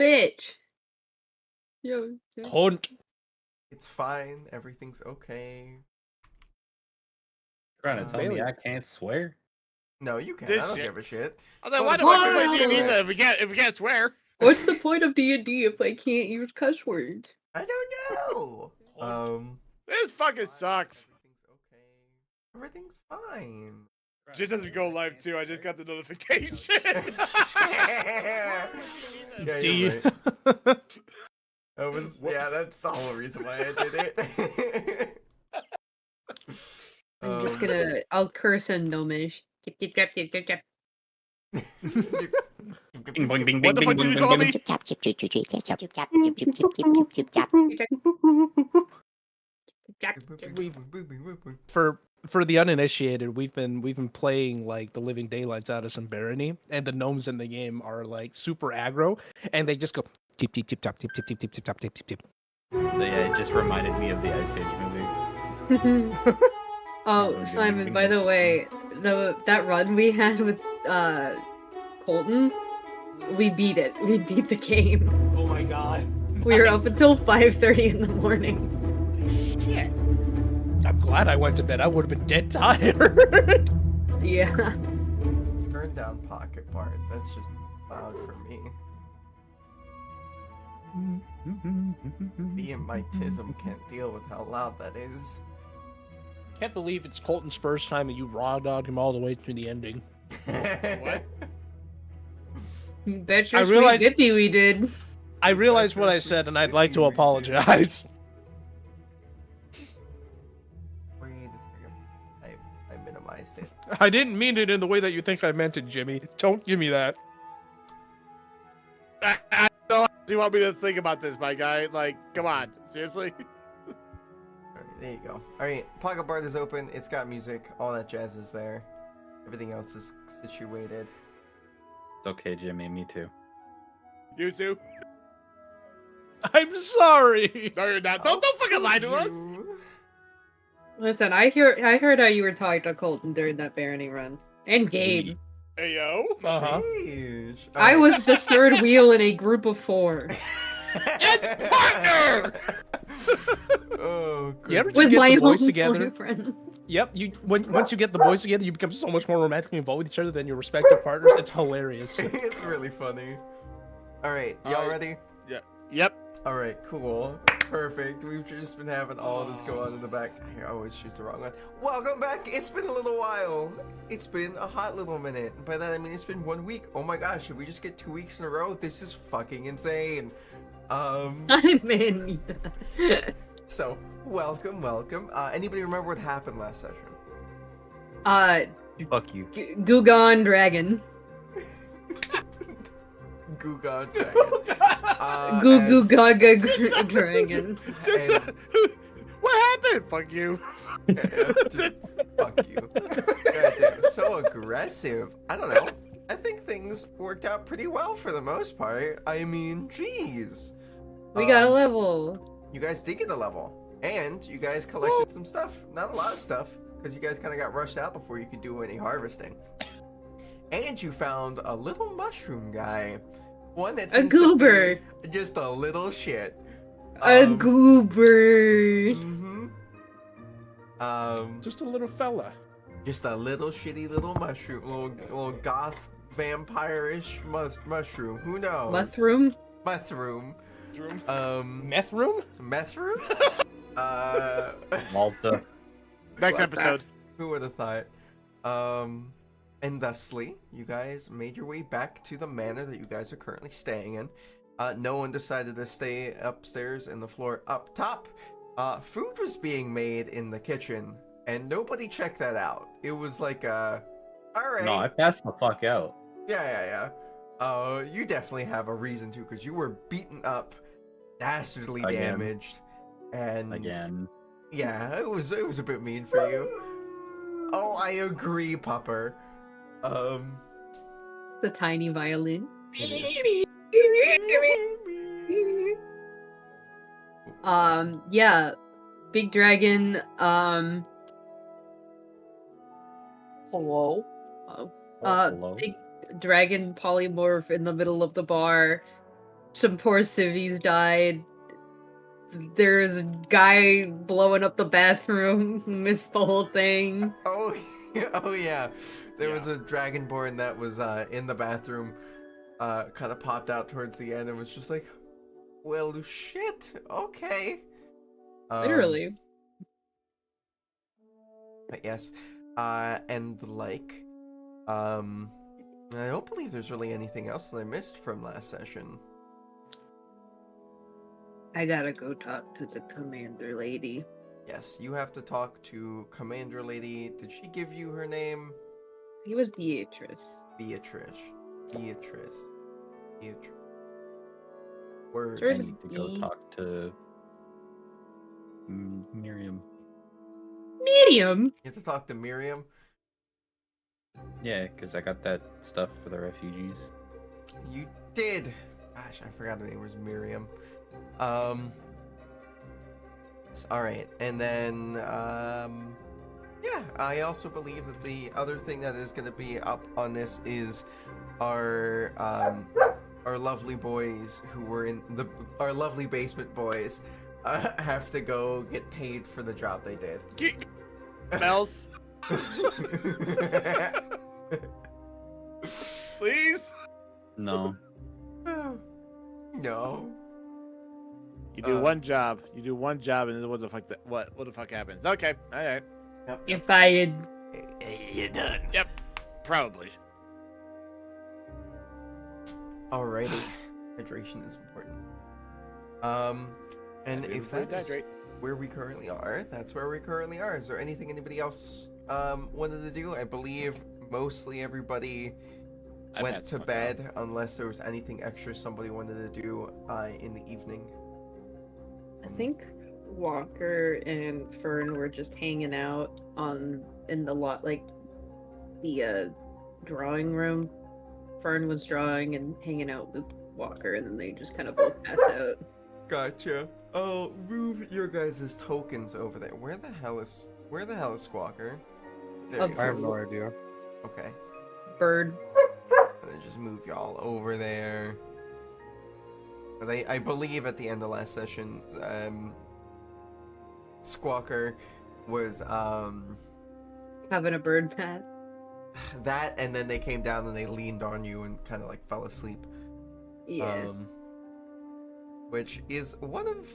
Bitch. Yo. Hunt. It's fine. Everything's okay. Trying to tell me I can't swear? No, you can. This I don't shit. give a shit. I was like, Well, why the do I point do my of D&D it- then if we can't swear? What's the point of D&D if I can't use cuss words? I don't know. This fucking sucks. Everything's fine. Just as we go live too, I just got the notification. Yeah, Do you're you? right. That's the whole reason why I did it. I'm just gonna. I'll curse and Gnomish. Tip, tip, tap, tip, tip, tap. Bing, bing, bing, What the fuck bing, did you bing, call Tap. For the uninitiated, we've been playing like the living daylights out of some barony, and the gnomes in the game are like super aggro, and they just go tip tip tip tap tip tip tip tip tip tap tip tip tip. So yeah, it just reminded me of the Ice Age movie. Oh, Simon, by the way, that run we had with Colton, we beat it. We beat the game. Oh my god! We were up until 5:30 in the morning. Shit! I'm glad I went to bed. I would have been dead tired. Yeah. Turn down pocket part. That's just loud for me. Me and my tism can't deal with how loud that is. Can't believe it's Colton's first time and you raw dogged him all the way through the ending. What? Bet I your realized- sweet dippy we did. I realized what I said, and I'd like to apologize. Wait a second. I minimized it. I didn't mean it in the way that you think I meant it, Jimmy. Don't give me that. I don't know how you want me to think about this, my guy. Like, come on, seriously. Alright, there you go. Alright, pocket bar is open. It's got music. All that jazz is there. Everything else is situated. It's okay, Jimmy. Me too. You too? I'm sorry. No, you're not. Don't fucking lie to us. Listen, I heard how you were talking to Colton during that barony run. And Gabe. Hey yo. Uh-huh. Sheesh. I was the third wheel in a group of 4. Partner! Oh, You ever good. just With get my the own boys together? boyfriend. Yep. Once you get the boys together, you become so much more romantically involved with each other than your respective partners. It's hilarious. It's really funny. Alright, y'all ready? Yep. Alright, cool. Perfect. We've just been having all this go on in the back. I always choose the wrong one. Welcome back! It's been a little while. It's been a hot little minute. By that I mean it's been 1 week. Oh my gosh, should we just get 2 weeks in a row? This is fucking insane. I'm in. So, welcome. Anybody remember what happened last session? Fuck you. Gugon Dragon. Gugon Dragon. Goo Goo Gaga Dragon. And- What happened? Fuck you. just fuck you. Goddamn, so aggressive. I don't know. I think things worked out pretty well for the most part. I mean, jeez. We got a level. You guys did get a level. And you guys collected some stuff. Not a lot of stuff, because you guys kind of got rushed out before you could do any harvesting. And you found a little mushroom guy. One that A seems to goober. be just a little shit. A goober. Just a little fella. Just a little shitty little mushroom, little goth vampire-ish mushroom. Who knows? Mushroom. Mushroom. Meth room? Meth room? Malta. Next episode. Who would have thought? And thusly, you guys made your way back to the manor that you guys are currently staying in. No one decided to stay upstairs in the floor up top. Food was being made in the kitchen, and nobody checked that out. It was like, alright. No, I passed the fuck out. Yeah. You definitely have a reason to, because you were beaten up, dastardly Again. damaged, and Again. yeah, it was a bit mean for you. Oh, I agree, Pupper. It's a tiny violin. Yeah. Big dragon, hello? Hello? Big dragon polymorph in the middle of the bar. some poor civvies died. There's a guy blowing up the bathroom. Missed the whole thing. Oh, oh yeah. There was a dragonborn that was in the bathroom, kind of popped out towards the end and was just like, well, shit, okay. Literally. But yes, and like, I don't believe there's really anything else that I missed from last session. I gotta go talk to the commander lady. Yes, you have to talk to Commander Lady. Did she give you her name? He was Beatrice. Beatrice. Beatrice. There's I a need to go bee. talk to Miriam. Medium. You have to talk to Miriam. Yeah, because I got that stuff for the refugees. You did. Gosh, I forgot her name was Miriam. All right, and then yeah, I also believe that the other thing that is going to be up on this is our lovely boys who were in our lovely basement boys have to go get paid for the job they did. Bells. Please. No. No. You do one job. You do one job, and then what the fuck? What the fuck happens? Okay. All right. Yep. You're fired. You're done. Yep. Probably. Alrighty. Hydration is important. And if that is where we currently are, that's where we currently are. Is there anything anybody else wanted to do? I believe mostly everybody went to bed, unless there was anything extra somebody wanted to do in the evening. I think Walker and Fern were just hanging out in the like the drawing room. Fern was drawing and hanging out with Walker, and then they just kind of both pass out. Gotcha. Oh, move your guys' tokens over there. Where the hell is Squawker? There you I go. have no idea. Okay. Bird. And then just move y'all over there. But I believe at the end of last session, Squawker was Having a bird bath. that, and then they came down and they leaned on you and kind of like fell asleep. Yeah. Which is one of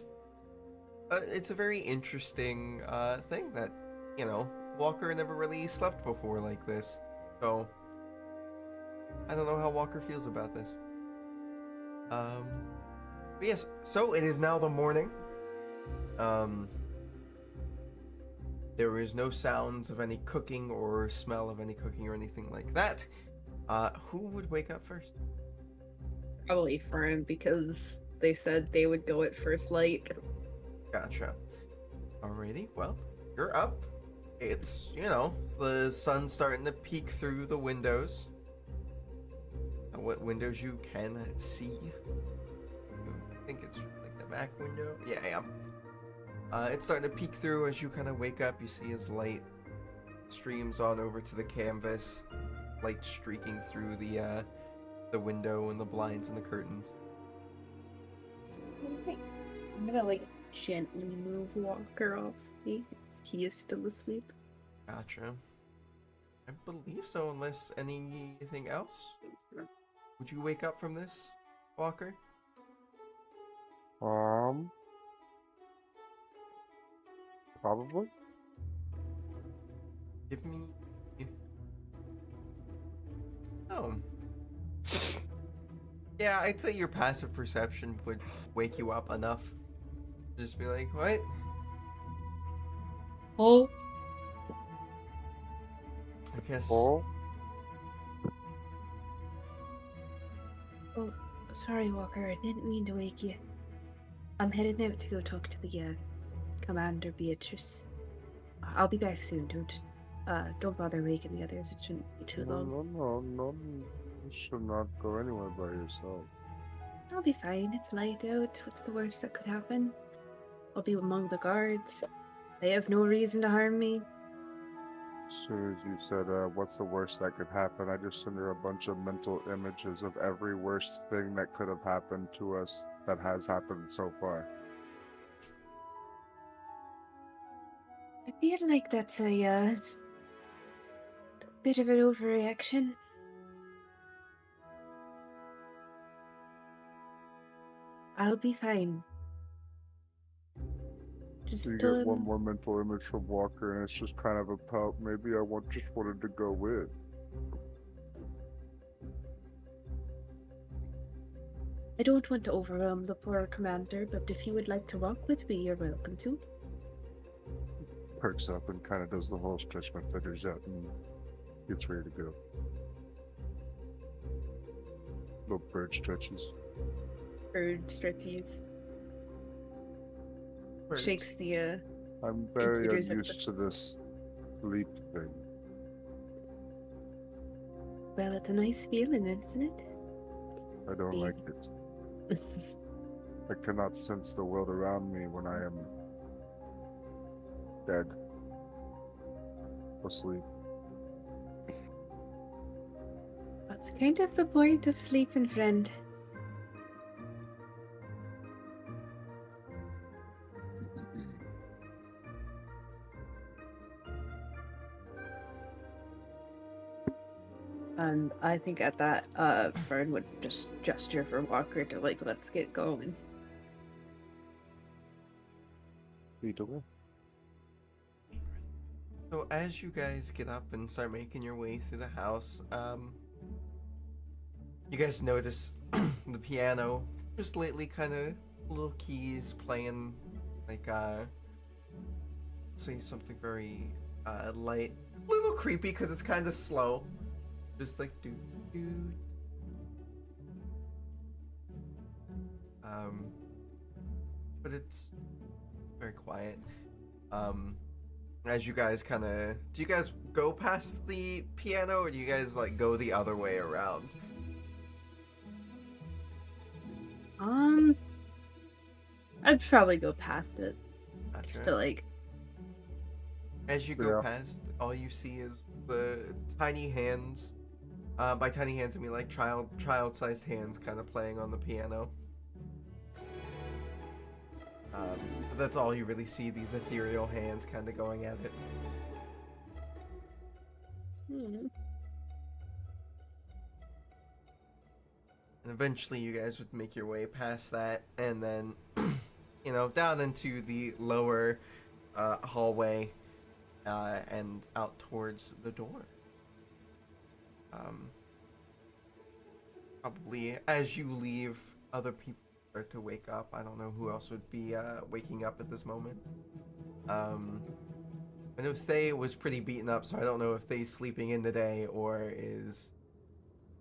it's a very interesting thing that, you know, Walker never really slept before like this. So I don't know how Walker feels about this. But yes, so it is now the morning. There is no sounds of any cooking or smell of any cooking or anything like that. Who would wake up first? Probably Fern, because they said they would go at first light. Gotcha. Alrighty, well, you're up. It's, you know, the sun's starting to peek through the windows. What windows you can see. I think it's like the back window. Yeah. It's starting to peek through as you kind of wake up. You see his light streams on over to the canvas, light streaking through the window and the blinds and the curtains. Okay. I'm gonna like gently move Walker off me. He is still asleep. Gotcha. I believe so, unless anything else. Would you wake up from this, Walker? Probably. Give me. Oh. Yeah, I'd say your passive perception would wake you up enough. Just be like, what? Oh. I guess. Oh. Oh, sorry, Walker. I didn't mean to wake you. I'm headed out to go talk to the Commander Beatrice. I'll be back soon. Don't bother waking the others. It shouldn't be too long. No. You should not go anywhere by yourself. I'll be fine. It's light out. What's the worst that could happen? I'll be among the guards. They have no reason to harm me. As soon as you said, what's the worst that could happen, I just sent her a bunch of mental images of every worst thing that could have happened to us that has happened so far. I feel like that's a bit of an overreaction. I'll be fine. Just You get one more mental image from Walker, and it's just kind of a pout. Maybe just wanted to go with. I don't want to overwhelm the poor commander, but if you would like to walk with me, you're welcome to. Perks up and kind of does the whole stretch my fingers out and gets ready to go. Little bird stretches. Bird stretchies. Bird. Shakes the I'm very Peter's at unused to this sleep thing. Well, it's a nice feeling, isn't it? I don't like it. I cannot sense the world around me when I am dead. Asleep. That's kind of the point of sleeping, friend. And I think at that, Fern would just gesture for Walker to like, let's get going. Lead away. So as you guys get up and start making your way through the house, you guys notice the piano just lately kind of little keys playing like say something very light, a little creepy because it's kind of slow, just like do. But it's very quiet. As you guys do you guys go past the piano or do you guys like go the other way around? I'd probably go past it. Gotcha. Just to like, As you go Yeah. past, all you see is the tiny hands. By tiny hands, I mean like child-sized hands, kind of playing on the piano. But that's all you really see. These ethereal hands, kind of going at it. And eventually, you guys would make your way past that, and then, down into the lower hallway, and out towards the door. Probably as you leave, other people start to wake up. I don't know who else would be waking up at this moment. I know Thay was pretty beaten up, so I don't know if Thay's sleeping in today or is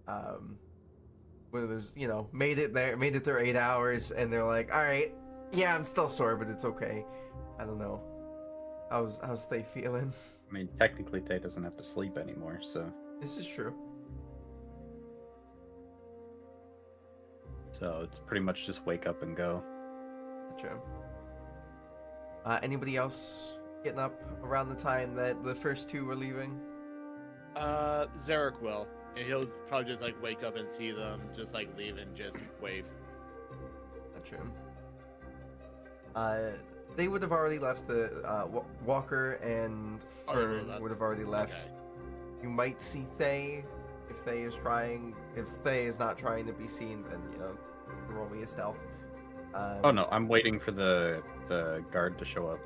one of those, made it there 8 hours, and they're like, all right, yeah, I'm still sore, but it's okay. I don't know. How's Thay feeling? I mean, technically, Tay doesn't have to sleep anymore, so. This is true. So it's pretty much just wake up and go. Gotcha. Anybody else getting up around the time that the first two were leaving? Zarek will. And he'll probably just like wake up and see them just like leave and just wave. Gotcha. They would have already left. The Walker and Fern would have already left. Okay. You might see Thay if Thay is trying. If Thay is not trying to be seen, then roll me a stealth. Oh no, I'm waiting for the guard to show up.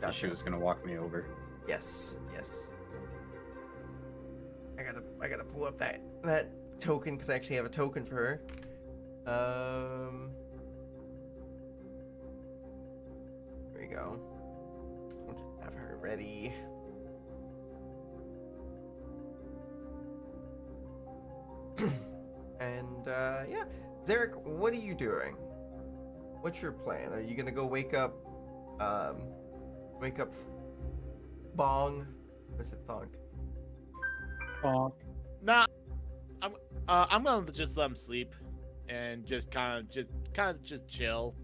Gotcha. She was gonna walk me over. Yes. I gotta pull up that token because I actually have a token for her. There you go. I'll just have her ready. And yeah, Zarek, what are you doing? What's your plan? Are you gonna go wake up Bong? Is it Thonk? Nah, I'm gonna just let him sleep, and just kind of chill,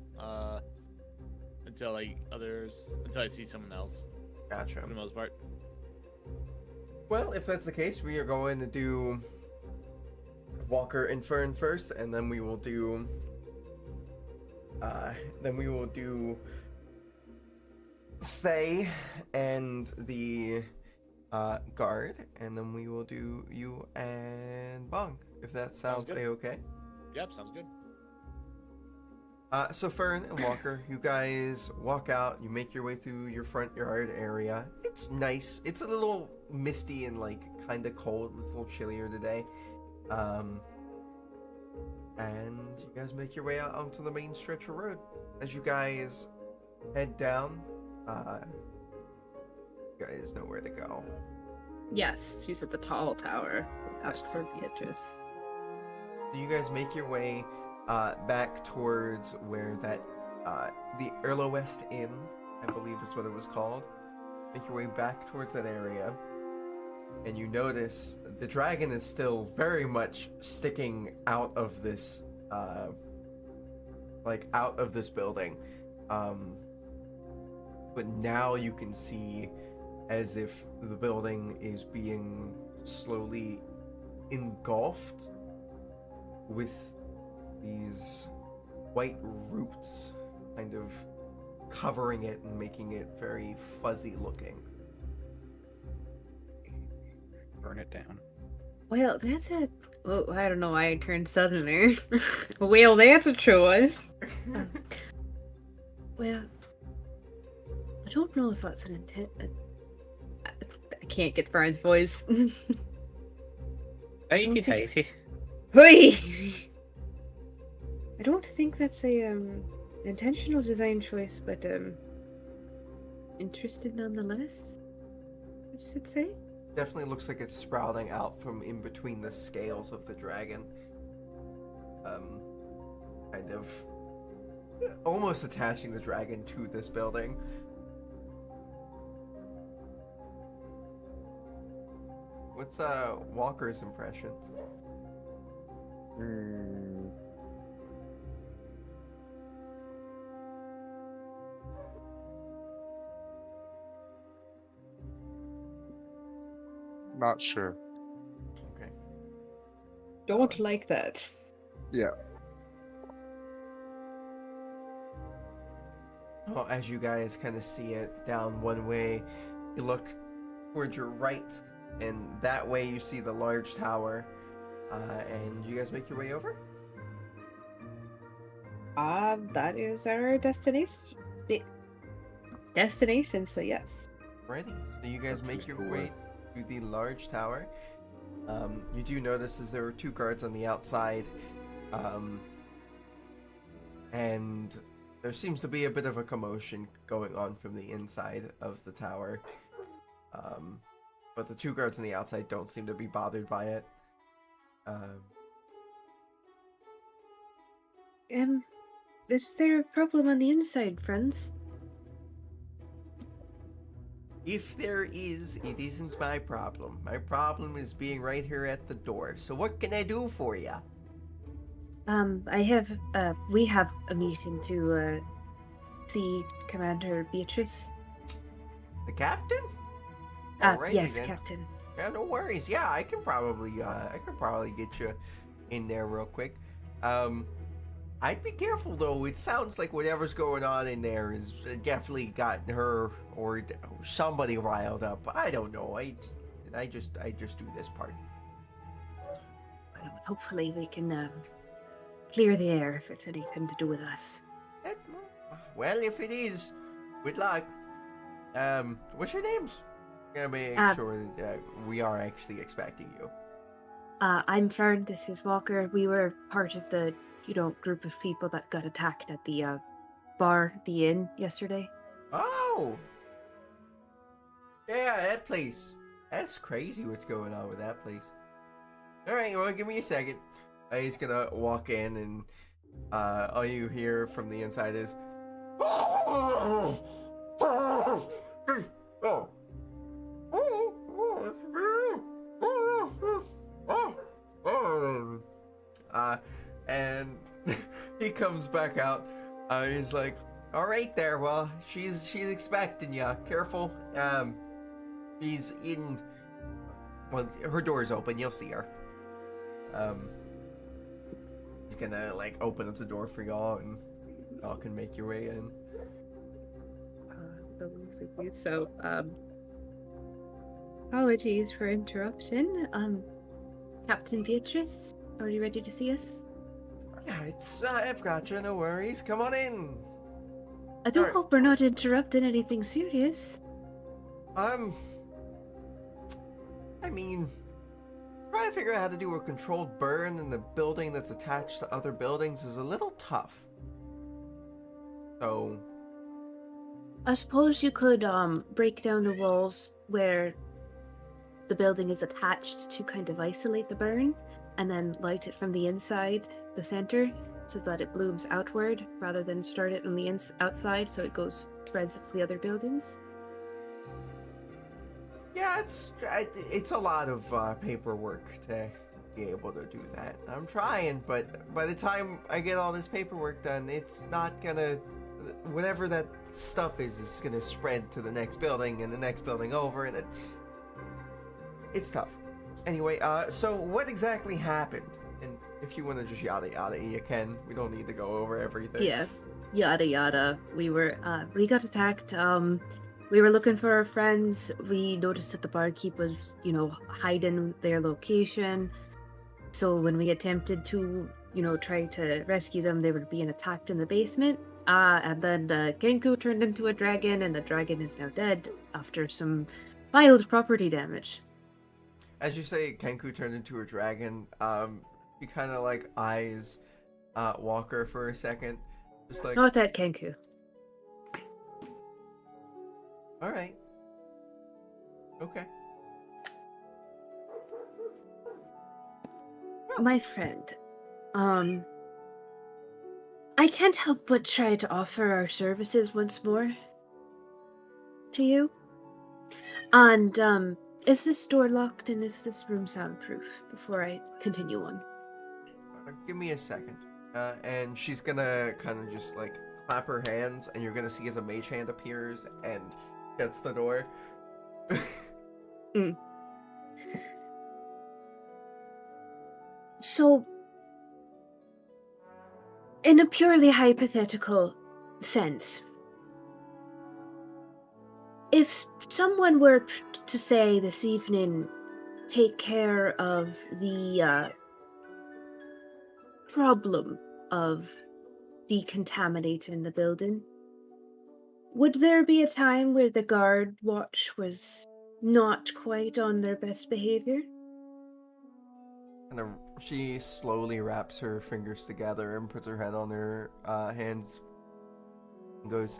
until I see someone else. Gotcha. For the most part. Well, if that's the case, we are going to do Walker and Fern first, and then we will do Thay and the guard, and then we will do you and Bong, if that sounds good. a-okay. Yep, sounds good. So Fern and Walker, you guys walk out, you make your way through your front yard area. It's nice. It's a little misty and like kind of cold. It's a little chillier today. And you guys make your way out onto the main stretch of road. As you guys head down, you guys know where to go. Yes, she's at the tall tower. Ask Yes. for Beatrice. So you guys make your way back towards where that the Erlo West Inn, I believe is what it was called. Make your way back towards that area, and you notice the dragon is still very much sticking out of this building. But now you can see as if the building is being slowly engulfed with these white roots kind of covering it and making it very fuzzy looking. Burn it down. Well, that's a. Well, I don't know why I turned southerner. Well, that's a choice. Well, I don't know if that's an intent. I can't get Brian's voice. Tatey, tatey. Hoi! I don't think that's a intentional design choice, but interested nonetheless. I should say. Definitely looks like it's sprouting out from in between the scales of the dragon. Kind of almost attaching the dragon to this building. What's Walker's impressions? Not sure. Okay. Don't like that. Yeah. Well, as you guys kind of see it down one way, you look towards your right, and that way you see the large tower. And you guys make your way over? That is our destination. So yes. Alrighty. So you guys That make seems your cool. way to the large tower. You do notice as there were two guards on the outside, and there seems to be a bit of a commotion going on from the inside of the tower. But the two guards on the outside don't seem to be bothered by it. Is there a problem on the inside, friends? If there is, it isn't my problem. My problem is being right here at the door. So what can I do for you? We have a meeting to see Commander Beatrice. The captain? Yes, then. Captain. Yeah, no worries. Yeah, I can probably get you in there real quick. I'd be careful though. It sounds like whatever's going on in there is definitely got her or somebody riled up. I don't know. I just do this part. Well, hopefully we can clear the air if it's anything to do with us. Well, if it is, good luck. What's your names? Gonna make sure that we are actually expecting you. I'm Fern. This is Walker. We were part of the, group of people that got attacked at the bar, the inn, yesterday. Oh! Yeah, that place. That's crazy what's going on with that place. Alright, well, give me a second. He's gonna walk in and all you hear from the inside is and he comes back out. He's like, "All right, there. Well, she's expecting you. Careful. She's in Well, her door is open. You'll see her. He's gonna like open up the door for y'all, and y'all can make your way in. For you. So, apologies for interruption. Captain Beatrice, are you ready to see us? Yeah, it's I've got you. No worries. Come on in. I do Alright. hope we're not interrupting anything serious. I mean, trying to figure out how to do a controlled burn in the building that's attached to other buildings is a little tough. So, I suppose you could break down the walls where the building is attached to kind of isolate the burn, and then light it from the inside, the center, so that it blooms outward rather than start it on the outside, so it spreads to the other buildings. yeah, it's a lot of paperwork to be able to do that. I'm trying, but by the time I get all this paperwork done, it's not gonna. Whatever that stuff is gonna spread to the next building and the next building over, and it's tough. Anyway, so what exactly happened? And if you want to just yada yada, you can. We don't need to go over everything. Yeah, yada yada. We got attacked. We were looking for our friends. We noticed that the barkeep was, hiding their location. So when we attempted to, try to rescue them, they were being attacked in the basement. And then Genku turned into a dragon, and the dragon is now dead after some mild property damage. As you say, Kenku turned into a dragon. He kind of like eyes Walker for a second, just like. Not that Kenku. All right. Okay. My friend, I can't help but try to offer our services once more to you. And, is this door locked and is this room soundproof before I continue on? Give me a second. And she's gonna kind of just like clap her hands, and you're gonna see as a mage hand appears and shuts the door. So, in a purely hypothetical sense, if someone were to say this evening, take care of the problem of decontaminating the building, would there be a time where the guard watch was not quite on their best behavior? And she slowly wraps her fingers together and puts her head on her hands and goes,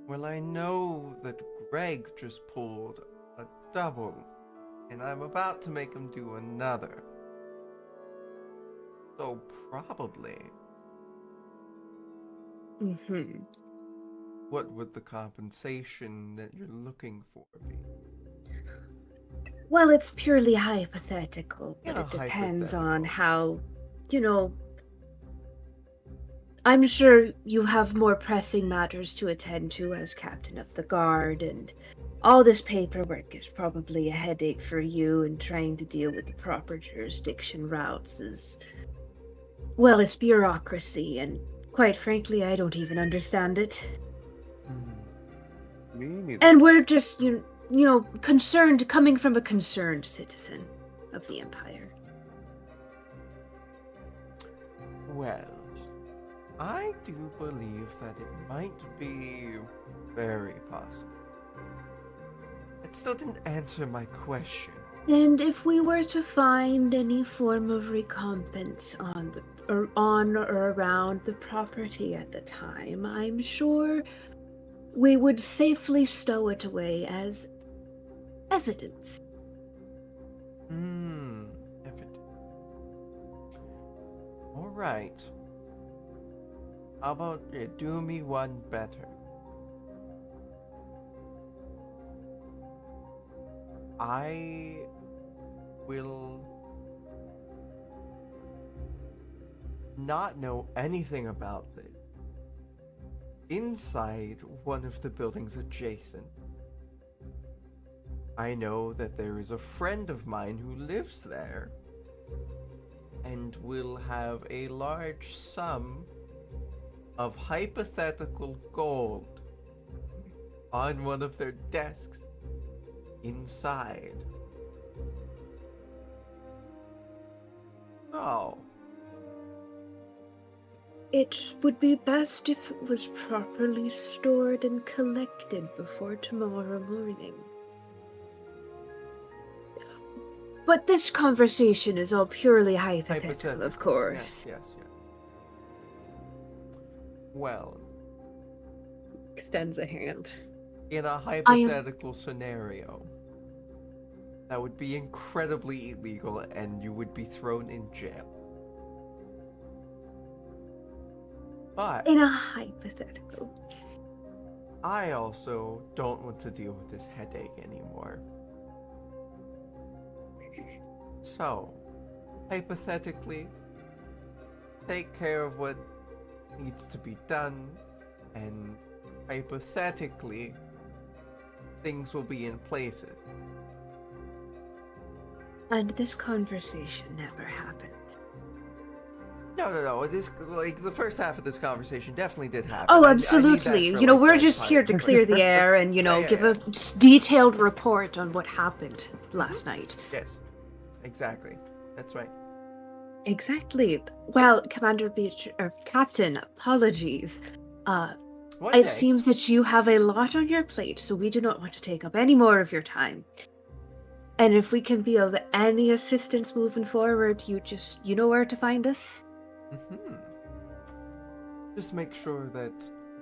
well, I know that Greg just pulled a double, and I'm about to make him do another. So probably. What would the compensation that you're looking for be? Well, it's purely hypothetical, but Yeah, it depends on hypothetical. how, I'm sure you have more pressing matters to attend to as captain of the guard, and all this paperwork is probably a headache for you, and trying to deal with the proper jurisdiction routes is, well, it's bureaucracy, and quite frankly, I don't even understand it. Me neither. And we're just, concerned, coming from a concerned citizen of the Empire. Well, I do believe that it might be very possible. It still didn't answer my question. And if we were to find any form of recompense on or around the property at the time, I'm sure we would safely stow it away as evidence. Evidence. Alright. How about you do me one better? I will not know anything about this inside one of the buildings adjacent. I know that there is a friend of mine who lives there and will have a large sum of hypothetical gold on one of their desks inside. Oh, It would be best if it was properly stored and collected before tomorrow morning. But this conversation is all purely hypothetical, of course. Yes. Well, Extends a hand. in a hypothetical scenario, that would be incredibly illegal and you would be thrown in jail. But In a hypothetical. I also don't want to deal with this headache anymore. So, hypothetically, take care of what needs to be done, and hypothetically, things will be in places. And this conversation never happened. No. This, like, the first half of this conversation definitely did happen. Oh, I need that absolutely. for, You know, like, we're that just part. here to clear the air and, Yeah. give a detailed report on what happened last night. Yes, exactly. That's right. Exactly. Well, Captain, apologies. One It day, seems that you have a lot on your plate, so we do not want to take up any more of your time. And if we can be of any assistance moving forward, you know where to find us? just make sure that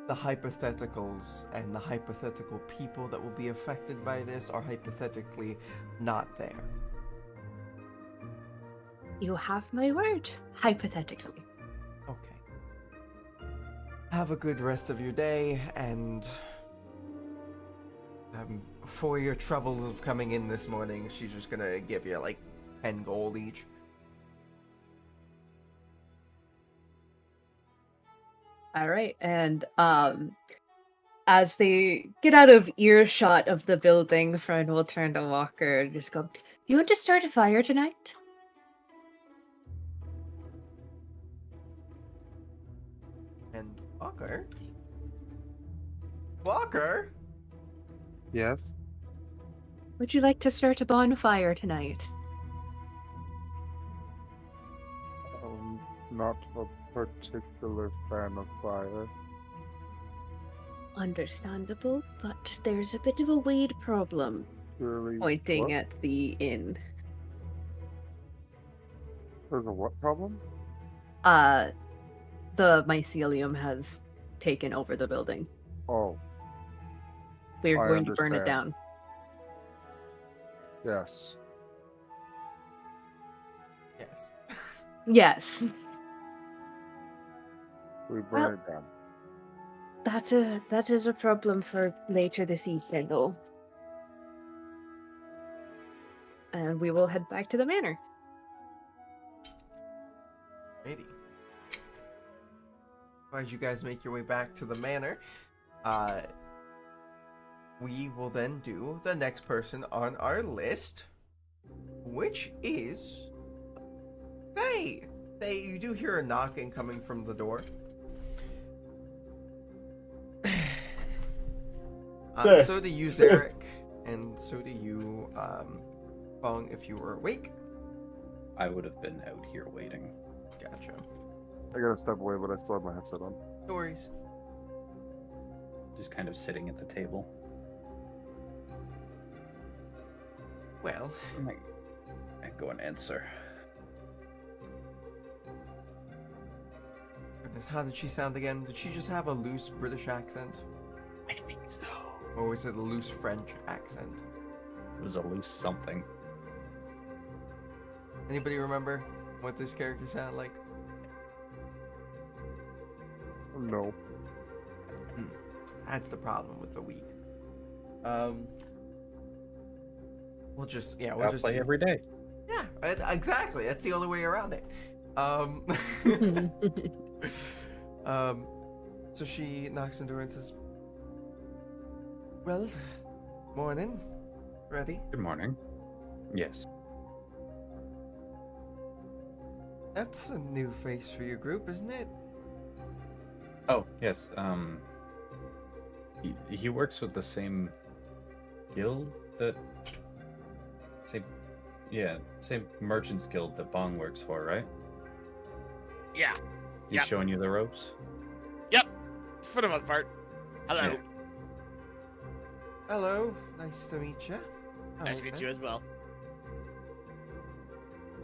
the hypotheticals and the hypothetical people that will be affected by this are hypothetically not there. You have my word, hypothetically. Okay. Have a good rest of your day, and for your troubles of coming in this morning, she's just gonna give you like 10 gold each. All right, and as they get out of earshot of the building, Fern will turn to Walker and just go, "You want to start a fire tonight?" And Walker? Walker? Yes? Would you like to start a bonfire tonight? Not a particular fan of fire. Understandable, but there's a bit of a weed problem. Purely Pointing what? at the inn. There's a what problem? The mycelium has taken over the building. Oh, We're I going to burn it understand. down. yes. Yes. Yes. We burn Well- it down. That is a problem for later this evening, though. And we will head back to the manor. Righty. As you guys make your way back to the manor, we will then do the next person on our list, which is Hey! You do hear a knocking coming from the door. So do you, Zarek, and so do you, Fong, if you were awake. I would have been out here waiting. Gotcha. I gotta step away, but I still have my headset on. No worries. Just kind of sitting at the table. Well, I go and answer. goodness, how did she sound again? Did she just have a loose British accent? I think so. Or was it a loose French accent? It was a loose something. Anybody remember what this character sounded like? No. That's the problem with the week. We'll just I'll play every day. Yeah, exactly. That's the only way around it. So she knocks on the door and says, "Well, morning. ready? Good morning. Yes. That's a new face for your group, isn't it? Oh, yes. He works with the same guild that same merchants guild that Bong works for, right? Yeah. He's Yep. showing you the ropes. Yep. For the most part. Hello. Yeah. Hello, nice to meet you. Nice to meet you as well.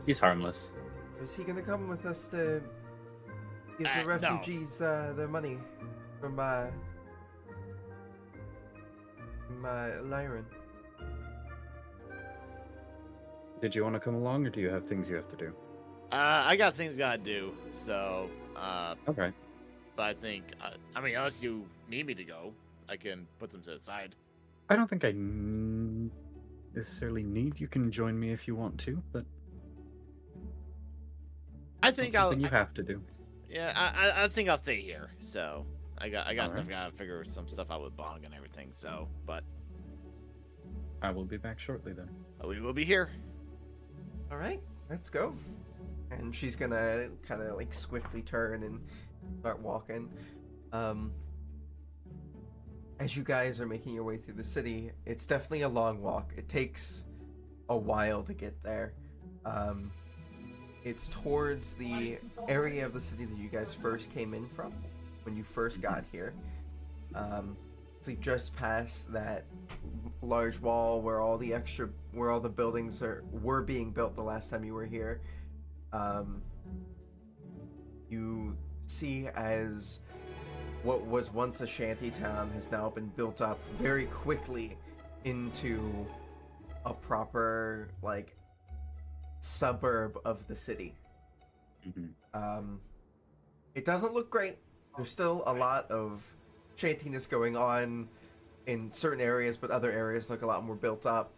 He's harmless. Is he gonna come with us to give the No. refugees their money from Lyran? Did you want to come along, or do you have things you have to do? I got things I gotta do, so Okay. but I think I mean unless you need me to go, I can put them to the side. I don't think I necessarily need. You can join me if you want to, but I it's think not I'll something you have to do. yeah, I think I'll stay here. So I got stuff Alright. I gotta figure some stuff out with Bong and everything, so but I will be back shortly then. we will be here. All right, let's go. And she's gonna kind of like swiftly turn and start walking. As you guys are making your way through the city, it's definitely a long walk. It takes a while to get there. It's towards the area of the city that you guys first came in from when you first got here. It's like just past that large wall where all the buildings were being built the last time you were here. You see as what was once a shanty town has now been built up very quickly into a proper like suburb of the city. It doesn't look great. There's still a lot of shantiness going on in certain areas, but other areas look a lot more built up,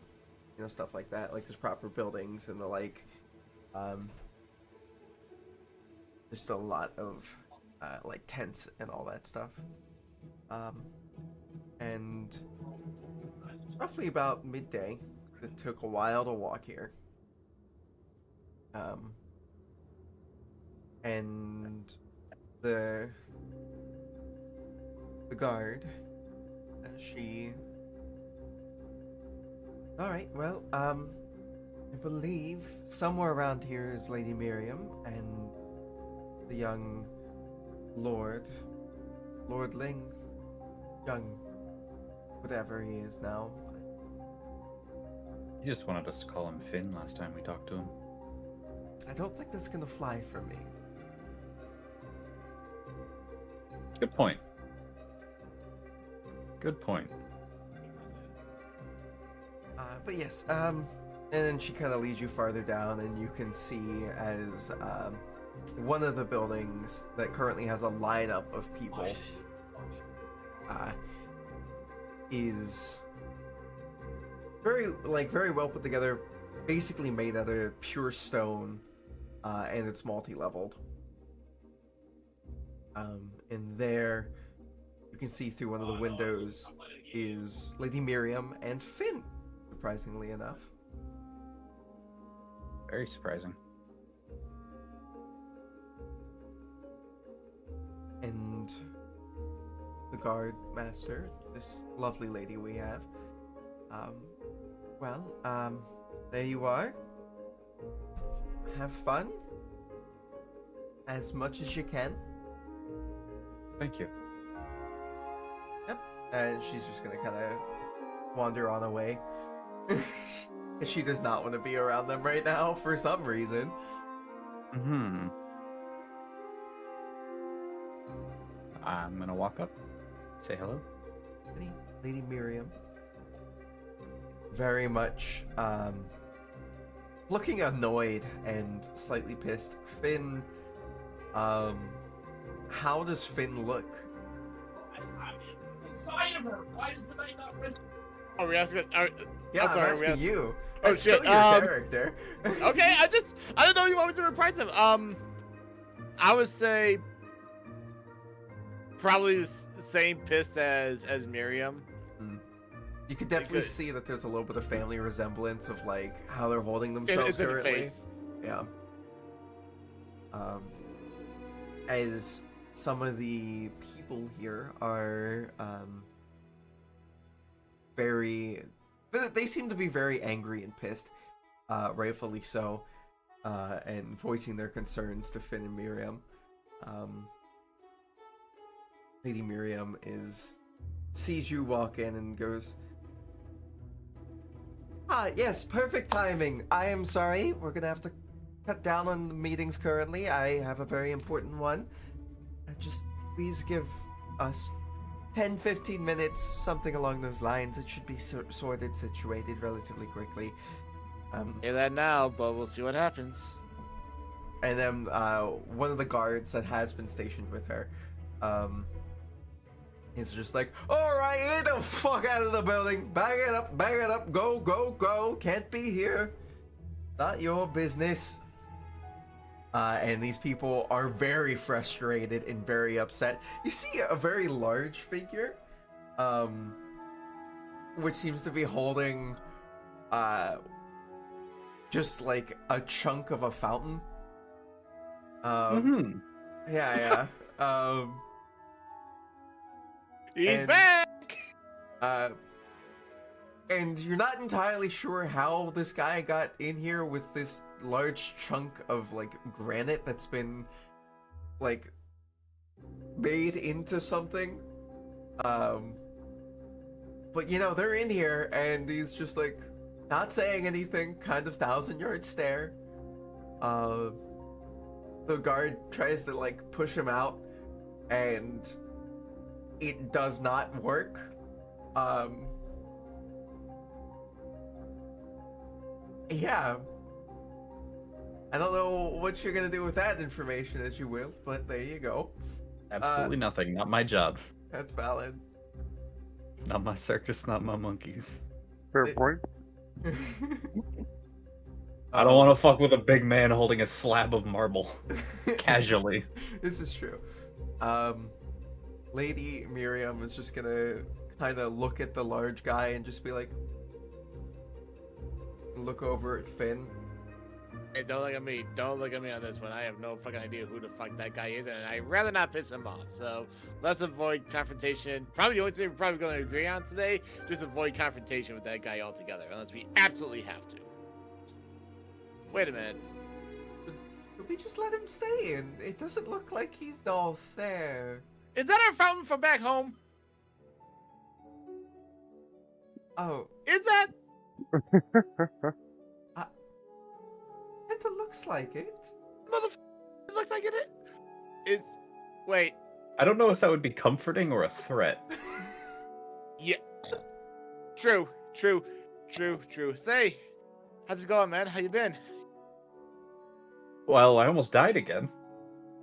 you know, stuff like that. Like there's proper buildings and the like. There's still a lot of like tents and all that stuff. And roughly about midday, it took a while to walk here. And the guard, she. All right, well, I believe somewhere around here is Lady Miriam and the young Lord Ling, young, whatever he is now. He just wanted us to call him Finn last time we talked to him. I don't think that's gonna fly for me. Good point. Good point. But yes, and then she kind of leads you farther down, and you can see as one of the buildings that currently has a lineup of people is very well put together, basically made out of pure stone, and it's multi-leveled. And there, you can see through one of the windows is Lady Miriam and Finn, surprisingly enough. Very surprising. And the guard master, this lovely lady we have. There you are. Have fun. As much as you can. Thank you. Yep. And she's just gonna kind of wander on away. She does not want to be around them right now for some reason. I'm gonna walk up, say hello. Lady Miriam. Very much looking annoyed and slightly pissed. Finn, how does Finn look? Are we asking? Yeah, I'm sorry, asking you. Oh, That's still shit, your character. Okay, I don't know you want me to reprise him. I would say probably the same pissed as Miriam. You could definitely could. see that there's a little bit of family resemblance of like how they're holding It- themselves it's in the currently. face. Yeah. As some of the people here are very, they seem to be very angry and pissed, rightfully so, and voicing their concerns to Finn and Miriam. Lady Miriam sees you walk in and goes, "Ah, yes, perfect timing. I am sorry, we're gonna have to cut down on the meetings currently. I have a very important one. Just please give us 10-15 minutes, something along those lines. It should be sorted, situated relatively quickly." Hear that now, but we'll see what happens. And then one of the guards that has been stationed with her is just like, "All right, get the fuck out of the building. Bag it up, go, go, go. Can't be here. Not your business." And these people are very frustrated and very upset. You see a very large figure, which seems to be holding just like a chunk of a fountain. Yeah. He's And- back! And you're not entirely sure how this guy got in here with this large chunk of like granite that's been like made into something. But you know, they're in here and he's just like not saying anything, kind of 1,000-yard stare. The guard tries to like push him out and it does not work. Yeah. I don't know what you're gonna do with that information, as you will, but there you go. Absolutely nothing. Not my job. That's valid. Not my circus. Not my monkeys. Fair It- point. I don't want to fuck with a big man holding a slab of marble casually. This is true. Lady Miriam is just gonna kind of look at the large guy and just be like, look over at Finn. Hey, don't look at me. Don't look at me on this one. I have no fucking idea who the fuck that guy is, and I'd rather not piss him off. So let's avoid confrontation. Probably the only thing we're probably going to agree on today, just avoid confrontation with that guy altogether, unless we absolutely have to. Wait a minute. We just let him stay in. It doesn't look like he's all there. Is that our fountain from back home? Oh, Is that? it looks like it. It looks like it is. Wait. I don't know if that would be comforting or a threat. Yeah. True. Say, how's it going, man? How you been? Well, I almost died again.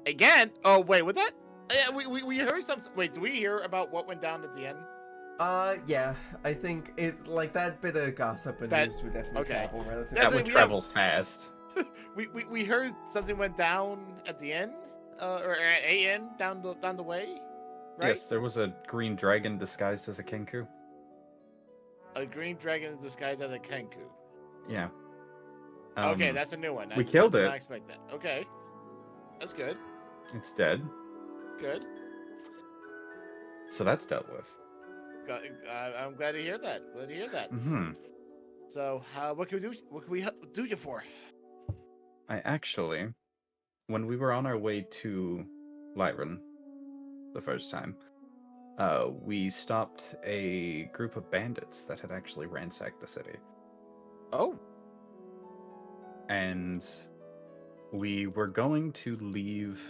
Again? Oh, wait, what that? Yeah, we heard something. Wait, did we hear about what went down at the end? Yeah, I think it, like, that bit of gossip and That- news would definitely okay. travel relatively. That's That like would we travel fast. we heard something went down at the end, or at a end down the way, right? Yes, there was a green dragon disguised as a kenku. A green dragon disguised as a kenku. Yeah. Okay, that's a new one. we killed I did it. not expect that. Okay, that's good. It's dead. Good. So that's dealt with. I'm glad to hear that. Glad to hear that. Mm-hmm. So, what can we do? What can we do you for? I actually, when we were on our way to Lyran the first time, we stopped a group of bandits that had actually ransacked the city. Oh. And we were going to leave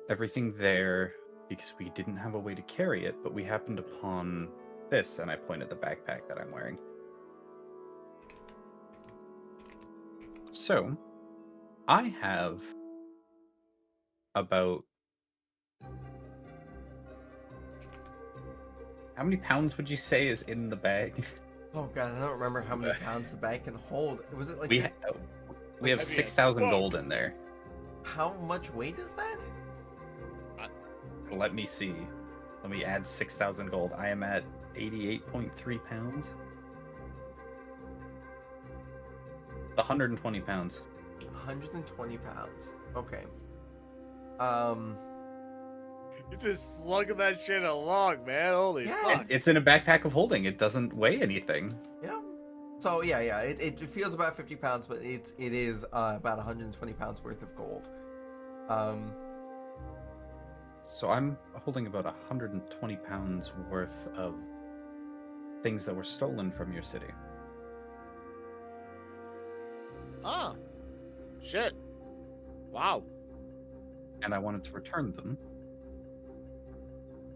everything there because we didn't have a way to carry it, but we happened upon this, and I pointed the backpack that I'm wearing. So, I have about... How many pounds would you say is in the bag? Oh god, I don't remember how many pounds the bag can hold. Was it like We have Heavy as 6,000 fuck. gold in there. how much weight is that? Let me see. Let me add 6,000 gold. I am at 88.3 pounds. 120 pounds. 120 pounds. Okay. You're just slugging that shit along, man. Holy Yeah. fuck. It's in a backpack of holding. It doesn't weigh anything. Yeah. So yeah, it feels about 50 pounds, but it is about 120 pounds worth of gold. So I'm holding about 120 pounds worth of things that were stolen from your city. Ah. Shit. Wow. And I wanted to return them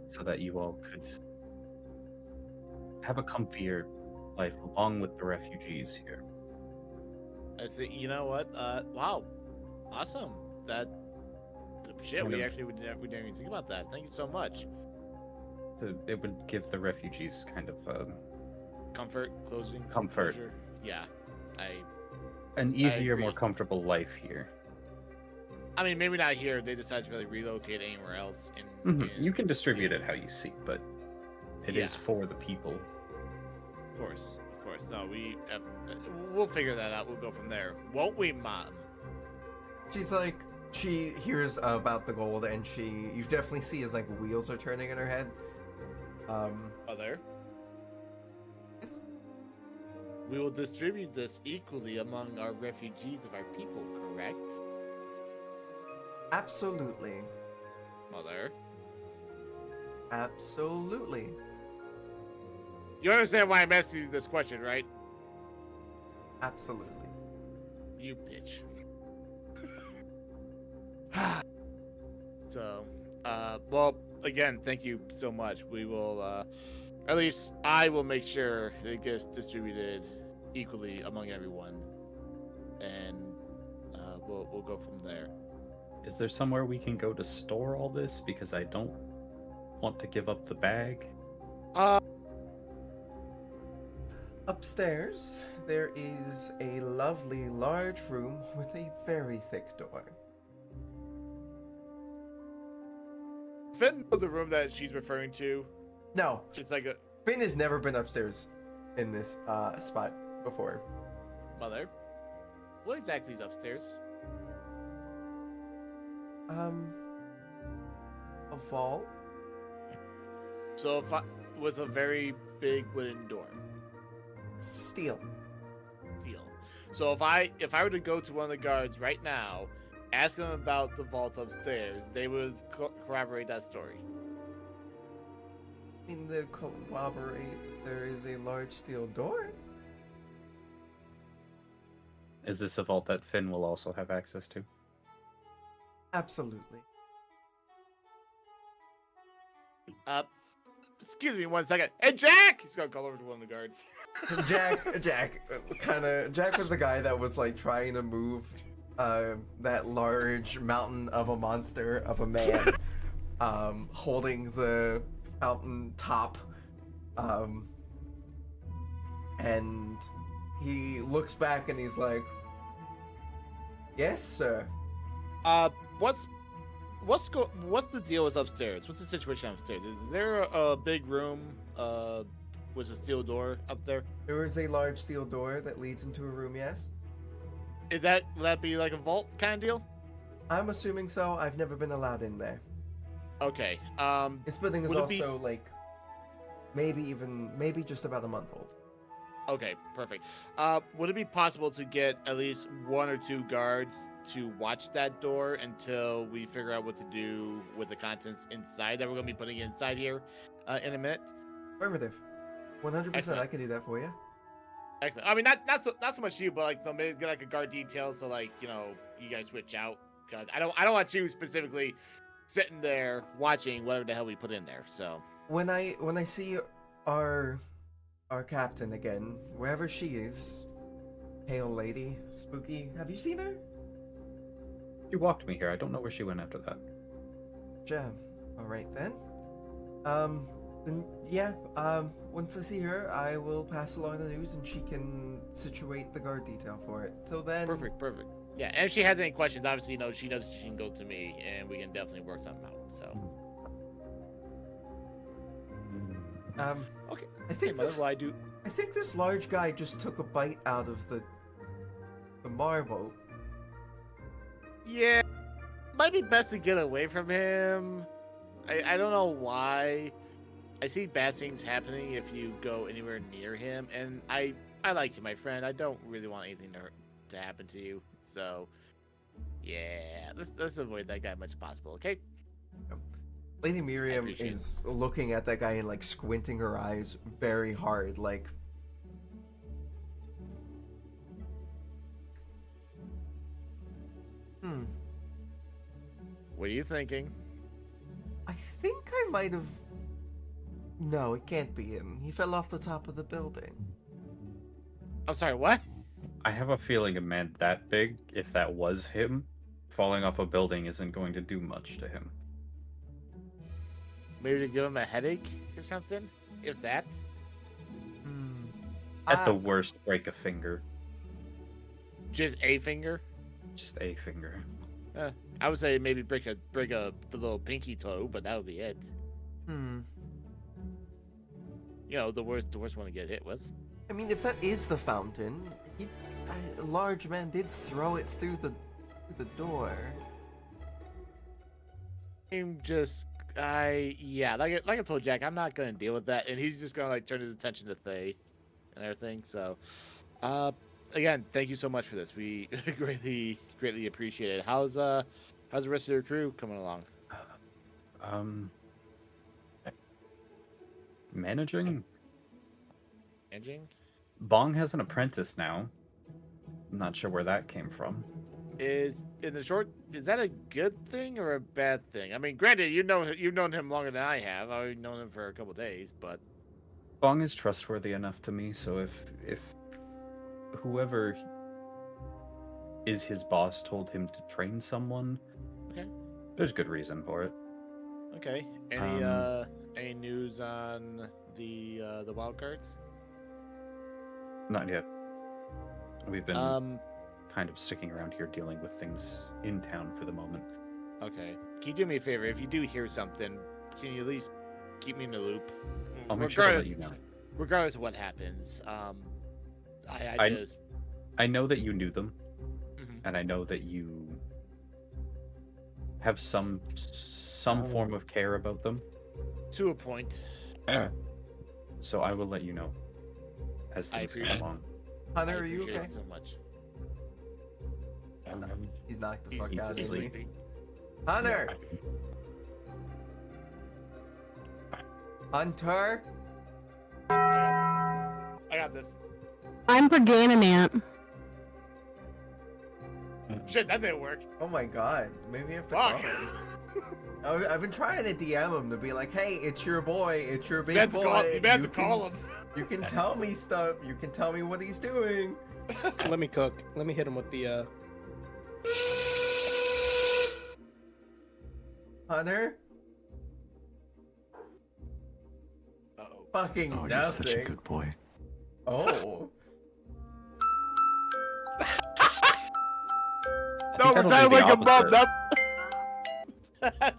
so that you all could have a comfier life along with the refugees here. I think, you know what? Wow. Awesome. That. Shit, Kind we of- actually we didn't even think about that. Thank you so much. So it would give the refugees kind of Comfort, closing. Comfort. Closure. Yeah. an easier, more agree. comfortable life here. I mean, maybe not here. They decide to really relocate anywhere else. In You can distribute it how you see, but it is Yeah. for the people. Of course. No, we'll figure that out. We'll go from there, won't we, Mom? She's like, she hears about the gold, and you definitely see as like wheels are turning in her head. Mother, Yes. we will distribute this equally among our refugees of our people. Correct, Absolutely. Mother? Absolutely. You understand why I'm asking you this question, right? Absolutely. You bitch. So, well, again, thank you so much. We will, at least I will make sure it gets distributed equally among everyone, and we'll go from there. Is there somewhere we can go to store all this? Because I don't want to give up the bag. Upstairs, there is a lovely large room with a very thick door. Finn knows the room that she's referring to. No, It's like a Finn has never been upstairs in this spot before. mother. What exactly is upstairs? A vault. So if I was a very big wooden door. Steel. Deal. So if I were to go to one of the guards right now, ask them about the vault upstairs, they would corroborate that story. In the corroborate, there is a large steel door. Is this a vault that Finn will also have access to? Absolutely. Excuse me 1 second. Hey, Jack! He's gonna call over to one of the guards. Jack was the guy that was like trying to move that large mountain of a monster of a man holding the mountain top, and he looks back and he's like, yes sir. What's the deal with upstairs? What's the situation upstairs? Is there a big room with a steel door up there? There is a large steel door that leads into a room, yes. Would that be like a vault kind of deal? I'm assuming so. I've never been allowed in there. Okay. This building is Would it be- also like maybe just about a month old. Okay, perfect. Would it be possible to get at least 1 or 2 guards to watch that door until we figure out what to do with the contents inside that we're going to be putting inside here in a minute? Affirmative. 100%. I Excellent. can do that for you. Excellent. I mean, not so much you, but like so maybe get like a guard detail so like you guys switch out because I don't want you specifically sitting there watching whatever the hell we put in there. So When I see our captain again, wherever she is, pale lady, spooky. Have you seen her? She walked me here. I don't know where she went after that. Jam. All right then. Then yeah. Once I see her, I will pass along the news, and she can situate the guard detail for it. Till then. perfect. Yeah, and if she has any questions, obviously she knows she can go to me, and we can definitely work something out. So Okay. I Hey, think mother, this, well, I do. I think this large guy just took a bite out of the marble. Yeah, might be best to get away from him. I don't know why. I see bad things happening if you go anywhere near him, and I like you, my friend. I don't really want anything to happen to you. So, yeah, let's avoid that guy as much as possible, okay? Lady Miriam appreciate is looking at that guy and like squinting her eyes very hard, like. What are you thinking? I think I might have. No, it can't be him. He fell off the top of the building. I'm sorry, what? I have a feeling a man that big, if that was him, falling off a building isn't going to do much to him. Maybe to give him a headache or something? If that? At the worst, break a finger. Just a finger? Just a finger. I would say maybe break the little pinky toe, but that would be it. You know, the worst one to get hit was. I mean, if that is the fountain, a large man did throw it through the door. Like I told Jack, I'm not gonna deal with that, and he's just gonna like turn his attention to Thay and everything. So, again, thank you so much for this. We greatly appreciate it. How's the rest of your crew coming along? Managing? Managing? Bong has an apprentice now. I'm not sure where that came from. Is that a good thing or a bad thing? I mean, granted, you've known him longer than I have. I've known him for a couple days, but Bong is trustworthy enough to me, so if whoever is his boss told him to train someone, okay, there's good reason for it. okay. Any news on the wild cards? Not yet. We've been kind of sticking around here dealing with things in town for the moment. Okay. Can you do me a favor? If you do hear something, can you at least keep me in the loop? I'll make sure to let you know. Regardless of what happens, I know that you knew them, Mhm. and I know that you have some form of care about them. To a point. So I will let you know as things go appreciate it. along. Hunter, I are you appreciate okay? it so much. He's knocked the He's fuck out, isn't he? sleeping. Hunter! Hunter? I got this. I'm for Ganonant. Shit, that didn't work. Oh my god, maybe I have to Fuck. call him. I've been trying to DM him to be like, hey, it's your boy, it's your big You have boy. to call him. You can tell me stuff, you can tell me what he's doing. Let me cook. Let me hit him with the Hunter? Uh-oh. Fucking Oh, nothing. you're such a good boy. Oh. No, we're that'll trying to be the wake him up. opposite.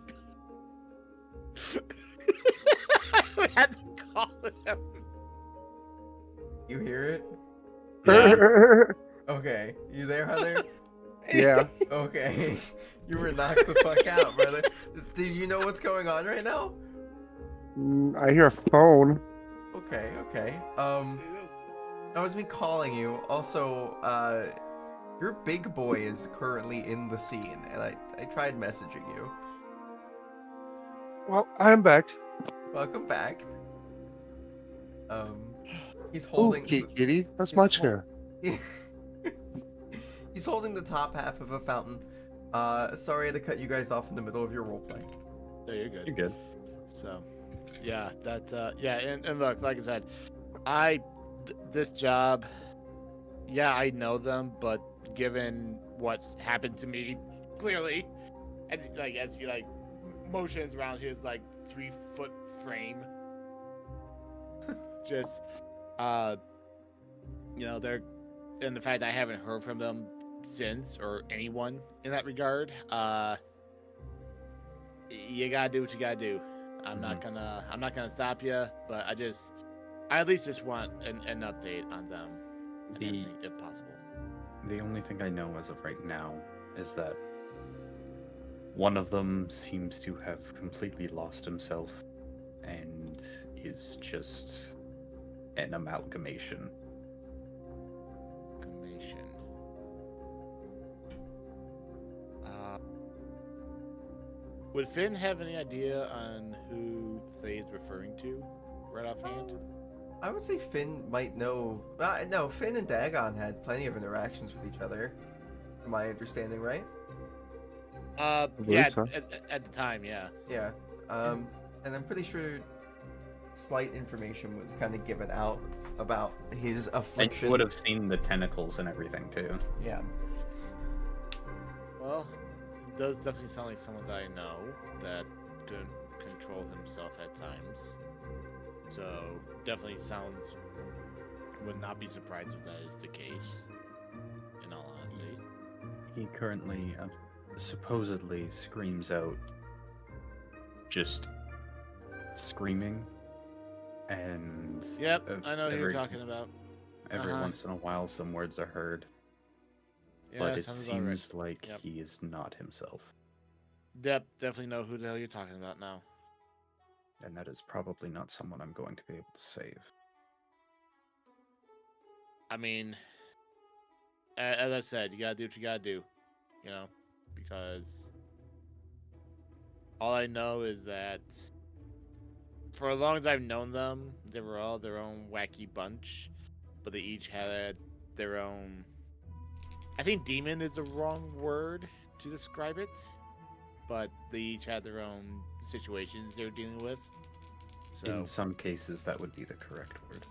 We had to call him. You hear it? Yeah. Okay. You there, Hunter? Yeah. Okay. You were knocked the fuck out, brother. Do you know what's going on right now? I hear a phone. Okay, okay. That was me calling you. Also, your big boy is currently in the scene, and I tried messaging you. Well, I'm back. Welcome back. He's Ooh, holding. kitty. That's he's my hol- chair. He's holding the top half of a fountain. Sorry to cut you guys off in the middle of your roleplay. No, you're good. You're good. So, yeah, and look, like I said, this job, yeah, I know them, but given what's happened to me, clearly, as he motions around his 3-foot frame, just, they're, and the fact that I haven't heard from them since, or anyone in that regard, you gotta do what you gotta do. I'm not gonna stop you, but I at least just want an update on them and The- everything, if possible. The only thing I know as of right now is that one of them seems to have completely lost himself and is just an amalgamation. Commission. Would Finn have any idea on who Thaye is referring to, right offhand? I would say Finn might know. No, Finn and Dagon had plenty of interactions with each other. From my understanding, right? believe Yeah, so. at the time, yeah. Yeah. And I'm pretty sure slight information was kind of given out about his And affliction. you would have seen the tentacles and everything too. Yeah. Well, it does definitely sound like someone that I know that could control himself at times. So, definitely sounds. Would not be surprised if that is the case. In all honesty. He currently supposedly screams out, just screaming, and Yep, I know who you're every- talking about. Every Uh-huh. once in a while, some words are heard, Yeah, but it sounds about right. seems like Yep. he is not himself, Definitely know who the hell you're talking about now. and that is probably not someone I'm going to be able to save. I mean, as I said, you gotta do what you gotta do, you know, because all I know is that for as long as I've known them, they were all their own wacky bunch, but they each had their own. I think demon is the wrong word to describe it, but they each had their own situations they were dealing with. So In some cases, that would be the correct word.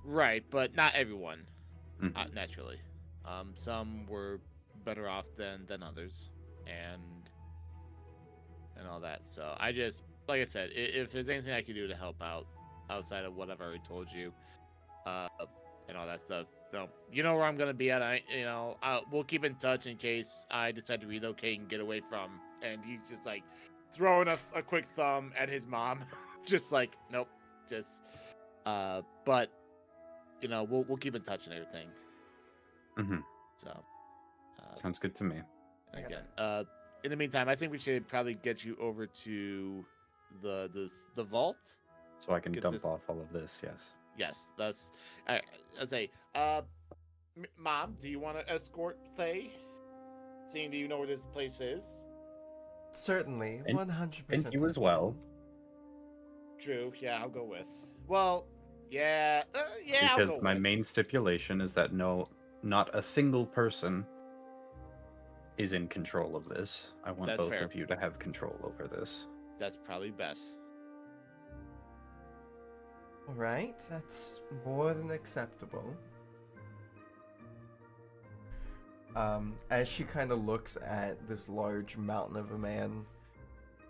right, but not everyone. Mhm. Naturally, some were better off than others, and all that. So I just, like I said, if there's anything I can do to help out outside of what I've already told you, and all that stuff, you know where I'm gonna be at. We'll keep in touch in case I decide to relocate and get away from. And he's just like throwing a quick thumb at his mom, just like nope, just. But we'll keep in touch and everything. Mhm. So, Sounds good to me. and again, in the meantime, I think we should probably get you over to the vault. So I can Get dump this- off all of this, yes. Yes, that's. I'd say, Mom, do you want to escort Thaye? Seeing, do you know where this place is? Certainly, And- 100%. and you as well. True. Yeah, I'll go with. Well, yeah, I'll Because go my with. main stipulation is that not a single person is in control of this. I want That's both fair. of you to have control over this. That's probably best. All right, that's more than acceptable. As she kind of looks at this large mountain of a man,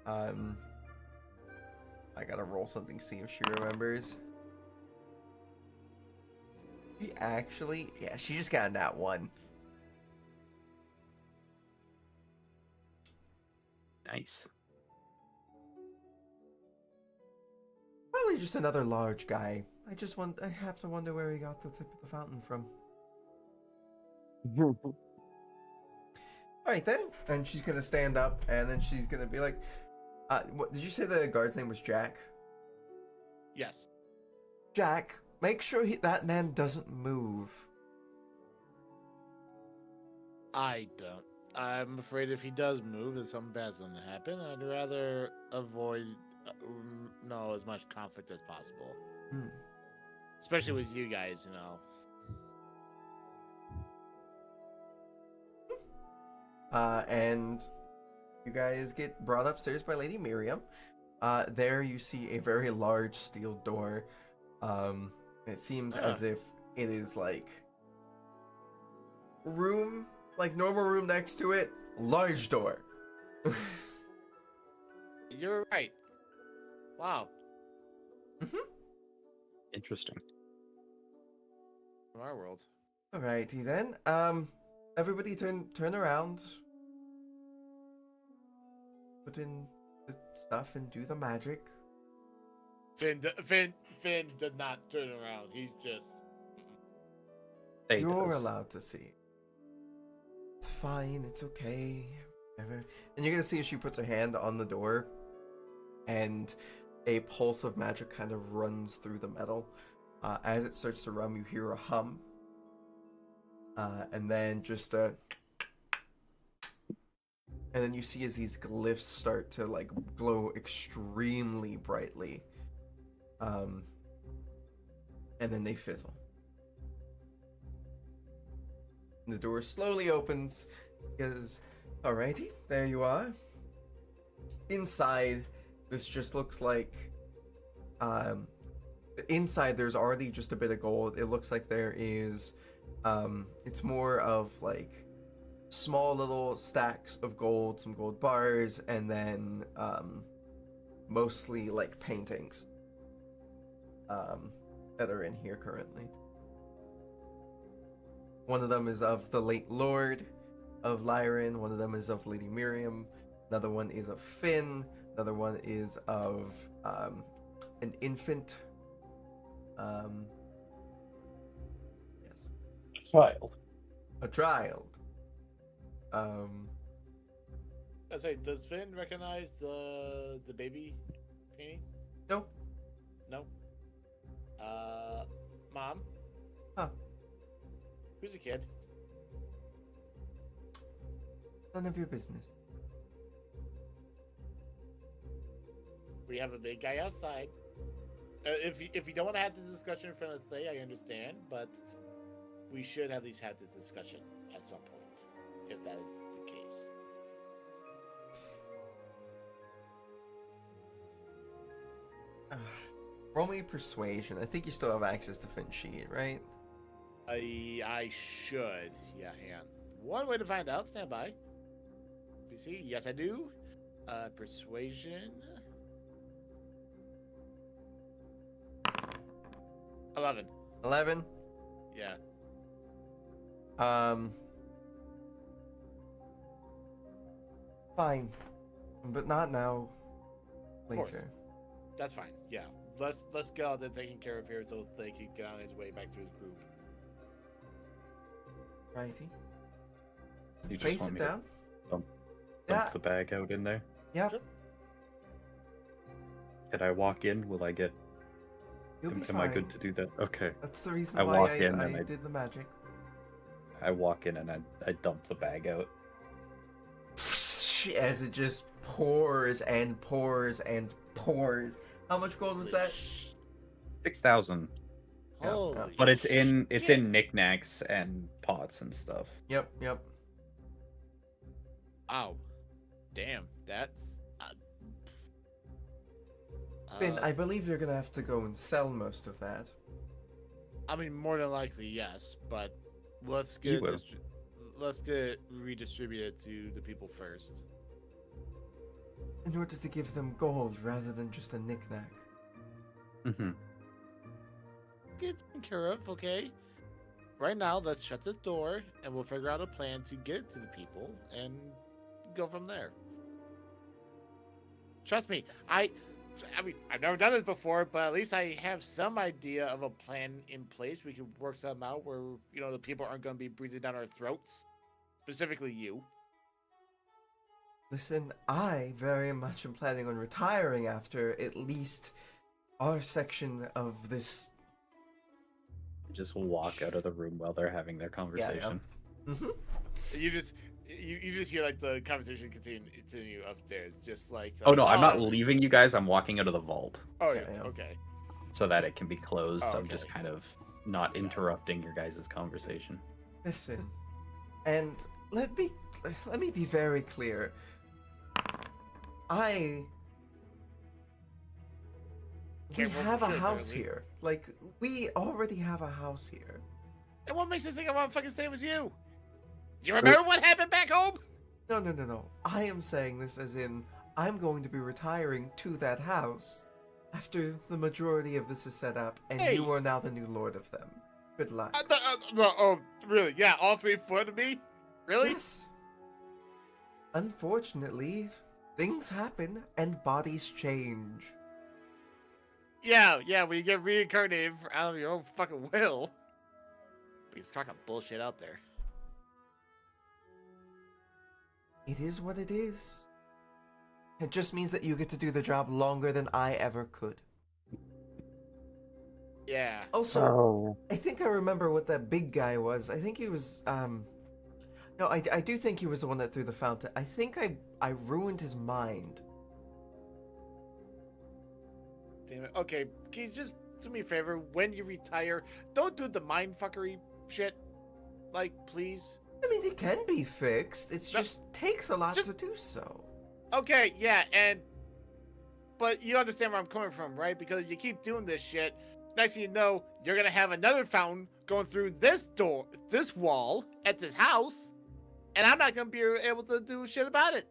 I gotta roll something, see if she remembers. She just got that one. Nice. Probably just another large guy. I have to wonder where he got the tip of the fountain from. Alright then, and she's gonna stand up, and then she's gonna be like, what, did you say the guard's name was Jack? Yes. Jack, make sure that man doesn't move. I don't. I'm afraid if he does move, then something bad's going to happen. I'd rather avoid as much conflict as possible. Hmm. Especially with you guys, And you guys get brought upstairs by Lady Miriam. There you see a very large steel door. It seems as if it is like room, like normal room next to it, large door. You're right. Wow. Interesting. From our world. Alrighty then. Everybody turn around. Put in the stuff and do the magic. Finn did not turn around. He's just. They You're does. allowed to see. It's fine. It's okay. Whatever. And you're gonna see as she puts her hand on the door, and a pulse of magic kind of runs through the metal. As it starts to rum, you hear a hum, and then just a. And then you see as these glyphs start to like glow extremely brightly. And then they fizzle. The door slowly opens. Goes, alrighty, there you are. Inside, this just looks like inside there's already just a bit of gold. It looks like there is it's more of like small little stacks of gold, some gold bars, and then mostly like paintings that are in here currently. One of them is of the late Lord of Lyran, one of them is of Lady Miriam, another one is of Finn, another one is of an infant. Yes. Child. A child. I say, does Finn recognize the baby painting? No. No. Mom. Huh. Who's the kid? None of your business. We have a big guy outside. If you don't want to have this discussion in front of Thay, I understand, but we should at least have this discussion at some point, if that is the case. Roll me persuasion. I think you still have access to Finn's sheet, right? I should. Yeah, hang on. One way to find out. Stand by. PC. Yes, I do. Persuasion. 11. 11. Yeah. Fine. But not now. course. Later. That's fine. Yeah. Let's get all that taken care of here so they can get on his way back to his group. Righty. You just Face want it me to down. dump Yeah. the bag out in there? Yep. Sure. Can I walk in? Will I get... You'll be Am fine. I good to do that? Okay. That's the reason I why walk I in and I- did the magic. I walk in and I dump the bag out. As it just pours and pours and pours. How much gold was that? 6,000. Yeah. Holy But it's in shit. knickknacks and pots and stuff. Yep, yep. Wow. Damn. That's. Finn, I believe you're gonna have to go and sell most of that. I mean, more than likely, yes, but let's You get will. let's get redistributed to the people first. In order to give them gold rather than just a knickknack. Mm-hmm. Get taken care of, okay? Right now, let's shut the door, and we'll figure out a plan to get it to the people, and go from there. Trust me, I mean, I've never done this before, but at least I have some idea of a plan in place. We can work something out where, you know, the people aren't going to be breathing down our throats. Specifically you. Listen, I very much am planning on retiring after at least our section of this. Just walk out of the room while they're having their conversation. Mm-hmm. You just hear, like, the conversation continue upstairs, just like... Oh no, I'm not leaving you guys. I'm walking out of the vault Oh, yeah, Yeah. okay. so that it can be closed. Oh, I'm just okay. kind of not interrupting your guys' conversation. Listen, and let me be very clear. We Can't roll have for a sure, house apparently. here. Like, we already have a house here. And what makes us think I want to fucking stay with you? You remember what happened back home? No. I am saying this as in, I'm going to be retiring to that house after the majority of this is set up, and Hey. you are now the new lord of them. Good luck. Oh, really? Yeah, all 3 foot of me? Really? Yes. Unfortunately, things happen and bodies change. Yeah, when you get reincarnated out of your own fucking will. He's talking bullshit out there. It is what it is. It just means that you get to do the job longer than I ever could. Yeah. Also, Oh, I think I remember what that big guy was. I think he was, no, I do think he was the one that threw the fountain. I think I ruined his mind. Damn it. Okay, can you just do me a favor? When you retire, don't do the mindfuckery shit. Like, please. I mean, it can be fixed. It No, just takes a lot just- to do so. Okay, yeah, but you understand where I'm coming from, right? Because if you keep doing this shit, next thing you know, you're gonna have another fountain going through this wall at this house, and I'm not gonna be able to do shit about it.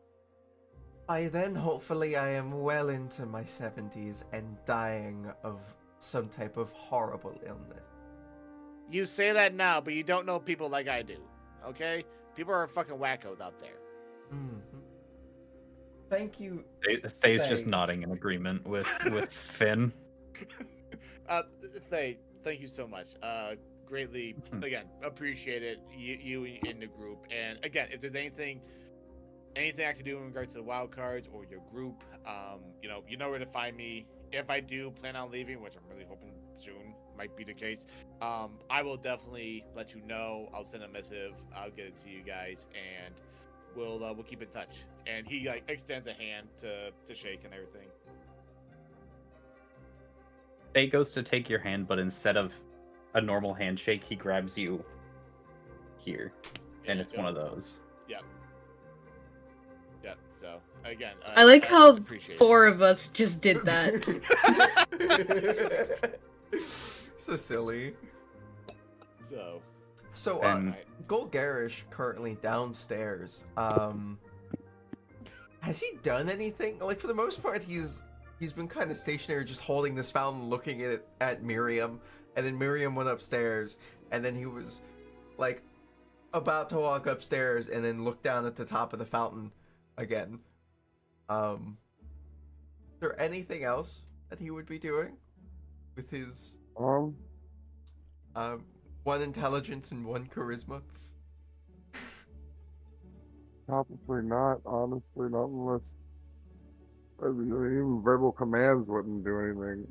By then, hopefully, I am well into my 70s and dying of some type of horrible illness. You say that now, but you don't know people like I do, okay? People are fucking wackos out there. Mm-hmm. Thank you. Thay's just Thanks. nodding in agreement with Finn. Thay, thank you so much. Greatly, again, appreciate it. You in the group, and again, if there's anything I can do in regards to the wild cards or your group, you know where to find me. If I do plan on leaving, which I'm really hoping soon might be the case, I will definitely let you know. I'll send a missive. I'll get it to you guys, and we'll keep in touch. And he like extends a hand to shake and everything. Thay goes to take your hand, but instead of a normal handshake, he grabs you here, and it's one of those. Yep. So again, I like how appreciate it. 4 of us just did that. So silly. So And- alright. Golgarish currently downstairs. Has he done anything? Like, for the most part, he's been kind of stationary, just holding this fountain, looking at Miriam, and then Miriam went upstairs, and then he was like about to walk upstairs, and then look down at the top of the fountain again. Is there anything else that he would be doing with his 1 intelligence and 1 charisma? probably not. Honestly, not unless. I mean, even verbal commands wouldn't do anything.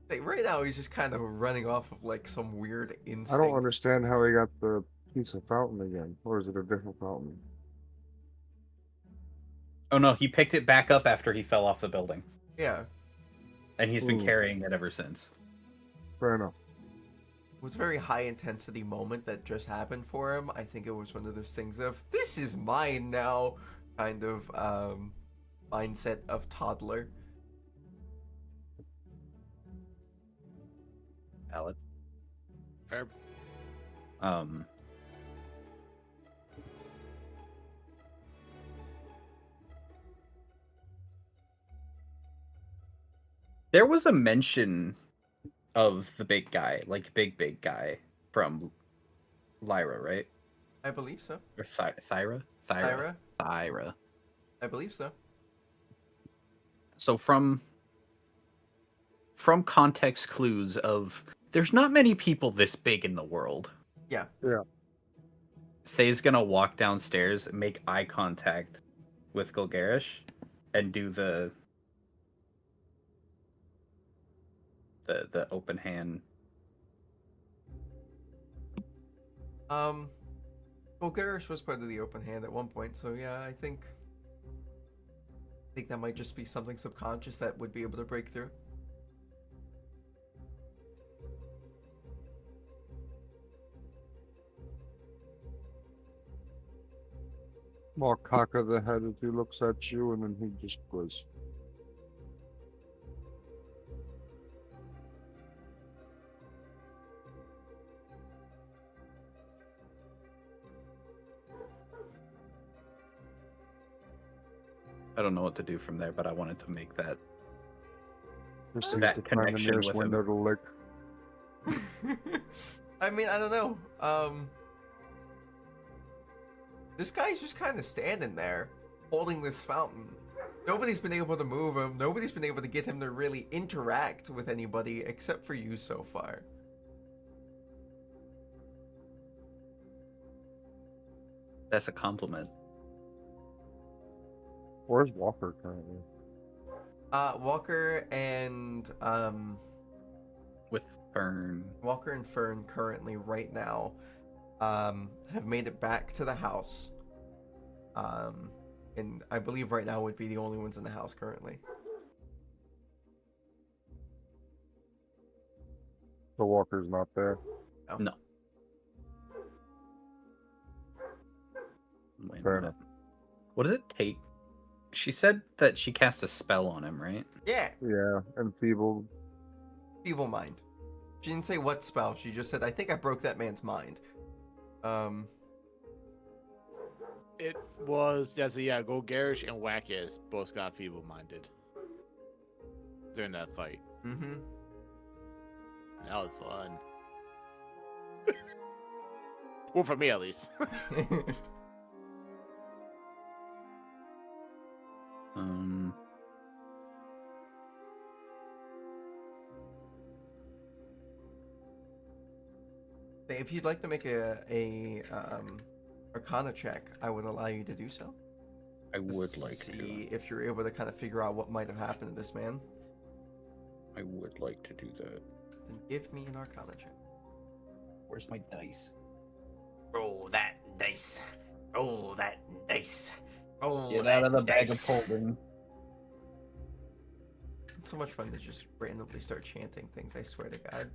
Like, right now, he's just kind of running off of like some weird I instinct. don't understand how he got the piece of fountain again, or is it a different fountain? Oh no, he picked it back up after he fell off the building, Yeah, and he's been Ooh. carrying it ever since. Fair enough. it was a very high intensity moment that just happened for him. I think it was one of those things of "this is mine now," kind of mindset of toddler. Valid. Fair. There was a mention of the big guy, like big guy from Lyra, right? I believe so. Or Thyra? Tyra? Thyra. I believe so. So from context clues of there's not many people this big in the world. Yeah. Yeah. Thay's gonna walk downstairs, make eye contact with Golgarish, and do the open hand. Golgarish was part of the open hand at one point, so yeah, I think that might just be something subconscious that would be able to break through. More cock of the head as he looks at you, and then he just goes. I don't know what to do from there, but I wanted to make that. Proceed That to find the connection nearest with him. window to lick. I mean, I don't know. This guy's just kind of standing there, holding this fountain. Nobody's been able to move him. Nobody's been able to get him to really interact with anybody except for you so far. That's a compliment. Where's Walker currently? Walker and With Fern. Walker and Fern currently right now have made it back to the house. And I believe right now would be the only ones in the house currently. The Walker's not there. No. Wait a Fair minute. What does it take? She said that she cast a spell on him, right? Yeah, Yeah, enfeebled. feeble mind. She didn't say what spell. She just said, "I think I broke that man's mind." It was go Garish and Wackus both got feeble-minded during that fight. Mm-hmm. That was fun. Well, for me at least. If you'd like to make a Arcana check, I would allow you to do so. I would like see to. if you're able to kind of figure out what might have happened to this man. I would like to do that. Then give me an Arcana check. Where's my dice? Roll that dice. Roll that dice. Roll Get that out of the bag dice. of holding. It's so much fun to just randomly start chanting things, I swear to God.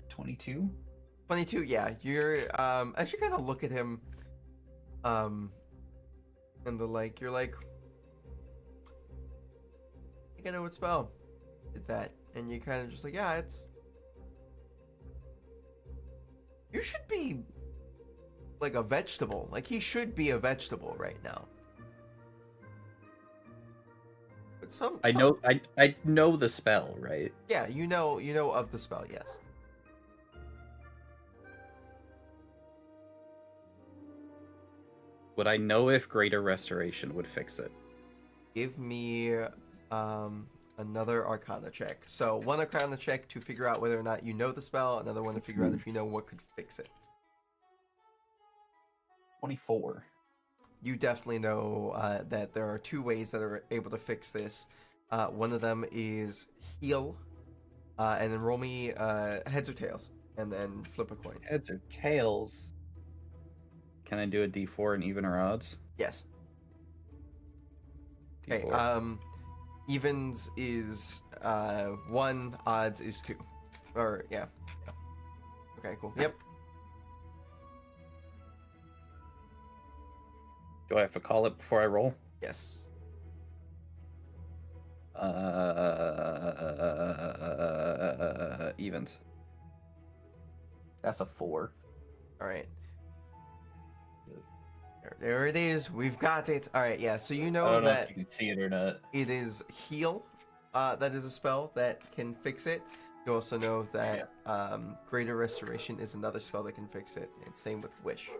22? 22, yeah. You're, as you kind of look at him, and you're like, I think I know what spell did that. And you kind of just like, yeah, it's... You should be, like, a vegetable. Like, he should be a vegetable right now. But I know the spell, right? Yeah, you know of the spell, yes. Would I know if Greater Restoration would fix it? Give me another Arcana check. So one Arcana check to figure out whether or not you know the spell, another one to figure out if you know what could fix it. 24. You definitely know that there are two ways that are able to fix this. One of them is heal, and then roll me heads or tails, and then flip a coin. Heads or tails? Can I do a D4 in even or odds? Yes. Okay. D4. Evens is 1, odds is 2. Or yeah. Okay. Cool. Yep. Do I have to call it before I roll? Yes. Evens. That's a 4. All right. There it is. We've got it. All right. Yeah. So you I know don't know that if you can see it or not. it is heal. That is a spell that can fix it. You also know that Greater Restoration is another spell that can fix it. And same with Wish.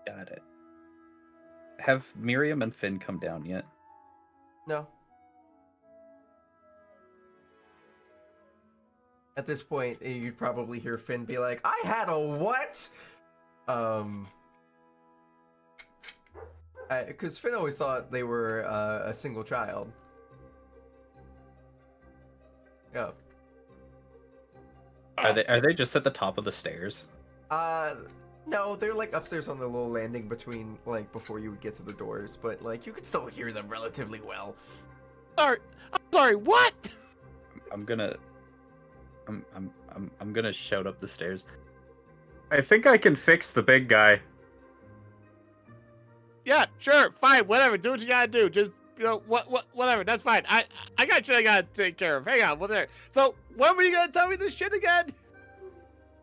Got it. Have Miriam and Finn come down yet? No. At this point, you'd probably hear Finn be like, "I had a what?" Because Finn always thought they were a single child. Yeah. Are they just at the top of the stairs? No, they're like upstairs on the little landing between, like, before you would get to the doors, but like you could still hear them relatively well. I'm sorry, what? I'm gonna shout up the stairs. I think I can fix the big guy. Yeah, sure, fine, whatever. Do what you gotta do. Just whatever. That's fine. I got shit I gotta take care of. Hang on, whatever. So when were you gonna tell me this shit again?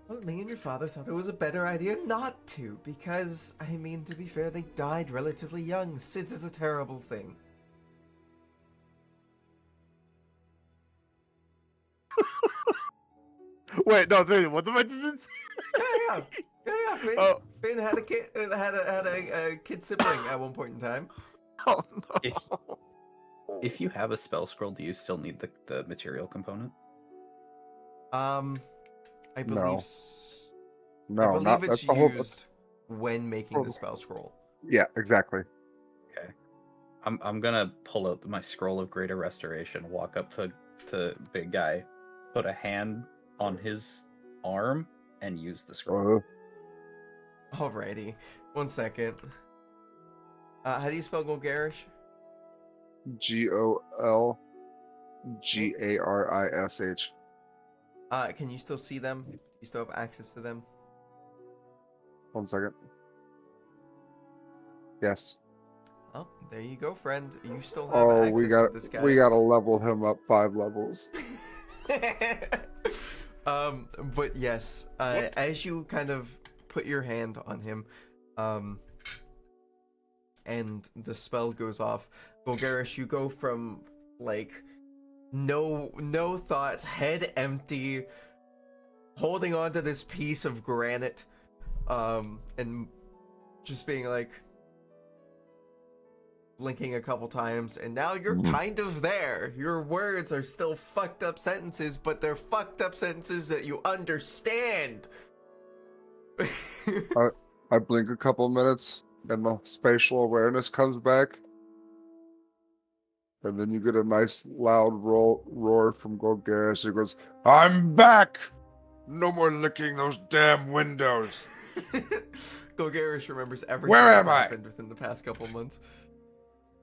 Well, me and your father thought it was a better idea not to, because, I mean, to be fair, they died relatively young. SIDS is a terrible thing. Wait, no, seriously, what the fuck did you say? Yeah. Yeah, Finn. Oh. Finn had a kid, had a kid sibling at one point in time. Oh no. If you have a spell scroll, do you still need the material component? I believe. No. I No, believe not it's that's the whole. used when making the spell scroll. Yeah, exactly. Okay. I'm gonna pull out my scroll of greater restoration, walk up to big guy, put a hand on his arm, and use the scroll. Alrighty. 1 second. How do you spell Golgarish? GOLGARISH. Can you still see them? Do you still have access to them? 1 second. Yes. Oh, there you go, friend. You still have Oh, access to this guy. we gotta level him up 5 levels. But yes, as you kind of put your hand on him, and the spell goes off, Golgarish, you go from like no thoughts, head empty, holding on to this piece of granite, and just being like blinking a couple times, and now you're kind of there. Your words are still fucked up sentences, but they're fucked up sentences that you understand. I blink a couple minutes, and the spatial awareness comes back. And then you get a nice loud roar from Golgarish. He goes, "I'm back! No more licking those damn windows." Golgarish remembers everything Where that's am I? happened within the past couple months.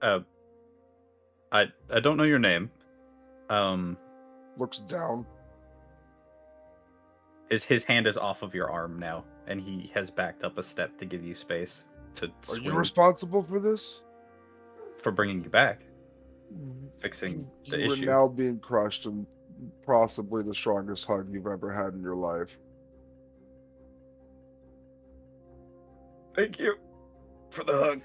I don't know your name. Looks down. His hand is off of your arm now, and he has backed up a step to give you space to Are swing you responsible for this? for bringing you back, fixing the You are issue. now being crushed and possibly the strongest hug you've ever had in your life. Thank you for the hug.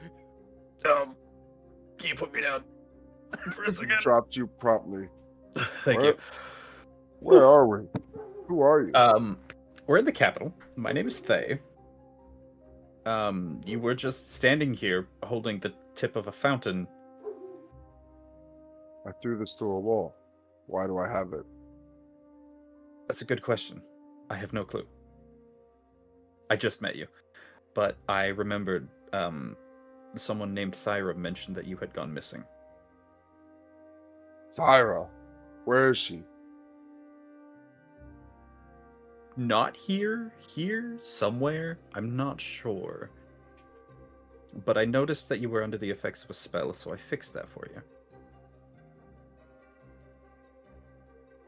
Can you put me down for a second? Dropped you promptly. Thank Where- you. Where are we? Who are you? We're in the capital. My name is Thay. You were just standing here holding the tip of a fountain. I threw this to a wall. Why do I have it? That's a good question. I have no clue. I just met you. But I remembered someone named Thyra mentioned that you had gone missing. Thyra. Where is she? Not here, somewhere. I'm not sure. But I noticed that you were under the effects of a spell, so I fixed that for you.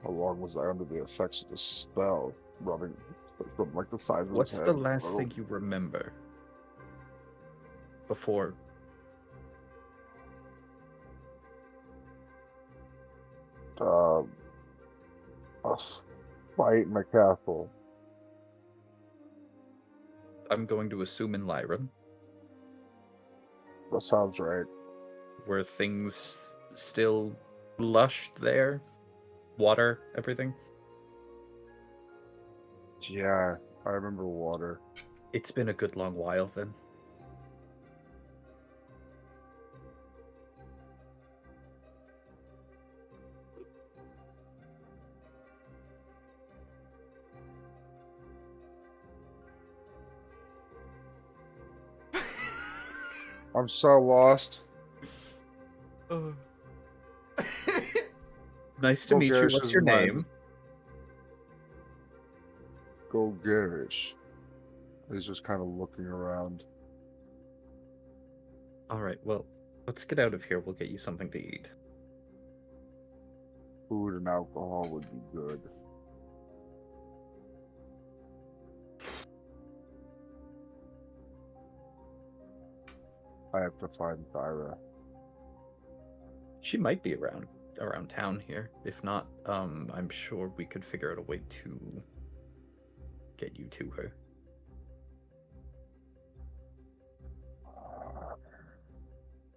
How long was I under the effects of the spell? Rubbing from like the side of his What's head. the last Oh. thing you remember? Before A fight in a castle. I'm going to assume in Lyra, That sounds right. were things still lushed there? Water, everything? Yeah, I remember water. It's been a good long while then. I'm so lost. Nice to meet you. Golgarish What's is your mine. name? Golgarish. He's just kind of looking around. All right, well, let's get out of here. We'll get you something to eat. Food and alcohol would be good. I have to find Thyra. She might be around town here. If not, I'm sure we could figure out a way to get you to her.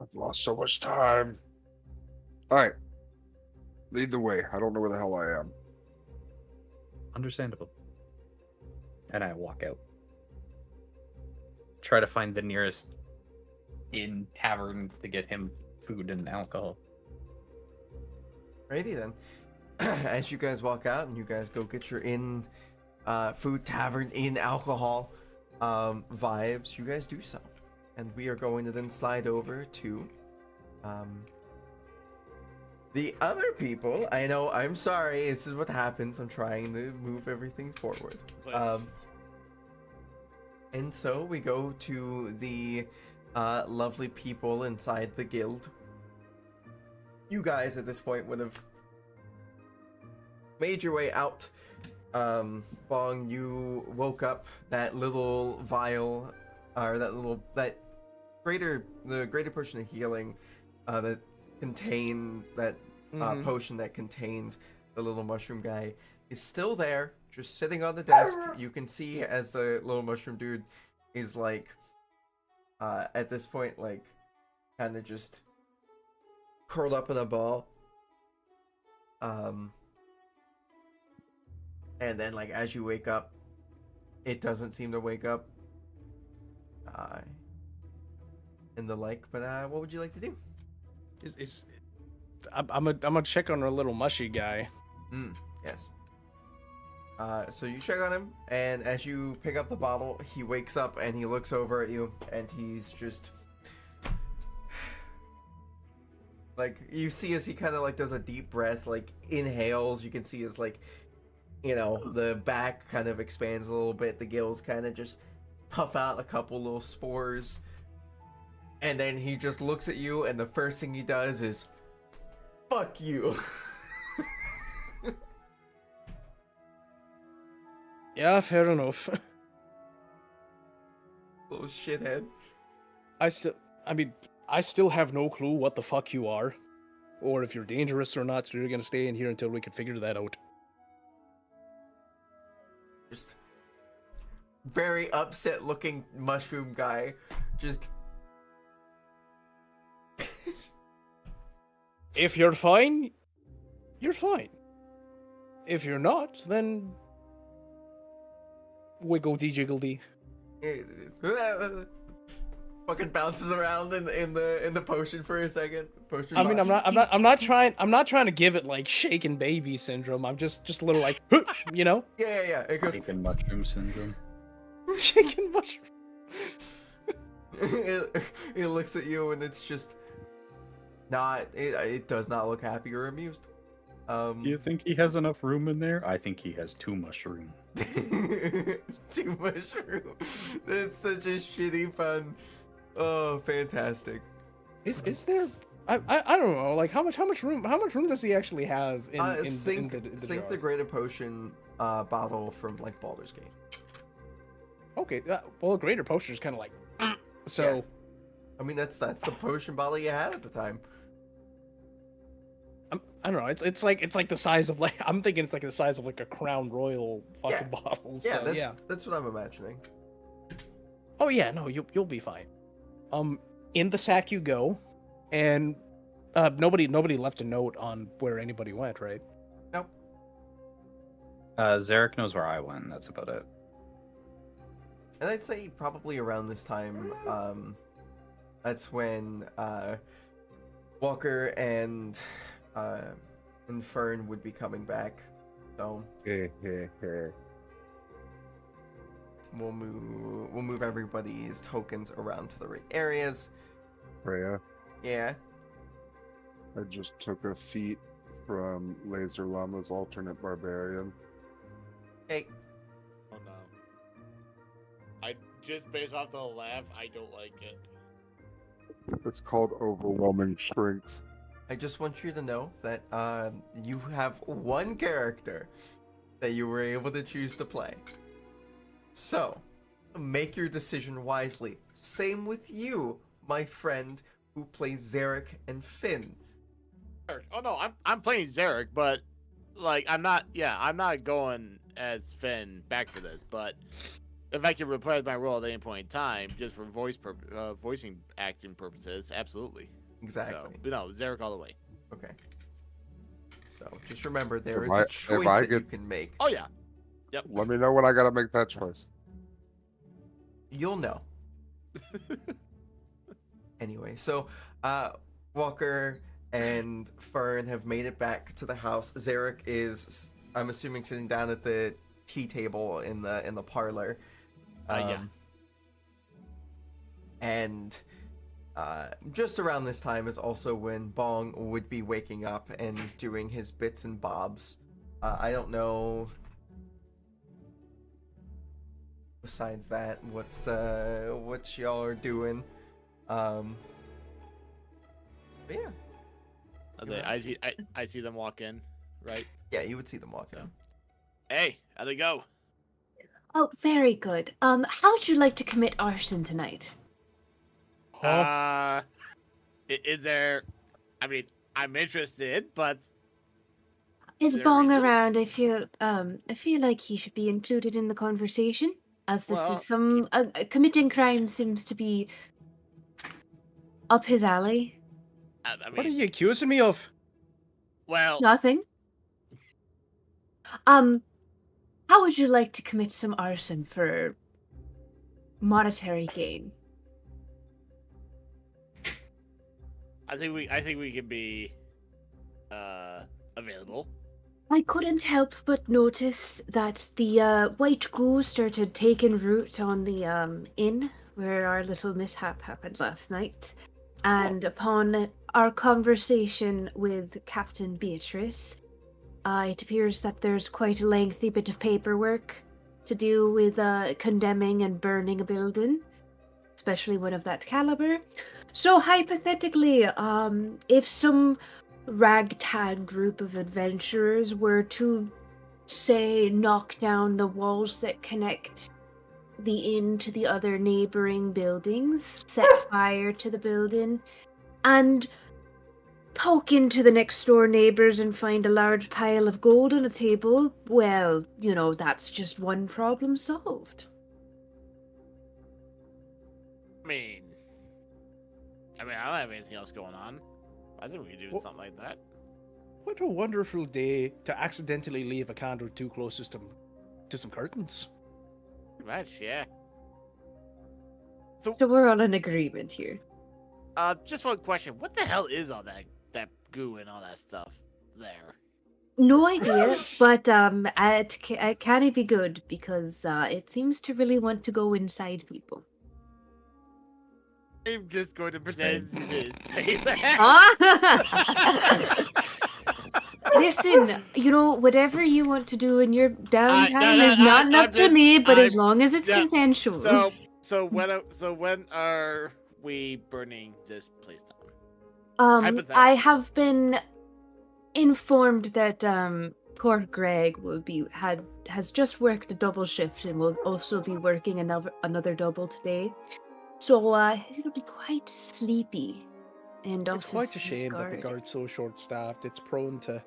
I've lost so much time. Alright. Lead the way. I don't know where the hell I am. Understandable. And I walk out. try to find the nearest inn tavern to get him food and alcohol. Righty then. As you guys walk out and you guys go get your inn, food, tavern, inn, alcohol vibes, you guys do so. And we are going to then slide over to the other people. I know, I'm sorry, this is what happens. I'm trying to move everything forward. Please. And so we go to the lovely people inside the guild. You guys at this point would have made your way out. Bong, you woke up that little vial, or the greater potion of healing that contained that potion that contained the little mushroom guy is still there, just sitting on the desk. You can see as the little mushroom dude is like, at this point, like, kind of just curled up in a ball. And then, like, as you wake up, it doesn't seem to wake up. And the like, but what would you like to do? I'm gonna check on our little mushy guy. Yes. So you check on him, and as you pick up the bottle, he wakes up and he looks over at you, and he's just like, you see as he kind of like does a deep breath, like inhales. You can see his, like, you know, the back kind of expands a little bit, the gills kind of just puff out a couple little spores, and then he just looks at you, and the first thing he does is, fuck you. Yeah, fair enough. Little shithead. I still have no clue what the fuck you are, or if you're dangerous or not, so you're gonna stay in here until we can figure that out. Just very upset looking mushroom guy. Just If you're fine, you're fine. If you're not, then wiggledy jiggledy. fucking bounces around in the potion for a second. Potion. I mean, I'm not trying to give it like shaken baby syndrome. I'm just a little like, you know, Yeah. It goes. Shaken mushroom syndrome. shaken mushroom. It looks at you and it's just not. It does not look happy or amused. Do you think he has enough room in there? I think he has too much room. Too much room. That's such a shitty pun. Oh, fantastic. Is there? I don't know. Like how much room does he actually have in think the the jar? greater potion bottle from like Baldur's Gate. Okay, well, a greater potion is kind of like, so. Yeah. I mean, that's the potion bottle you had at the time. I don't know. It's like the size of, like, I'm thinking it's like the size of like a Crown Royal fucking bottle. Yeah, So, that's what I'm imagining. Oh yeah, no, you'll be fine. In the sack you go, and nobody left a note on where anybody went, right? Nope. Zarek knows where I went. That's about it. And I'd say probably around this time, that's when Walker and Fern would be coming back. So we'll move everybody's tokens around to the right areas. Freya, Yeah. I just took a feat from Laser Llama's alternate barbarian. Hey. Oh no. I just based off the laugh, I don't like it. It's called Overwhelming Strength. I just want you to know that you have one character that you were able to choose to play. So, make your decision wisely. Same with you, my friend, who plays Zarek and Finn. Oh no, I'm playing Zarek, but like I'm not going as Finn back to this, but if I can replace my role at any point in time, just for voicing acting purposes, absolutely. Exactly. So, but no, Zarek all the way. Okay. So just remember, there If is I- a if choice I that you get- can make. Oh yeah. Yep. Let me know when I gotta make that choice. You'll know. Anyway, so Walker and Fern have made it back to the house. Zarek is, I'm assuming, sitting down at the tea table in the parlor. Yeah. And just around this time is also when Bong would be waking up and doing his bits and bobs. I don't know. Besides that, what y'all are doing? But yeah. I see them walk in, right? Yeah, you would see them walk in. Hey, how'd it go? Oh, very good. How would you like to commit arson tonight? Is there? I mean, I'm interested, but Is there a Bong reason? around? I feel like he should be included in the conversation, as this Well- is some committing crime seems to be up his alley. I What are mean, you accusing me of? well, Nothing. How would you like to commit some arson for monetary gain? I think we can be available. I couldn't help but notice that the white goo started taking root on the inn where our little mishap happened last night. And upon our conversation with Captain Beatrice, it appears that there's quite a lengthy bit of paperwork to do with condemning and burning a building, especially one of that caliber. So hypothetically, if some ragtag group of adventurers were to, say, knock down the walls that connect the inn to the other neighboring buildings, set fire to the building, and poke into the next door neighbors and find a large pile of gold on a table, well, that's just one problem solved. I mean, I don't have anything else going on. I think we could do Well- something like that. What a wonderful day to accidentally leave a candle too closest to some curtains. Pretty much, yeah. So we're all in agreement here. Just one question: what the hell is all that goo and all that stuff there? No idea, but it can be good because it seems to really want to go inside people. I'm just going to pretend to say that. Listen, whatever you want to do in your downtime no, is not up to me, but as long as it's yeah, consensual. So when are we burning this place down? I have been informed that poor Greg has just worked a double shift and will also be working another double today. So it'll be quite sleepy and It's quite a shame that the discarded. guard's so short-staffed. It's prone to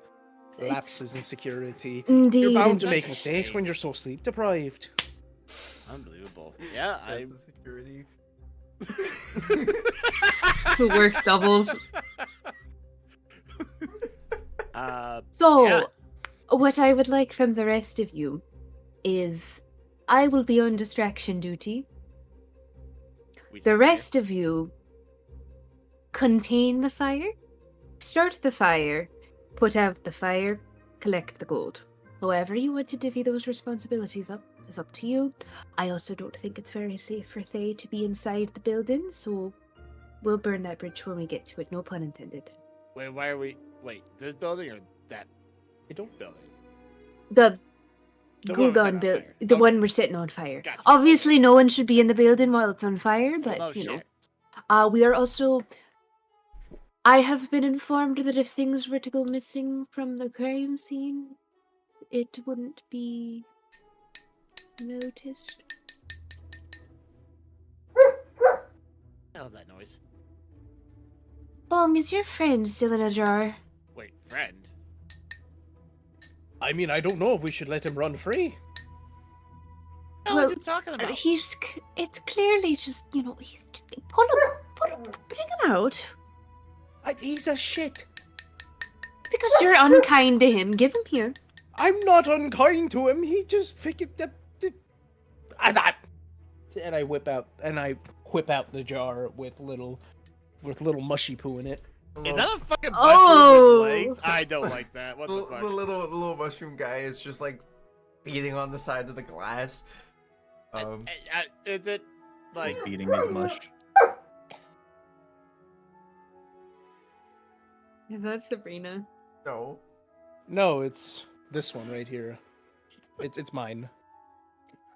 lapses in security. Indeed. You're bound to Such make a mistakes shame. when you're so sleep-deprived. Unbelievable. Yeah, I. Stress and security. Who works doubles. So, Yeah. what I would like from the rest of you is I will be on distraction duty. The rest of you contain the fire, start the fire, put out the fire, collect the gold. However you want to divvy those responsibilities up is up to you. I also don't think it's very safe for Thay to be inside the building, so we'll burn that bridge when we get to it, no pun intended. Wait, why are we? Wait, this building or that I don't building? The The one we're setting Gugon on build, fire. the Okay. one we're setting on fire. Gotcha. Obviously, no one should be in the building while it's on fire, but no you know. shit. We are also. I have been informed that if things were to go missing from the crime scene, it wouldn't be noticed. What the hell's that noise? Bong, is your friend still in a jar? Wait, friend. I mean, I don't know if we should let him run free. What the hell are you talking about? It's clearly just, he's. Pull him, bring him out. He's a shit. Because you're unkind to him, give him here. I'm not unkind to him. He just figured that. and I whip out the jar with little mushy poo in it. Is that a fucking mushroom Oh! with legs? I don't like that. What the The fuck? little mushroom guy is just like beating on the side of the glass. Is it like? He's beating his mush. Is that Sabrina? No. No, it's this one right here. It's mine.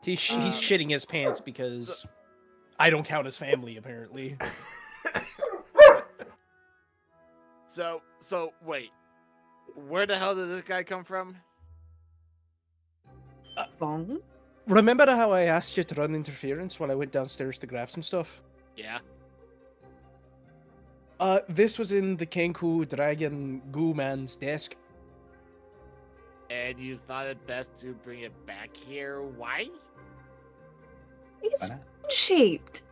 He's shitting his pants because I don't count as family apparently. So wait, where the hell did this guy come from? Bong? Remember how I asked you to run interference when I went downstairs to grab some stuff? Yeah. This was in the Kenku Dragon Goo Man's desk. And you thought it best to bring it back here? Why? It's Why not? shaped.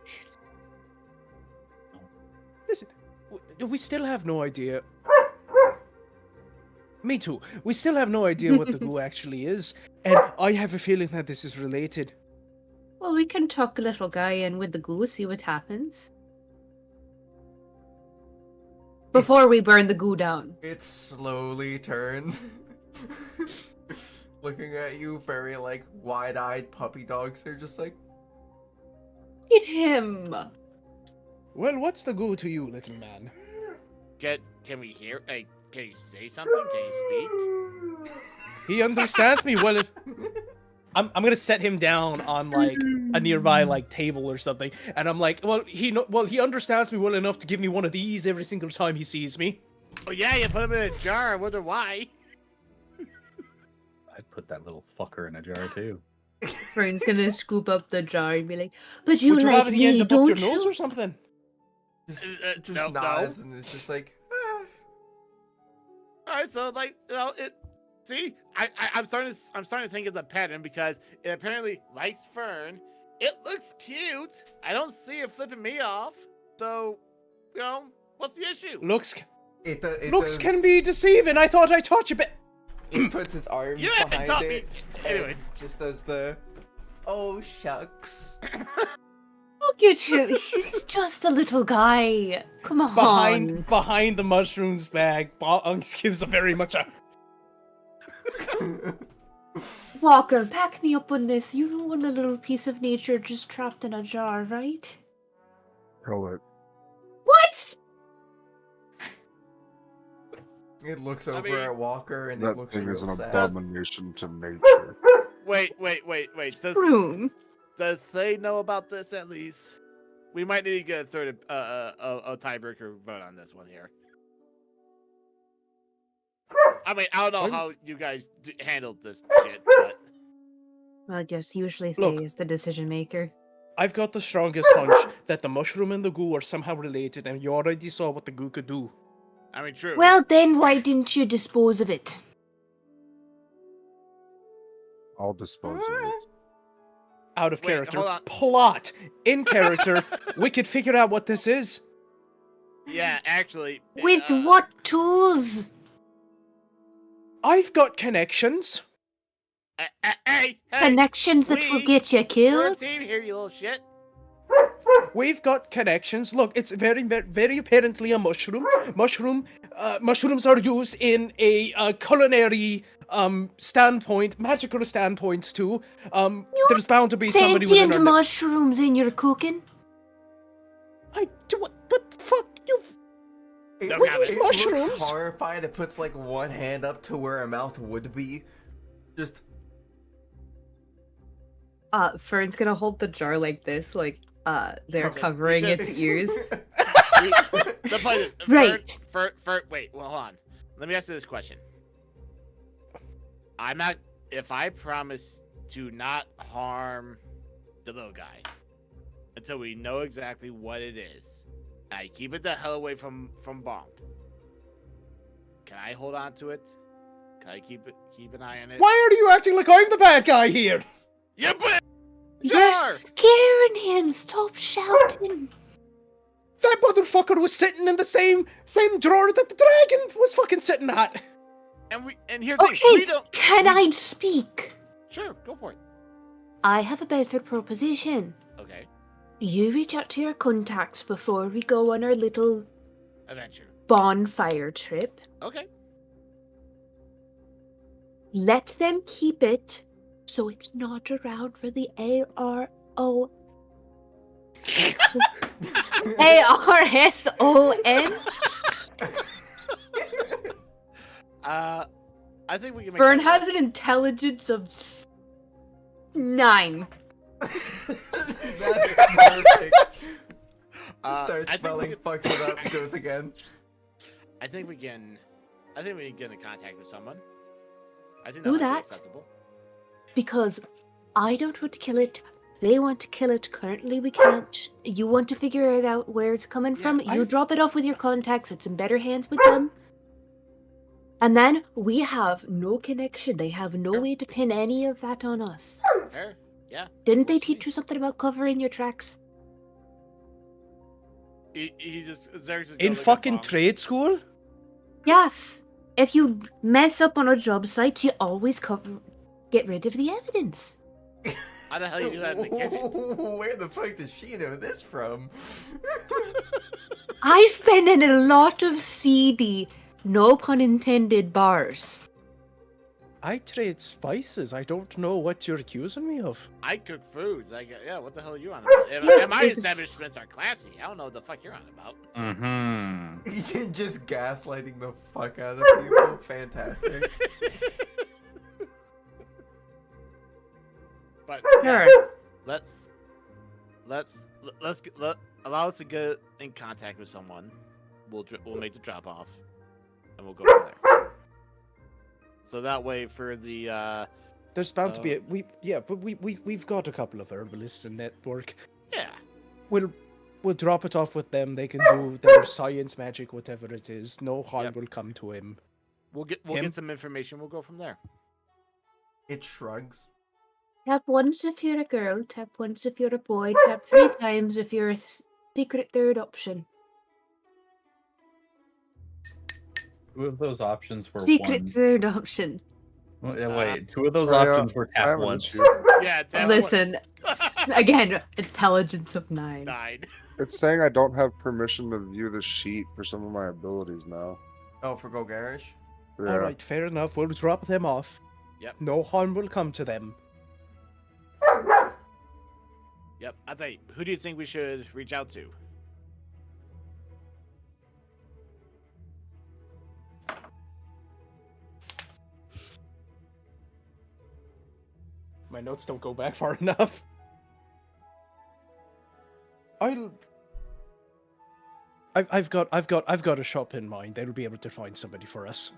Listen, we still have no idea. Me too. We still have no idea what the goo actually is, and I have a feeling that this is related. Well, we can tuck a little guy in with the goo, see what happens. Before we burn the goo down. It slowly turns. Looking at you, very like wide-eyed puppy dogs. They're just like, Get him! Well, what's the goo to you, little man? Can we hear? Hey, can you say something? Can you speak? He understands me well. I'm gonna set him down on like a nearby like table or something, and I'm like, he understands me well enough to give me one of these every single time he sees me. Oh yeah, you put him in a jar. I wonder why. I'd put that little fucker in a jar too. Fern's gonna scoop up the jar and be like, but you Would you like rather he end me, up up your don't nose you? or something? just No. nods, and it's just like, Alright, so like see, I'm starting to think it's a pattern because it apparently likes Fern. It looks cute. I don't see it flipping me off. So, what's the issue? Looks it looks does- can be deceiving. I thought I taught you, but It puts its arms You haven't behind taught it. me. and Anyways. just does the, oh shucks. Look at him. He's just a little guy. Come on. behind the mushrooms bag, Bonks gives a very much a. Walker, back me up on this. You don't want a little piece of nature just trapped in a jar, right? Kill it. What? It looks over mean, at Walker and it That looks thing real is an sad. abomination to nature. Wait. Room. Does Say know about this at least? We might need to get a third a tiebreaker vote on this one here. I mean, I don't know how you guys handled this shit, but Well, yes, usually Faye Look. is the decision maker. I've got the strongest hunch that the mushroom and the goo are somehow related, and you already saw what the goo could do. I mean, true. Well, then why didn't you dispose of it? I'll dispose of it. Out of Wait, character. hold on. Plot. In character. We could figure out what this is. Yeah, actually. With what tools? I've got connections. Hey, Connections that will we- get you we're a killed? team here, you little shit. We've got connections. Look, it's very apparently a mushroom. Mushrooms are used in a culinary standpoint, magical standpoints too. There's bound to be somebody within Sentient our. mushrooms in your cooking? I do what the fuck you. It, No it comment. looks Mushrooms? horrified. It puts like one hand up to where a mouth would be. Just Fern's gonna hold the jar like this, like they're Perfect. covering You its just- ears. The point is, Right. Wait, well, hold on. Let me ask you this question. If I promise to not harm the little guy until we know exactly what it is, and I keep it the hell away from Bonk, can I hold on to it? Can I keep an eye on it? Why are you acting like I'm the bad guy here? You put it in the You're jar! scaring him. Stop shouting. That motherfucker was sitting in the same drawer that the dragon was fucking sitting at. And here's the thing, Okay, we don't. can I speak? Sure, go for it. I have a better proposition. Okay. You reach out to your contacts before we go on our little Adventure. bonfire trip. Okay. Let them keep it so it's not around for the ARO. ARSON. I think we can make Fern that work. has an intelligence of 9. That's perfect. Start I think we spelling, could- fucks it up, goes again. I think we can get in contact with someone. I think Do might be that. acceptable. Because I don't want to kill it. They want to kill it. Currently, we can't. You want to figure it out where it's coming Yeah, from. You I've- drop it off with your contacts. It's in better hands with them. And then we have no connection. They have no Sure. way to pin any of that on us. Fair. Yeah. Didn't they Works for me. teach you something about covering your tracks? He just Zerg just In goes like a fucking bonk. trade school? Yes. If you mess up on a job site, you always get rid of the evidence. How the hell you do that in the kitchen? Where the fuck does she know this from? I've been in a lot of seedy, no pun intended, bars. I trade spices. I don't know what you're accusing me of. I cook foods. Like, yeah, what the hell are you on about? Yes, And my it's- establishments are classy. I don't know what the fuck you're on about. Mm-hmm. Just gaslighting the fuck out of people. Fantastic. But Sure. let's allow us to get in contact with someone. We'll make the drop off, and we'll go from there. So that way, for the There's bound to be but we've got a couple of herbalists in network. yeah, We'll drop it off with them. They can do their science, magic, whatever it is. No harm Yep. will come to him. we'll Him? get some information. We'll go from there. It shrugs. Tap once if you're a girl, tap once if you're a boy, tap 3 times if you're a secret third option. 2 of those options were Secret one. third option. Well, yeah, wait, 2 of those Oh, yeah, options were I tap have an once. issue. Yeah, that Listen, was- again, intelligence of 9. 9. It's saying I don't have permission to view the sheet for some of my abilities now. Oh, for Go Garish? Yeah. All right, fair enough. We'll drop them off. Yep. No harm will come to them. Yep. I'll tell you. Who do you think we should reach out to? My notes don't go back far enough. I've got a shop in mind. They'll be able to find somebody for us.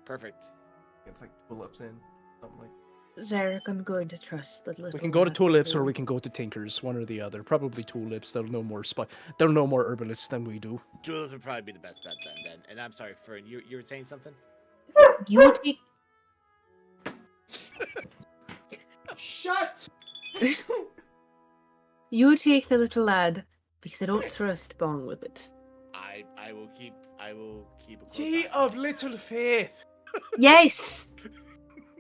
Perfect. It's like tulips in. Something like Zarek, I'm going to trust the little We can go to lad Tulips or boy. we can go to Tinkers, one or the other. Probably Tulips. They'll know more they'll know more herbalists than we do. Julius would probably be the best bet then. And I'm sorry, Fern. You were saying something? You take Shut! you take the little lad because I don't trust Bong with it. I will keep a close Ye eye on of it. little faith! Yes,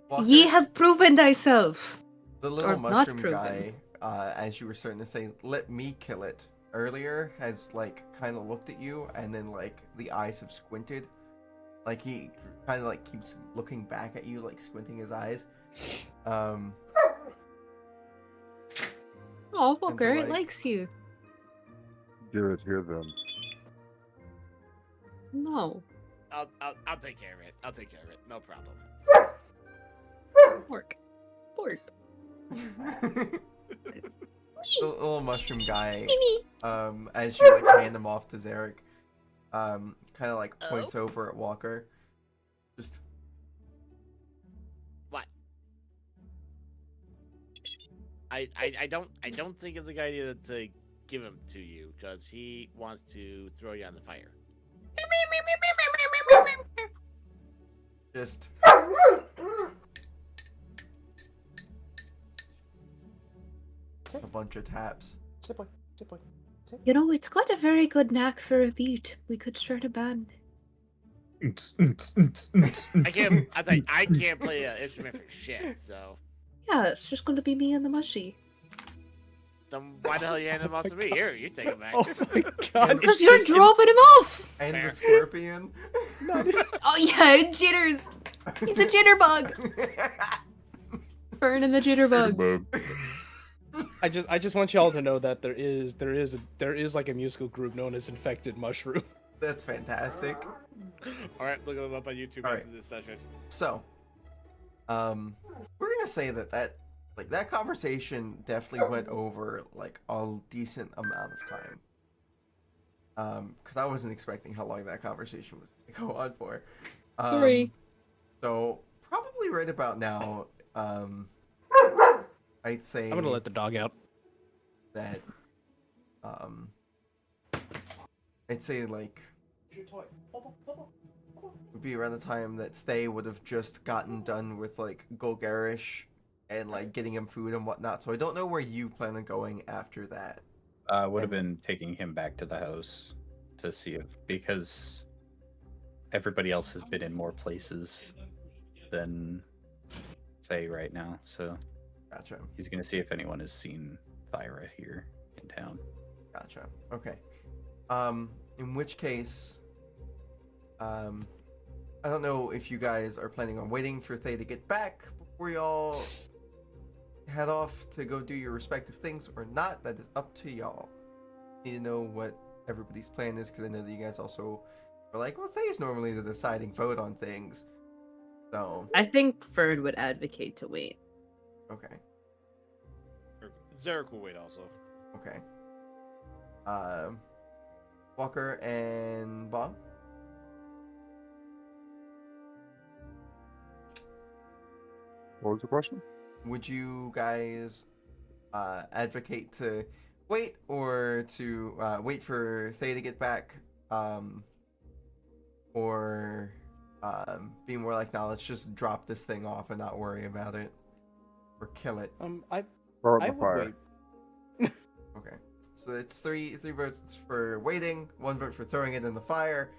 Walker, ye have proven thyself. the little or not mushroom proven. guy, as you were starting to say, let me kill it earlier, has like kind of looked at you and then like the eyes have squinted. Like he kind of like keeps looking back at you, like squinting his eyes. Oh, Walker, it like- likes you. Do it, hear them. No, I'll take care of it. I'll take care of it. No problem. pork, pork. The little mushroom guy, Mimi. as you like hand him off to Zarek, kind of like points over at Walker. Just What? I don't think it's a good idea to give him to you because he wants to throw you on the fire. just a bunch of taps. Sit boy, sit boy. You know, it's got a very good knack for a beat. We could start a band. I can't. I can't play an instrument for shit. So Yeah, it's just going to be me and the mushy. Then why the hell you handing them off to me? Here, you take them back. Oh my god! Because it's you're just dropping him off! And Fair. the scorpion. Oh yeah, jitters! He's a jitterbug! Fern and the jitterbugs. I just want y'all to know that there is like a musical group known as Infected Mushroom. That's fantastic. All right, look them up on YouTube All after right. this session. So, we're gonna say that conversation definitely went over like a decent amount of time. Because I wasn't expecting how long that conversation was gonna go on for. 3. So probably right about now, I'd say I'm gonna let the dog out. that, I'd say like would be around the time that Thay would have just gotten done with like Golgarish and like getting him food and whatnot. So I don't know where you plan on going after that. Would have been taking him back to the house to see if, because everybody else has been in more places than Thay right now. So Gotcha. he's gonna see if anyone has seen Thyra here in town. Gotcha. Okay. In which case, I don't know if you guys are planning on waiting for Thay to get back before y'all head off to go do your respective things or not. That is up to y'all. Need to know what everybody's plan is, because I know that you guys also are like, well, Thay's normally the deciding vote on things. So, I think Fern would advocate to wait. okay. Zarek will wait also. Okay. Walker and Bon? What was the question? Would you guys advocate to wait, or to wait for Thay to get back, or be more like, nah, let's just drop this thing off and not worry about it, or kill it? I Throw it in I the would fire. wait. Okay, so it's three votes for waiting, 1 vote for throwing it in the fire.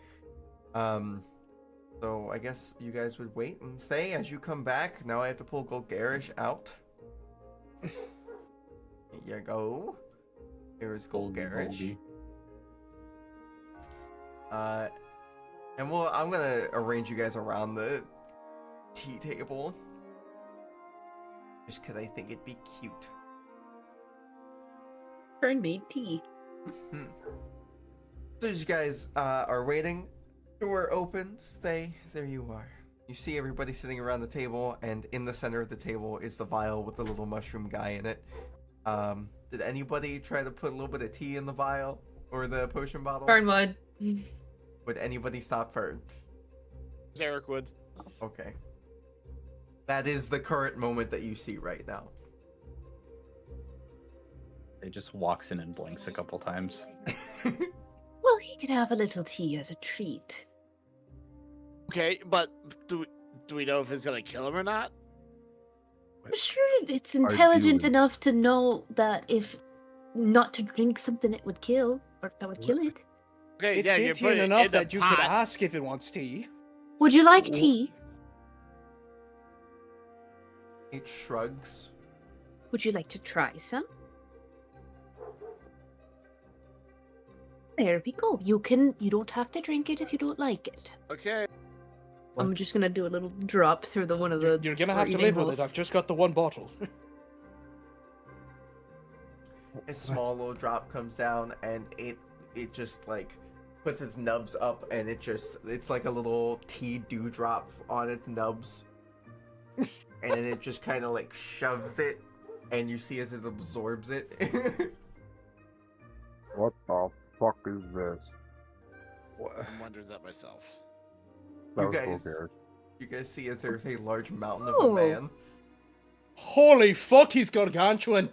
So I guess you guys would wait, and Thay, as you come back, now I have to pull Golgarish out. Here you go. Here's Golgarish. And I'm gonna arrange you guys around the tea table, just because I think it'd be cute. Fern made tea. So as you guys are waiting, door opens. There you are. You see everybody sitting around the table, and in the center of the table is the vial with the little mushroom guy in it. Did anybody try to put a little bit of tea in the vial or the potion bottle? Fern would. Would anybody stop Fern? Zarek would. Okay. That is the current moment that you see right now. They just walks in and blinks a couple times. Well, he could have a little tea as a treat. Okay, but do we know if it's gonna kill him or not? I'm sure it's intelligent enough to know that if not to drink something it would kill, or that would kill it. Okay, It's yeah, you sentient put it enough in the that you pot. could ask if it wants tea. Would you like tea? It shrugs. Would you like to try some? There we go. You don't have to drink it if you don't like it. Okay. I'm just gonna do a little drop through the one of the. You're gonna have to eating live with holes. it. I've just got the one bottle. A small little drop comes down, and it just like puts its nubs up, and it's like a little tea dewdrop on its nubs, and then it just kind of like shoves it, and you see as it absorbs it. What the fuck is this? I'm wondering that myself. That You was guys- Golgarish. You guys see as there's a large mountain of Oh. a man. Holy fuck, he's gargantuan.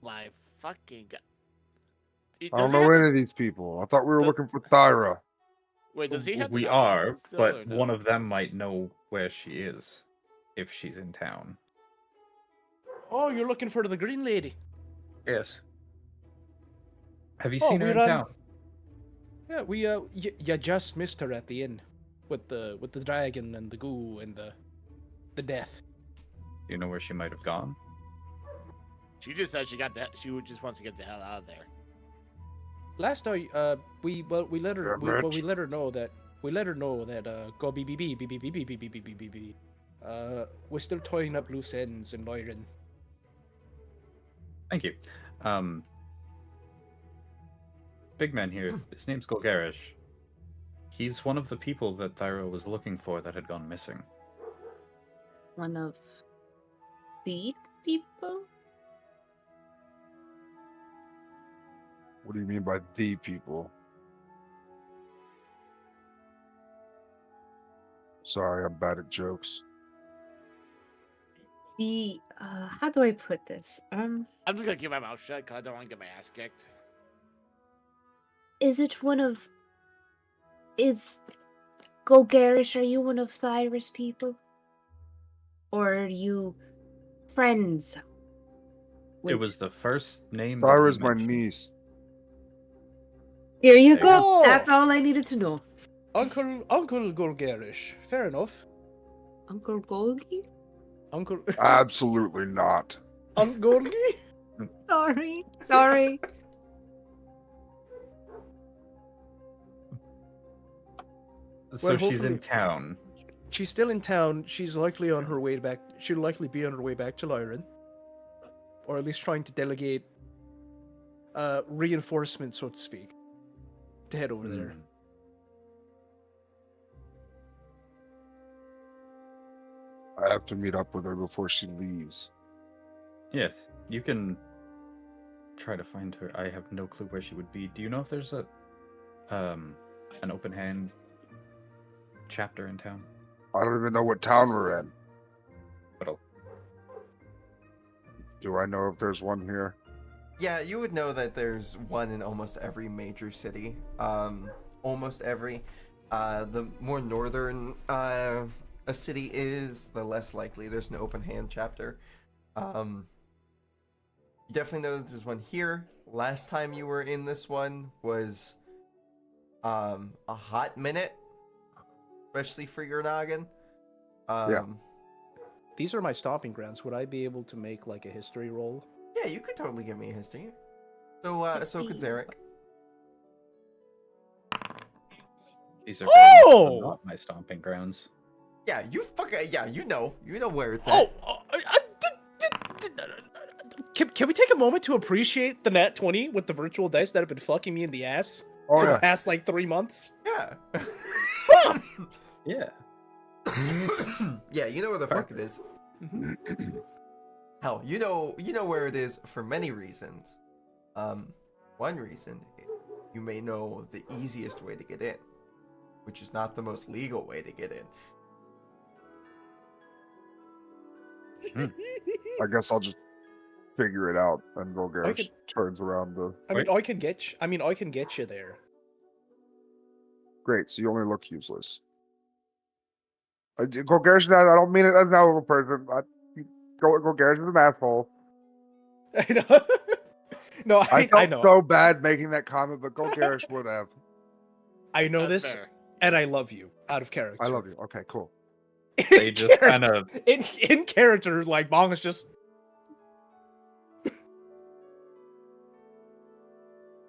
My fucking god. I don't know any of these people. I thought we were Does- looking for Thyra. Wait, does he have? We the are, still, but or no? one of them might know where she is if she's in town. Oh, you're looking for the green lady. Yes. Have you Oh, seen her in we're, town? Yeah, we you just missed her at the inn with the dragon and the goo and the death. Do you know where she might have gone? She just said she just wants to get the hell out of there. Last night, we let her know that go be. We're still tying up loose ends in Lyran. Thank you. Big man here. His name's Golgarish. He's one of the people that Thyra was looking for that had gone missing. One of the people? What do you mean by the people? Sorry, I'm bad at jokes. The how do I put this? I'm just gonna keep my mouth shut because I don't want to get my ass kicked. Is it one of? Is Golgarish? Are you one of Thyra's people, or are you friends? It was the first name. Thyra's that he my mentioned. niece. Here you There you go. go. That's all I needed to know. Uncle Golgarish. Fair enough. Uncle Golgi? Uncle Absolutely not. Uncle Golgi? Sorry. So Well, she's in hopefully- town. She's still in town. She's likely on her way back. She'll likely be on her way back to Lyran, or at least trying to delegate reinforcement, so to speak, to head over there. Hmm. I have to meet up with her before she leaves. Yes, you can try to find her. I have no clue where she would be. Do you know if there's a an open hand chapter in town? I don't even know what town we're in. But Do I know if there's one here? Yeah, you would know that there's one in almost every major city. Almost every. The more northern a city is, the less likely there's an open hand chapter. You definitely know that there's one here. Last time you were in this one was a hot minute, especially for your noggin. Yeah. These are my stomping grounds. Would I be able to make like a history roll? Yeah, you could totally give me a history. So could Zarek. these are Oh! not my stomping grounds. Yeah, you know where it's at. Oh, can we take a moment to appreciate the nat 20 with the virtual dice that have been fucking me in the ass Oh for the yeah. past like 3 months? Yeah. Yeah. Yeah, you know where the fuck it is. Mhm. Hell, you know where it is for many reasons. One reason, you may know the easiest way to get in, which is not the most legal way to get in. I guess I'll just figure it out and Golgarish could- turns around the... I mean, I can get you there. Great, so you only look useless. Golgarish, I don't mean it as an evil person. Golgarish is an asshole. I know. No, I I felt know. so bad making that comment, but Golgarish would have. I know That's this, fair. and I love you out of character. I love you. Okay, cool. They In just character- kind of in character, like Bong is just.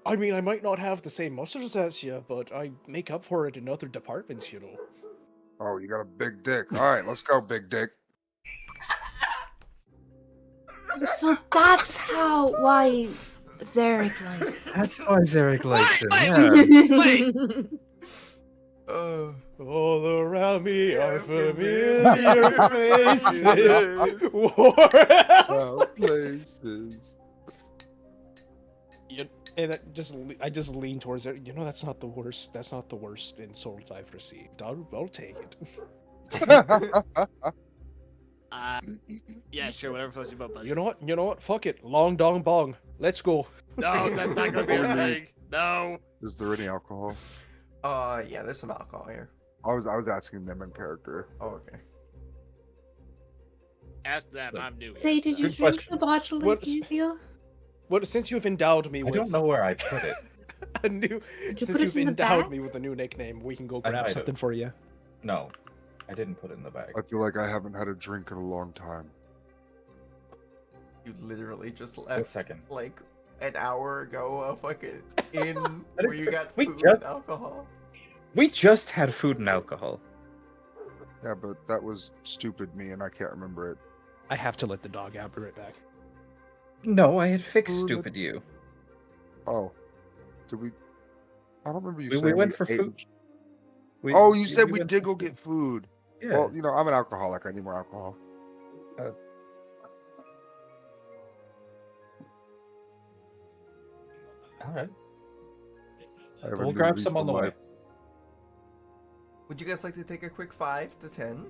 I mean, I might not have the same muscles as you, but I make up for it in other departments, you know. Oh, you got a big dick. All right, let's go, big dick. So that's why Zarek likes. That's why Zarek likes him. Yeah. All around me are familiar familiar faces. Oh, places. And I just lean towards it. You know, that's not the worst. That's not the worst insult I've received. I'll take it. Yeah, sure, whatever floats your boat, buddy. You know what? Fuck it. Long dong bong. Let's go. No, that's not gonna be a thing. No. Is there any alcohol? Yeah, there's some alcohol here. I was asking them in character. Oh, okay. Ask them, I'm new here. Hey, did you Good drink question. the bottle I What's- gave you? Well, since you've endowed me I with don't know where I put it. a new, you since put it you've in the endowed bag? me with a new nickname, we can go I grab might something have. for you. No, I didn't put it in the bag. I feel like I haven't had a drink in a long time. You literally just One left second. like an hour ago a fucking inn But where you got we food just- and alcohol. We just had food and alcohol. Yeah, but that was stupid me, and I can't remember it. I have to let the dog out. Be right back. No, I had fixed Food. stupid you. Oh, did we? I don't remember you We saying went for ate- food. Oh, you said we went did for go get food. Yeah. Well, you know, I'm an alcoholic. I need more alcohol. All right. I have a We'll new grab lease some on the life. way. Would you guys like to take a quick 5 to 10?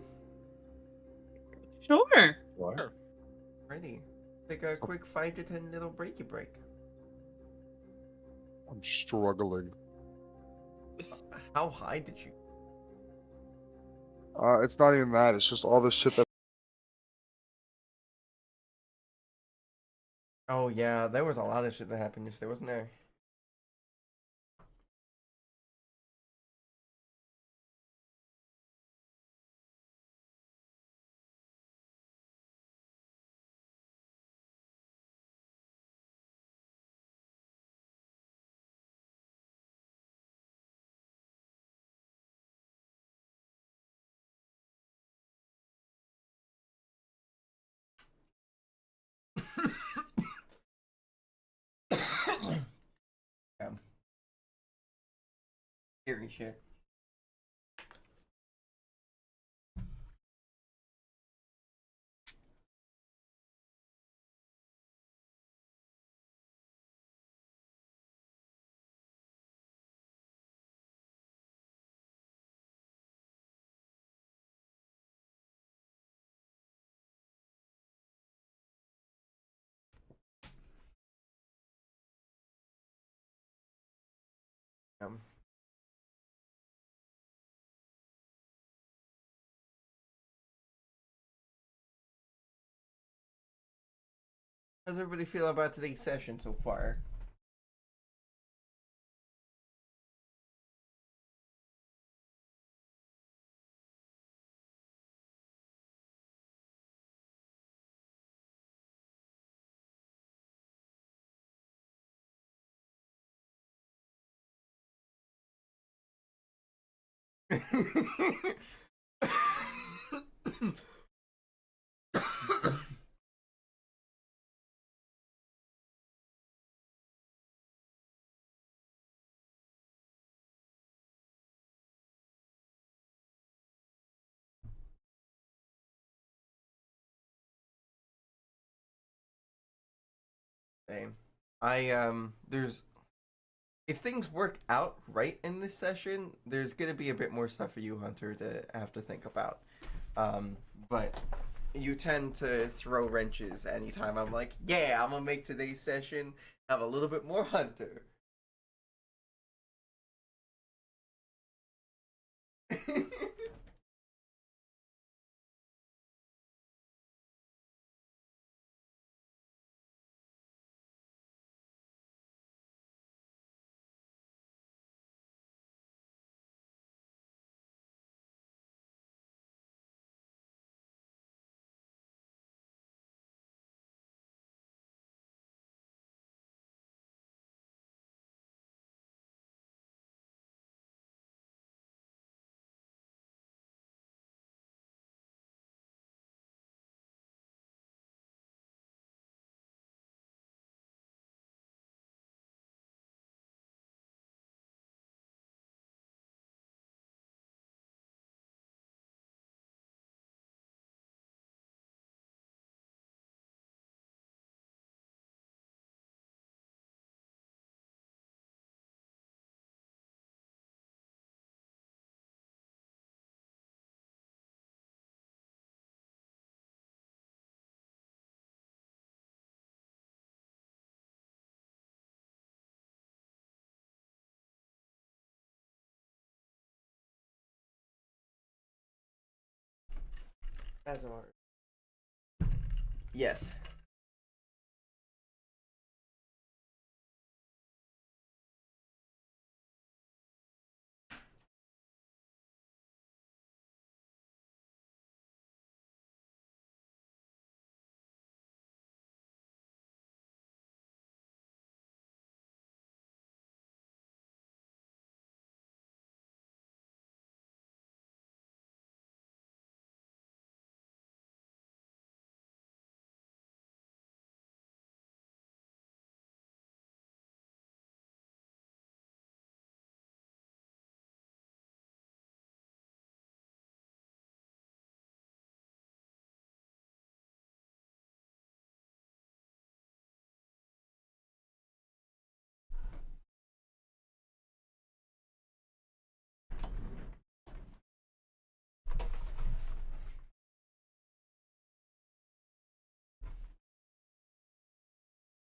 Sure. What? Ready. Take a quick 5 to 10 little breaky break. I'm struggling. How high did you? It's not even that. It's just all the shit that. Oh yeah, there was a lot of shit that happened yesterday, wasn't there? Yeah. Scary shit. Um, How's everybody feel about today's session so far? Same. There's if things work out right in this session, there's gonna be a bit more stuff for you, Hunter, to have to think about. But you tend to throw wrenches anytime I'm like, yeah, I'm gonna make today's session have a little bit more Hunter. That's hard. Yes.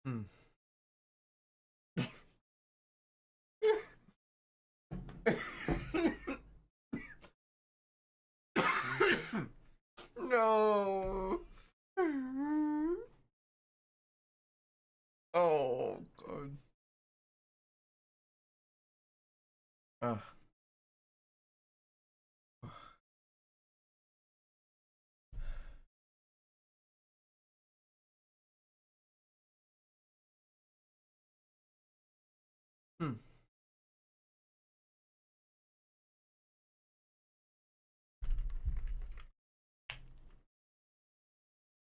Hmm. No. Oh god. Ugh. Hmm.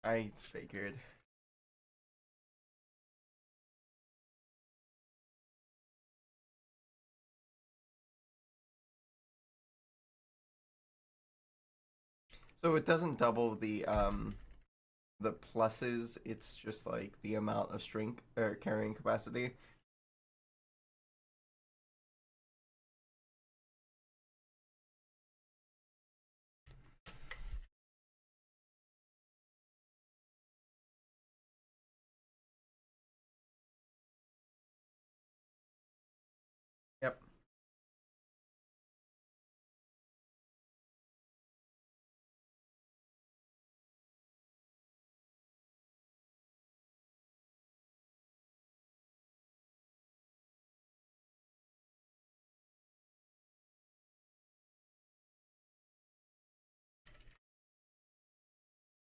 I figured. So it doesn't double the pluses, it's just like the amount of strength or carrying capacity. Yep.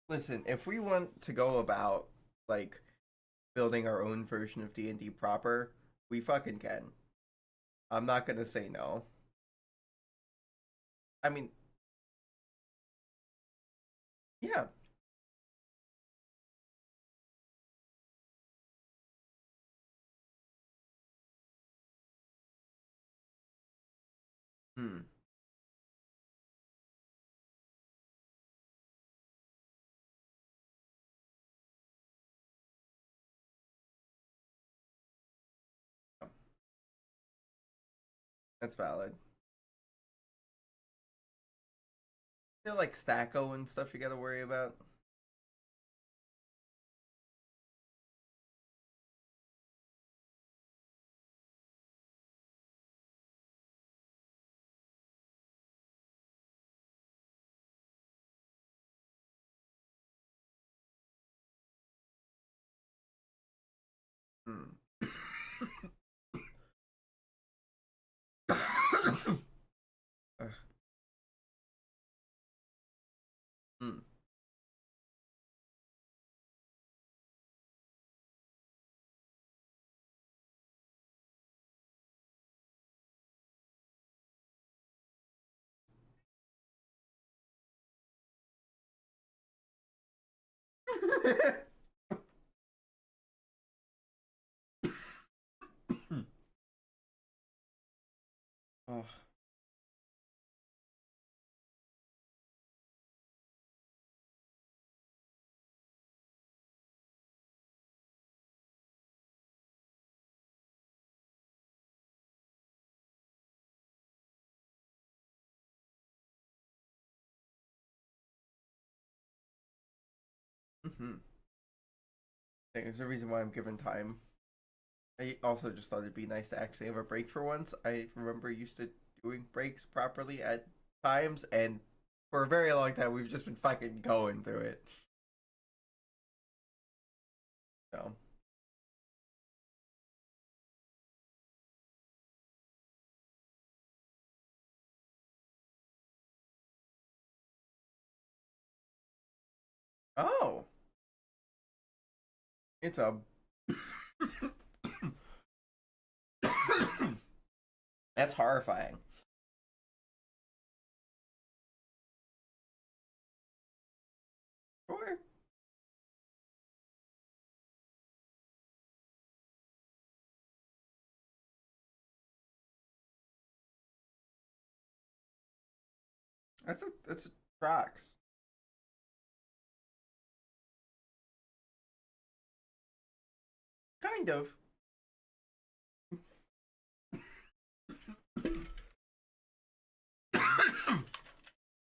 Listen, if we want to go about like building our own version of D&D proper, we fucking can. I'm not gonna say no. I mean, yeah. Hmm. That's valid. They're like Thaco and stuff you gotta worry about. Hmm. Ugh. Hmm. Oh. Mhm. There's a reason why I'm given time. I also just thought it'd be nice to actually have a break for once. I remember used to doing breaks properly at times, and for a very long time we've just been fucking going through it. So oh, it's a that's horrifying. Sure. That's a tracks. Kind of.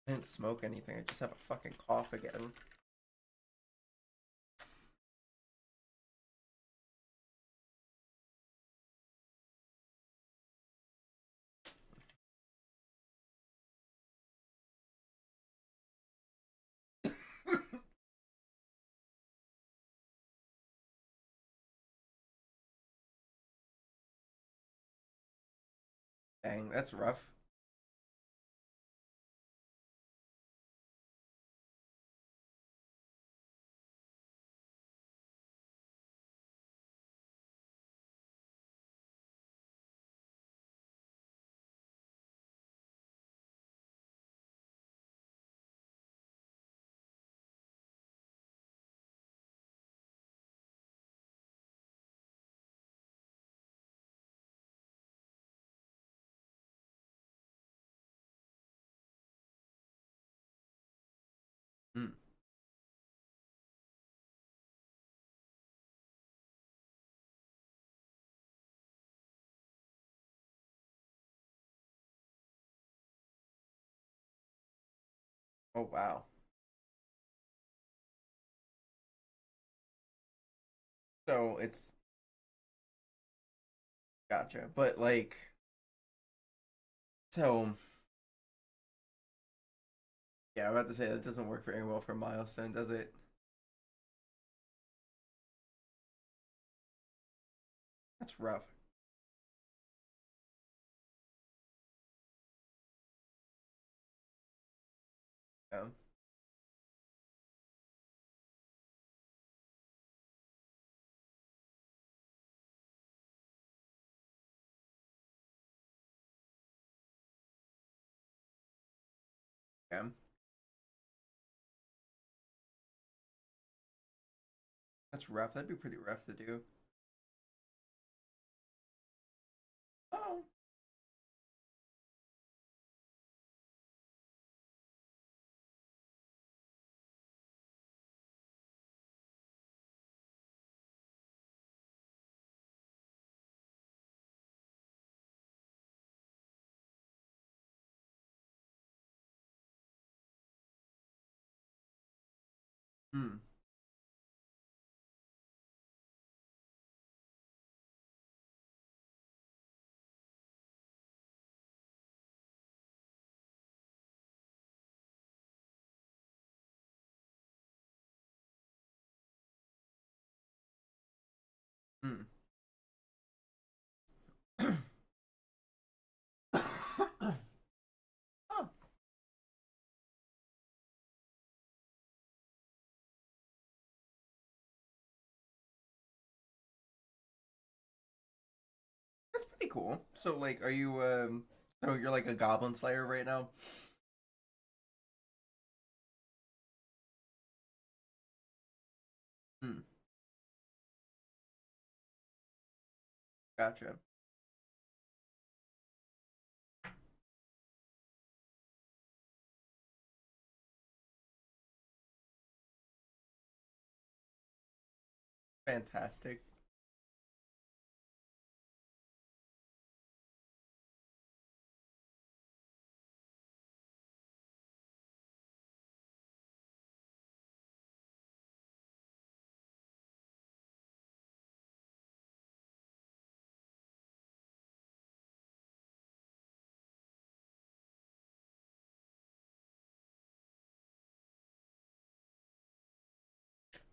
I didn't smoke anything. I just have a fucking cough again. Dang, that's rough. Hmm. Oh wow. So it's gotcha, but like, so yeah, I'm about to say that doesn't work very well for milestone, does it? That's rough. Yeah. Yeah. That's rough. That'd be pretty rough to do. Oh. Hmm. Hmm. Oh, that's pretty cool. So like, are you so you're like a goblin slayer right now? Hmm. Gotcha. Fantastic.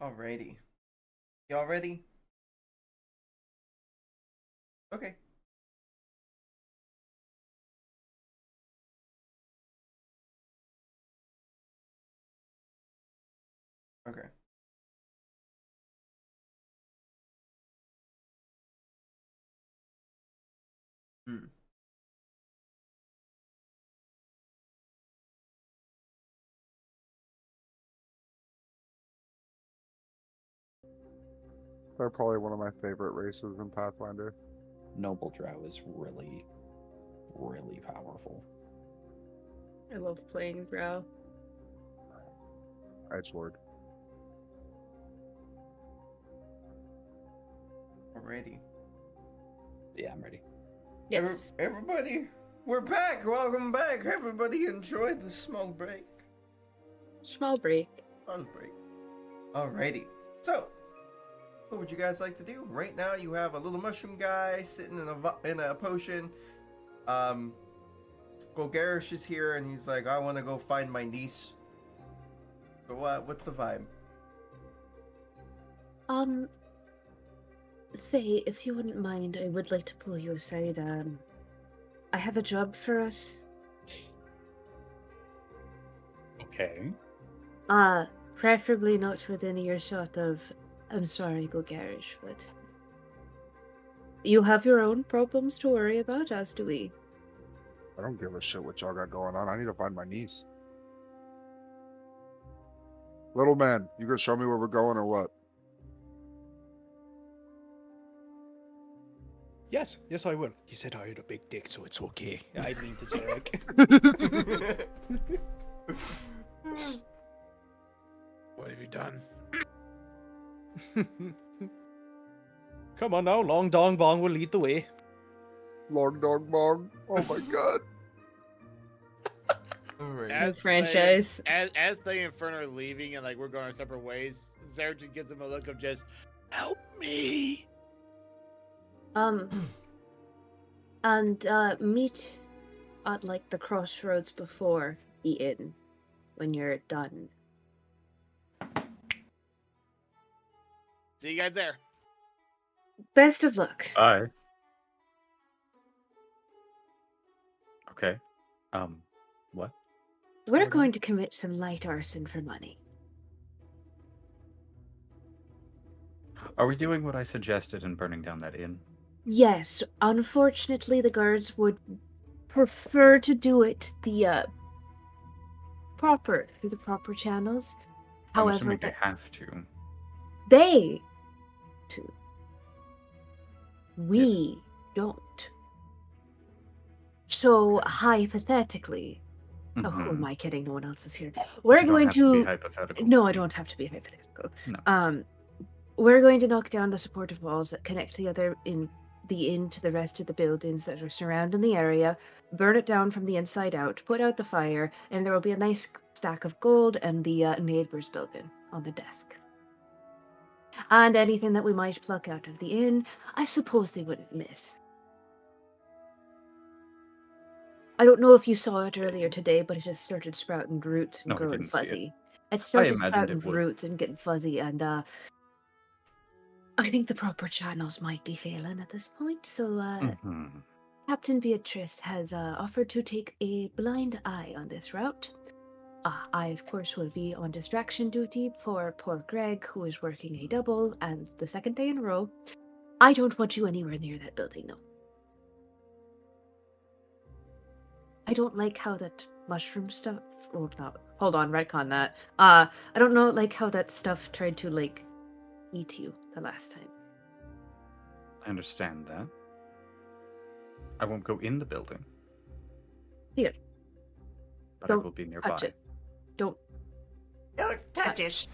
Alrighty. Y'all ready? Okay. Okay. Hmm. They're probably one of my favorite races in Pathfinder. Noble Drow is really, really powerful. I love playing Drow. Edgelord. Alrighty. Yeah, I'm ready. Yes. Everybody, we're back. Welcome back. Everybody enjoyed the small break. Small break. Small break. Alrighty. So, what would you guys like to do? Right now, you have a little mushroom guy sitting in a potion. Golgarish is here, and he's like, "I want to go find my niece." So what's the vibe? Faye, if you wouldn't mind, I would like to pull you aside, I have a job for us. Okay. Preferably not within earshot of, I'm sorry, go garage, but you have your own problems to worry about, as do we. I don't give a shit what y'all got going on. I need to find my niece. Little man, you gonna show me where we're going or what? Yes, yes, I will. He said I had a big dick, so it's okay. I lean to Zarek. What have you done? Come on now, Long Dong Bong will lead the way. Long dog bong. Oh my god. Alright. As franchise. As they and Fern are leaving and like we're going our separate ways, Zarek just gives him a look of just help me. And meet at like the crossroads before the inn when you're done. See you guys there. Best of luck. Bye. Okay. What? We're going on? going to commit some light arson for money. Are we doing what I suggested and burning down that inn? Yes, unfortunately, the guards would prefer to do it through the proper channels. I'm However, assuming they have to. they to. We don't. So hypothetically, oh, who am Mhm. I kidding? No one else is here. We're You don't going have to be to. hypothetical No, with I me. don't have to be hypothetical. No. We're going to knock down the supportive walls that connect the inn to the rest of the buildings that are surrounding the area, burn it down from the inside out, put out the fire, and there will be a nice stack of gold and the neighbor's building on the desk. And anything that we might pluck out of the inn, I suppose they wouldn't miss. I don't know if you saw it earlier today, but it has started sprouting roots and No, I growing didn't see it. fuzzy. It started imagined sprouting it would. roots and getting fuzzy, and I think the proper channels might be failing at this point. So, Mhm. Captain Beatrice has offered to take a blind eye on this route. I, of course, will be on distraction duty for poor Greg, who is working a double and the second day in a row. I don't want you anywhere near that building, though. I don't like how that mushroom stuff. Oh, no. Hold on, retcon that. I don't know, like how that stuff tried to like eat you the last time. I understand that. I won't go in the building. Here. But I Don't will be nearby. touch it. Don't. Don't touch it.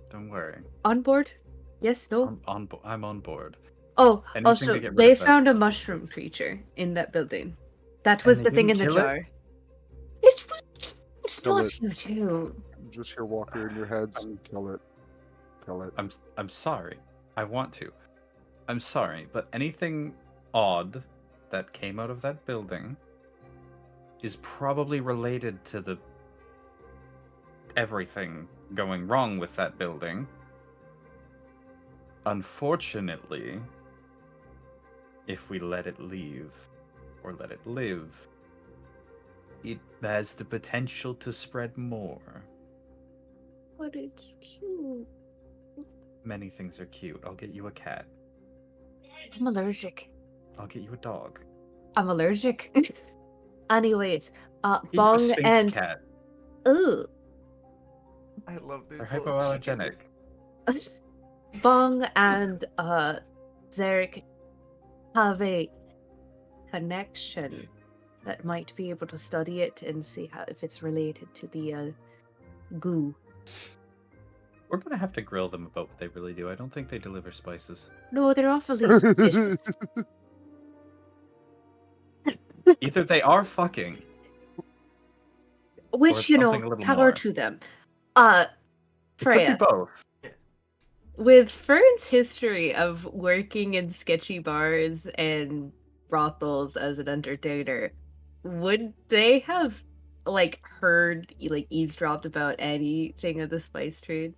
Don't worry. On board? Yes, no? I'm on board. Oh, Anything also, to get rid they of that found a stuff. mushroom creature in that building. That was they the thing in didn't the kill it? jar. It's Kill not it. you too. Just hear Walker in your heads. Kill it. Kill it. I'm sorry. I want to. I'm sorry, but anything odd that came out of that building is probably related to the everything going wrong with that building. Unfortunately, if we let it leave or let it live, it has the potential to spread more. But it's cute. Many things are cute. I'll get you a cat. I'm allergic. I'll get you a dog. I'm allergic. Anyways, Get you a Bong Sphinx and cat. ooh, I love these They're little hypoallergenic. chickens. Bong and Zarek have a connection that might be able to study it and see how if it's related to the goo. We're gonna have to grill them about what they really do. I don't think they deliver spices. No, they're awfully suspicious. Either they are fucking, Which, it's you know, something a little power more. to them. it could be Freya, both. with Fern's history of working in sketchy bars and brothels as an entertainer, would they have like heard, like eavesdropped about anything of the spice trade?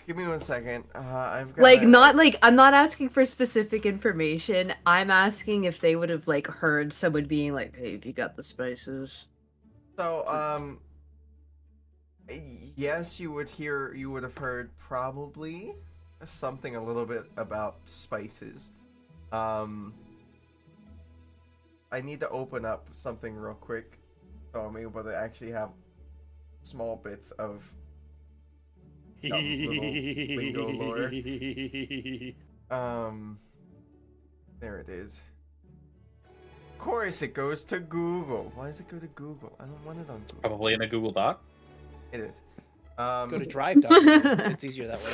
Give me 1 second. I've got Like, not like I'm not asking for specific information. I'm asking if they would have like heard someone being like, "Hey, have you got the spices?" So, yes, you would have heard probably something a little bit about spices. I need to open up something real quick so I'm able to actually have small bits of dumb little lingo lore. There it is. Of course, it goes to Google. Why does it go to Google? I don't want it on Google. Probably in a Google Doc. It is. Go to Drive document. It's easier that way.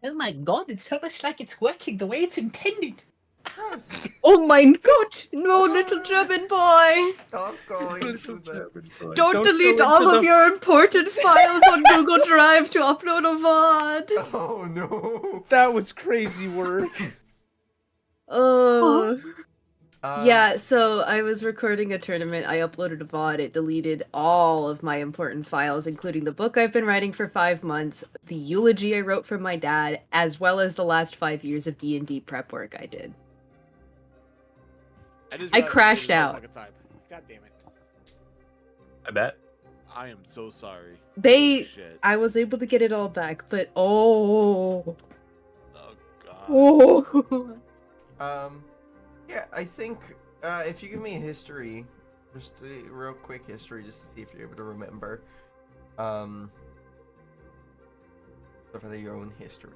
Oh my god, it's almost like it's working the way it's intended. Gross. Oh my god! No, little German boy! Don't go into the... Don't delete go all into of the- your important files on Google Drive to upload a VOD. Oh no. That was crazy work. Yeah, so I was recording a tournament. I uploaded a VOD. It deleted all of my important files, including the book I've been writing for 5 months, the eulogy I wrote for my dad, as well as the last 5 years of D&D prep work I did. I crashed out. God damn it. I bet. I am so sorry. They- Oh, shit. I was able to get it all back, but oh. Oh god. Oh. Yeah, I think if you give me a history, just a real quick history, just to see if you're able to remember, stuff of your own history.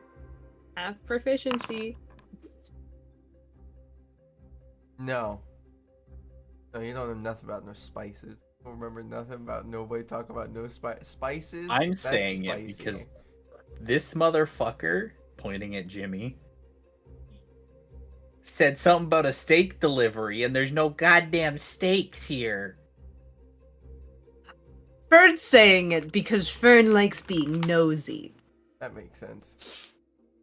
Have proficiency. No. No, you don't know nothing about no spices. Don't remember nothing about nobody talk about no spices. I'm That's saying it spicy. because this motherfucker, pointing at Jimmy, said something about a steak delivery, and there's no goddamn steaks here. Fern's saying it because Fern likes being nosy. That makes sense.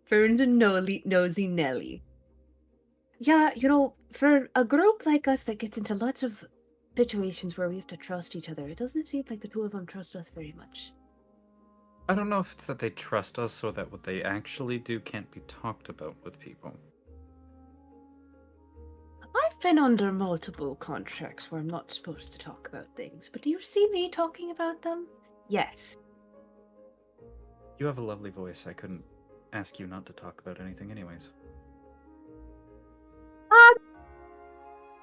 Fern's a nosy Nelly. Yeah, you know, for a group like us that gets into lots of situations where we have to trust each other, it doesn't seem like the two of them trust us very much. I don't know if it's that they trust us or that what they actually do can't be talked about with people. I've been under multiple contracts where I'm not supposed to talk about things, but do you see me talking about them? Yes. You have a lovely voice. I couldn't ask you not to talk about anything anyways.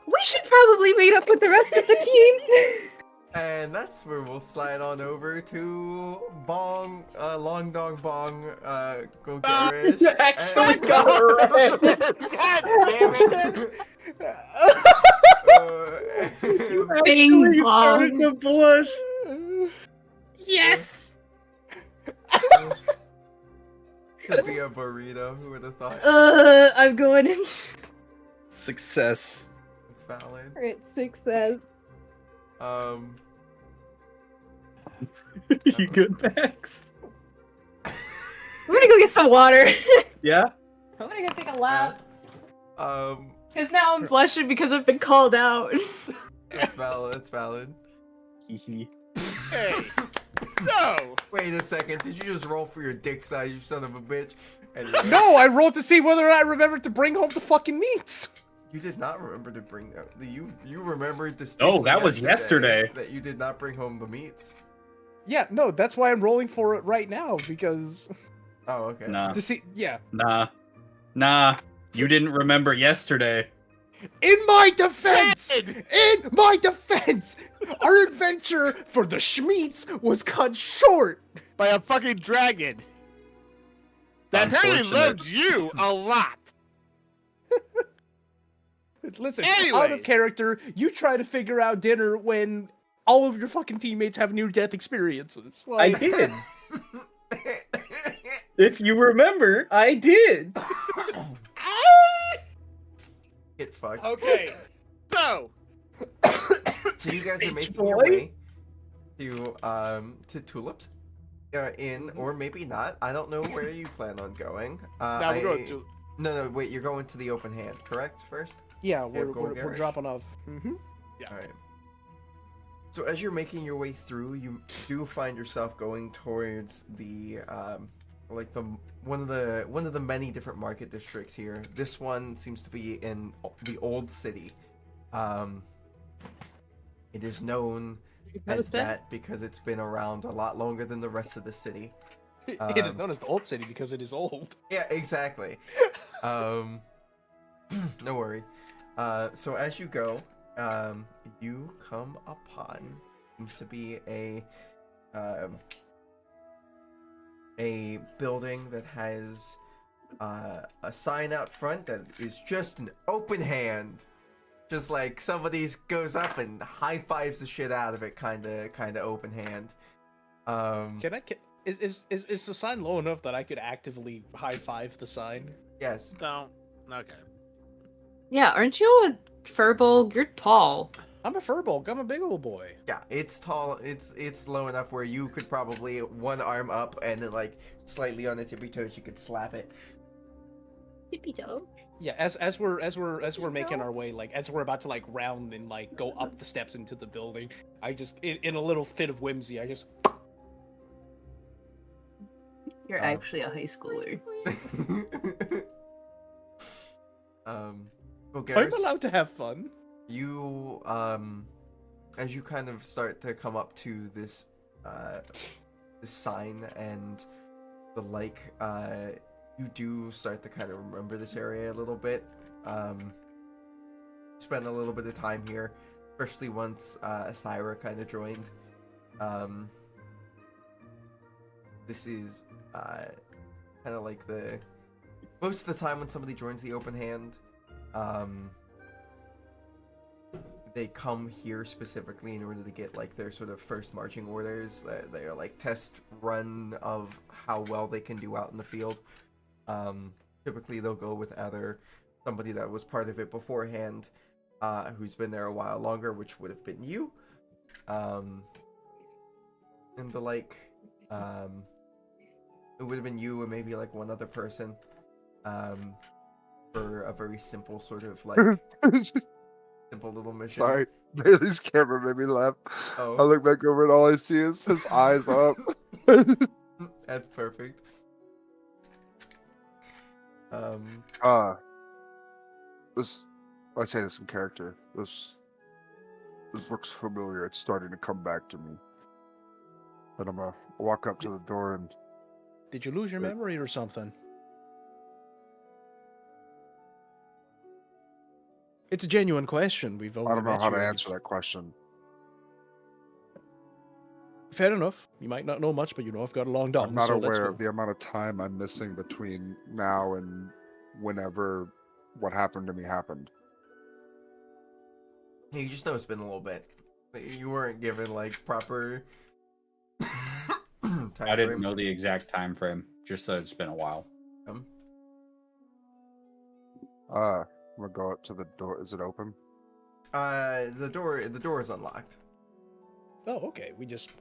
We should probably meet up with the rest of the team. And that's where we'll slide on over to Bong, Long Dong Bong, Go Garish. Actually, God damn it! Bing Actually started bong. to blush. Yes. Could be a burrito. Who would have thought? I'm going in. Success. It's valid. Alright, success. You good, Max? I'm gonna go get some water. Yeah. I'm gonna go take a lap. Um, Because now I'm blushing because I've been called out. That's valid. That's valid. Hee. Hey, so Wait a second. Did you just roll for your dick size, you son of a bitch? And No, I rolled to see whether I remembered to bring home the fucking meats. you did not remember to bring that. You remembered to. Oh, that was yesterday. That you did not bring home the meats. Yeah, no, that's why I'm rolling for it right now, because Oh, okay. Nah. to see, yeah. Nah. You didn't remember yesterday. In my defense, our adventure for the Schmeats was cut short. by a fucking dragon that apparently Unfortunate. loved you a lot. Listen, out Anyways. of character, you try to figure out dinner when all of your fucking teammates have near-death experiences. I Like, did. If you remember, I did. Get fucked. Okay, so So you guys are Bitch making your boy. way to Tulips, Inn, or maybe not. I don't know where you plan on going. now we're going to. No, wait. You're going to the open hand, correct? First. yeah, we're go we're garish. dropping off. Yeah. All right. So as you're making your way through, you do find yourself going towards the like the one of the many different market districts here. This one seems to be in the old city. It is known as that because it's been around a lot longer than the rest of the city. It is known as the old city because it is old. Yeah, exactly. No worry. So as you go, you come upon seems to be a building that has a sign out front that is just an open hand. Just like somebody goes up and high fives the shit out of it, kind of open hand. Is the sign low enough that I could actively high five the sign? Yes. Don't. Okay. Yeah, aren't you a furball? You're tall. I'm a furball. I'm a big old boy. Yeah, it's tall. It's low enough where you could probably one arm up and then, like slightly on the tippy toes, you could slap it. Tippy toe. Yeah, as we're making our way, like as we're about to like round and like go up the steps into the building, I just in a little fit of whimsy, I just. You're actually a high schooler. Well, I'm Garrus, allowed to have fun. you as you kind of start to come up to this this sign and the like, you do start to kind of remember this area a little bit. Spend a little bit of time here, especially once Thyra kind of joined. This is kind of like the most of the time when somebody joins the open hand, they come here specifically in order to get like their sort of first marching orders. They're like test run of how well they can do out in the field. Typically they'll go with either somebody that was part of it beforehand, who's been there a while longer, which would have been you, and the like. It would have been you and maybe like one other person, for a very simple sort of like simple little mission. Sorry, Bailey's camera made me laugh. Oh. I look back over and all I see is his eyes up. That's perfect. This, I say this in character. This looks familiar. It's starting to come back to me. But I'm gonna walk up to the door and. Did you lose your memory or something? It's a genuine question. We've only I don't know met how you to every answer that question. Fair enough. You might not know much, but you know I've got a long dong. I'm not so let's aware go. of the amount of time I'm missing between now and whenever what happened to me happened. Hey, you just know it's been a little bit. You weren't given like proper time I didn't frame. know the exact time frame, just that it's been a while. I'm gonna go up to the door. Is it open? The door is unlocked. Oh, okay. We just.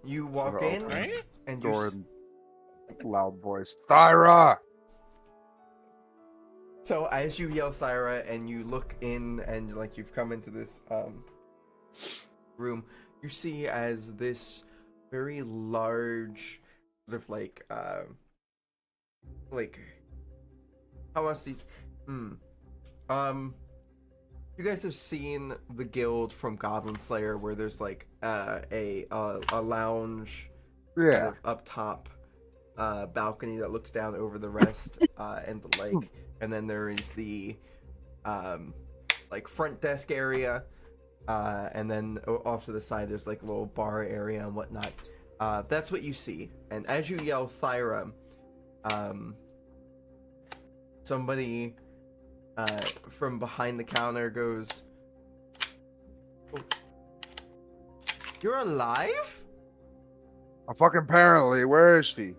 You walk Door in, open. and Door you're in loud voice. Thyra! so as you yell Thyra and you look in and like you've come into this room, you see as this very large sort of like how else these you guys have seen the guild from Goblin Slayer where there's like a lounge kind Yeah. of up top balcony that looks down over the rest and the lake, and then there is the like front desk area, and then off to the side there's like a little bar area and whatnot. That's what you see, and as you yell Thyra, somebody from behind the counter goes, "Oh, you're alive?" Fucking apparently. Where is she?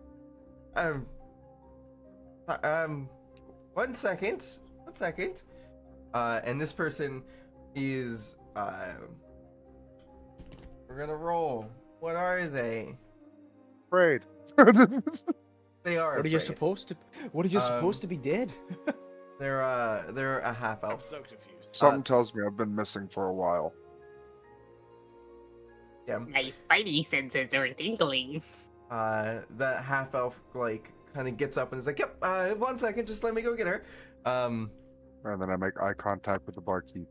1 second. 1 second. And this person is, we're gonna roll. What are they? Afraid. They are What are you afraid. supposed to? What are you supposed to be dead? They're a half elf. So confused. Something tells me I've been missing for a while. Yeah. My spidey senses are tingling. That half elf like kind of gets up and is like, "Yep, 1 second, just let me go get her." And then I make eye contact with the barkeep.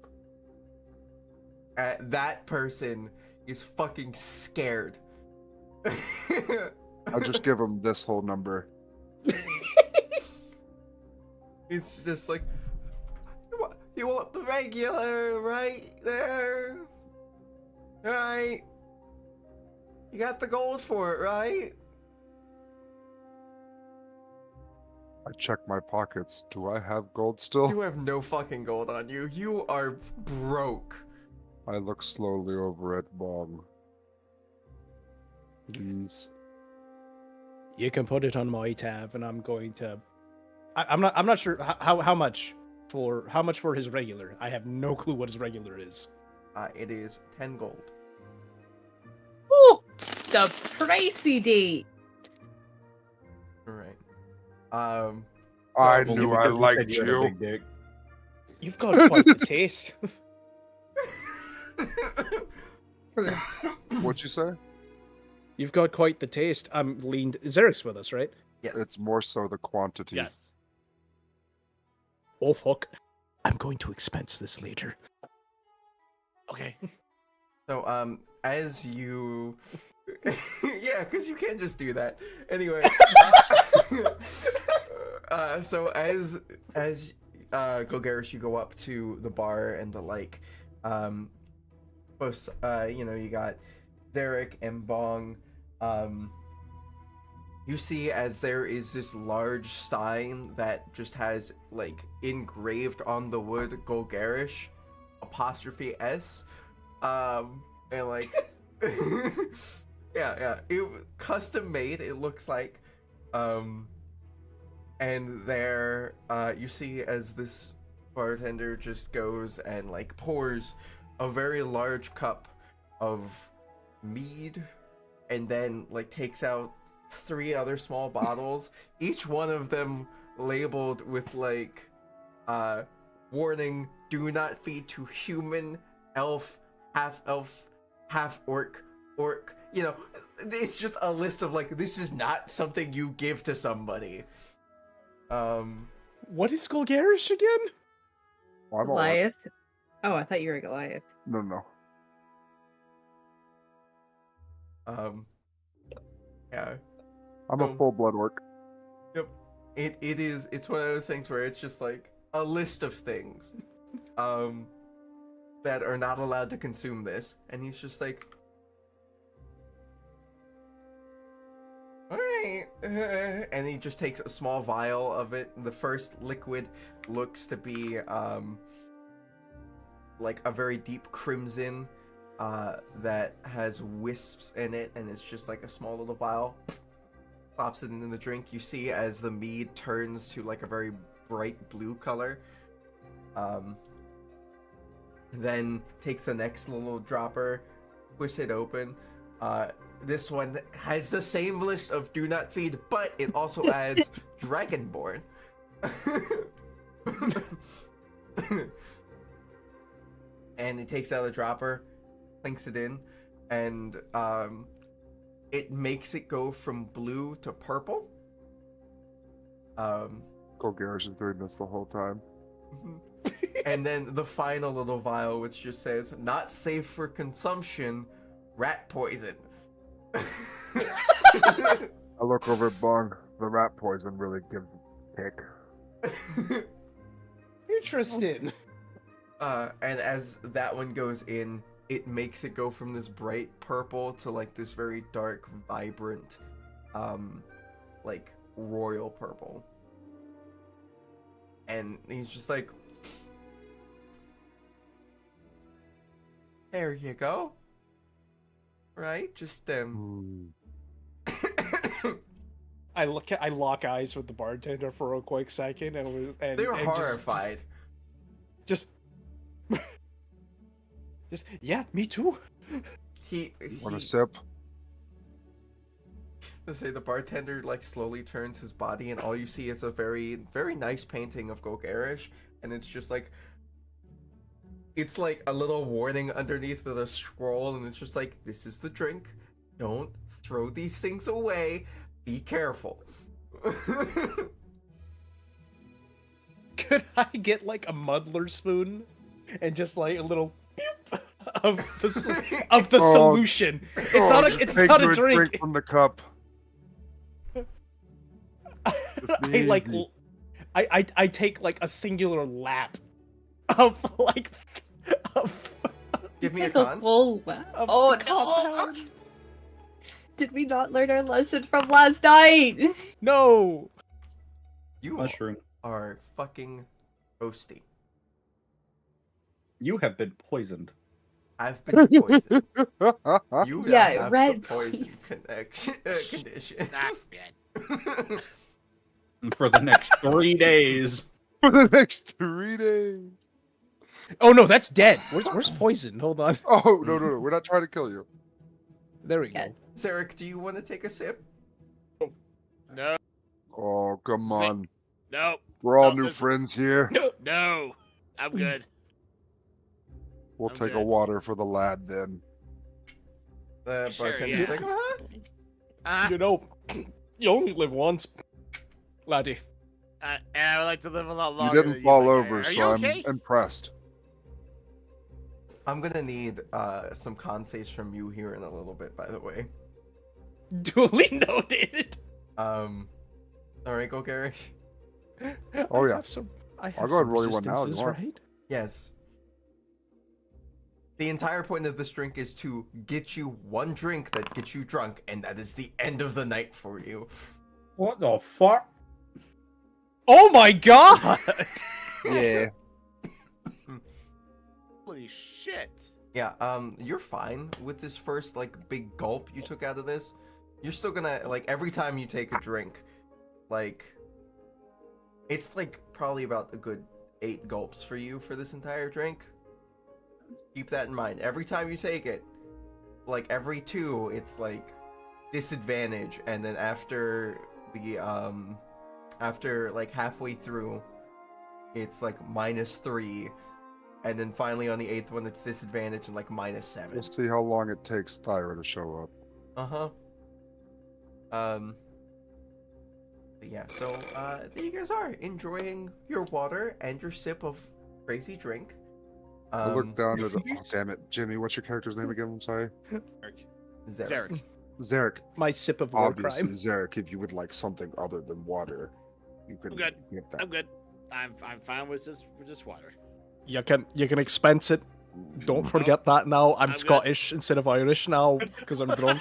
That person is fucking scared. I just give him this whole number. It's just like, you want the regular right there, right? You got the gold for it, right? I check my pockets. Do I have gold still? You have no fucking gold on you. You are broke. I look slowly over at Bong. Please. You can put it on my tab, and I'm going to. I'm not sure how much for his regular. I have no clue what his regular is. It is 10 gold. Ooh, the pricey date. All right. I Only knew I because you said liked you had a you. big dick. You've got quite the taste. What'd you say? You've got quite the taste. I'm leaned. Zerek's with us, right? Yes. It's more so the quantity. Yes. Oh fuck! I'm going to expense this later. Okay. So, as you, yeah, because you can't just do that. Anyway, so as Golgarish, you go up to the bar and the like, both, you got Zarek and Bong. You see as there is this large sign that just has like engraved on the wood Golgarish apostrophe S. And like yeah, it custom made, it looks like. And there you see as this bartender just goes and like pours a very large cup of mead and then like takes out 3 other small bottles, each one of them labeled with like warning, do not feed to human, elf, half orc. It's just a list of like, this is not something you give to somebody. What is Golgarish again? I'm all right. Goliath. Oh, I thought you were Goliath. No. Yeah. I'm a full blood orc. Yep. It's one of those things where it's just like a list of things that are not allowed to consume this, and he's just like, alright, and he just takes a small vial of it. The first liquid looks to be like a very deep crimson that has wisps in it, and it's just like a small little vial. Pops it into the drink. You see as the mead turns to like a very bright blue color. Then takes the next little dropper, push it open. This one has the same list of do not feed, but it also adds Dragonborn. And he takes out a dropper, clinks it in, and it makes it go from blue to purple. Golgarish is doing this the whole time. And then the final little vial, which just says, not safe for consumption, rat poison. I look over at Bong. The rat poison really gives a kick. Interesting. And as that one goes in, it makes it go from this bright purple to like this very dark, vibrant, like royal purple. And he's just like, there you go. Right? Just I lock eyes with the bartender for a quick second, and they're and horrified. Just yeah, me too. He Want a sip? Let's say the bartender like slowly turns his body, and all you see is a very, very nice painting of Golgarish, and it's just like, it's like a little warning underneath with a scroll, and it's just like, this is the drink. Don't throw these things away. Be careful. Could I get like a muddler spoon and just like a little beep of the Oh, solution? It's not just a it's take not you a drink. from the cup. I like I take like a singular lap of like of Give me a Take a con. full wow. of Oh the no! compound. Did we not learn our lesson from last night? No. You Mushroom. are fucking roasty. You have been poisoned. I've been poisoned. You Yeah, have red the poison condition. Not yet. For the next 3 days. For the next 3 days. Oh no, that's dead. Where's poison? Hold on. Oh, no, we're not trying to kill you. There we Yeah. go. Zarek, do you want to take a sip? No, Oh, come Sick. on. no, We're all No, new listen. friends here. no. I'm good. We'll I'm take a good. water for the lad then. The Sure, bartender's yeah. like, uh-huh. You know, you only live once, laddie. And I would like to live a lot You longer. didn't than fall my guy. over, Are so you I'm okay? impressed. I'm gonna need some con saves from you here in a little bit, by the way. Duly noted. Alright, go Garish. Oh, yeah. I have I'll go ahead some and roll you one now if you resistances, want. right? Yes. The entire point of this drink is to get you one drink that gets you drunk, and that is the end of the night for you. What the fuck? Oh my god! Yeah. Holy shit. Yeah, you're fine with this first, like, big gulp you took out of this. You're still gonna, like, every time you take a drink, like, it's, like, probably about a good 8 gulps for you for this entire drink. Keep that in mind. Every time you take it, like, every 2, it's, like, disadvantage, and then after the, after, like, halfway through, it's, like, -3, and then finally on the 8th one, it's disadvantage and, like, -7. We'll see how long it takes Thyra to show up. Uh-huh. But yeah, so, there you guys are, enjoying your water and your sip of crazy drink. I look down at oh, damn it. Jimmy, what's your character's name again? I'm sorry. Zarek. Zarek. Zarek. My sip of war Obviously, crime. Zarek, if you would like something other than water, you can I'm good. get that. I'm good. I'm fine with just water. You can expense it. Don't forget that now. I'm I'm good. Scottish instead of Irish now because I'm drunk.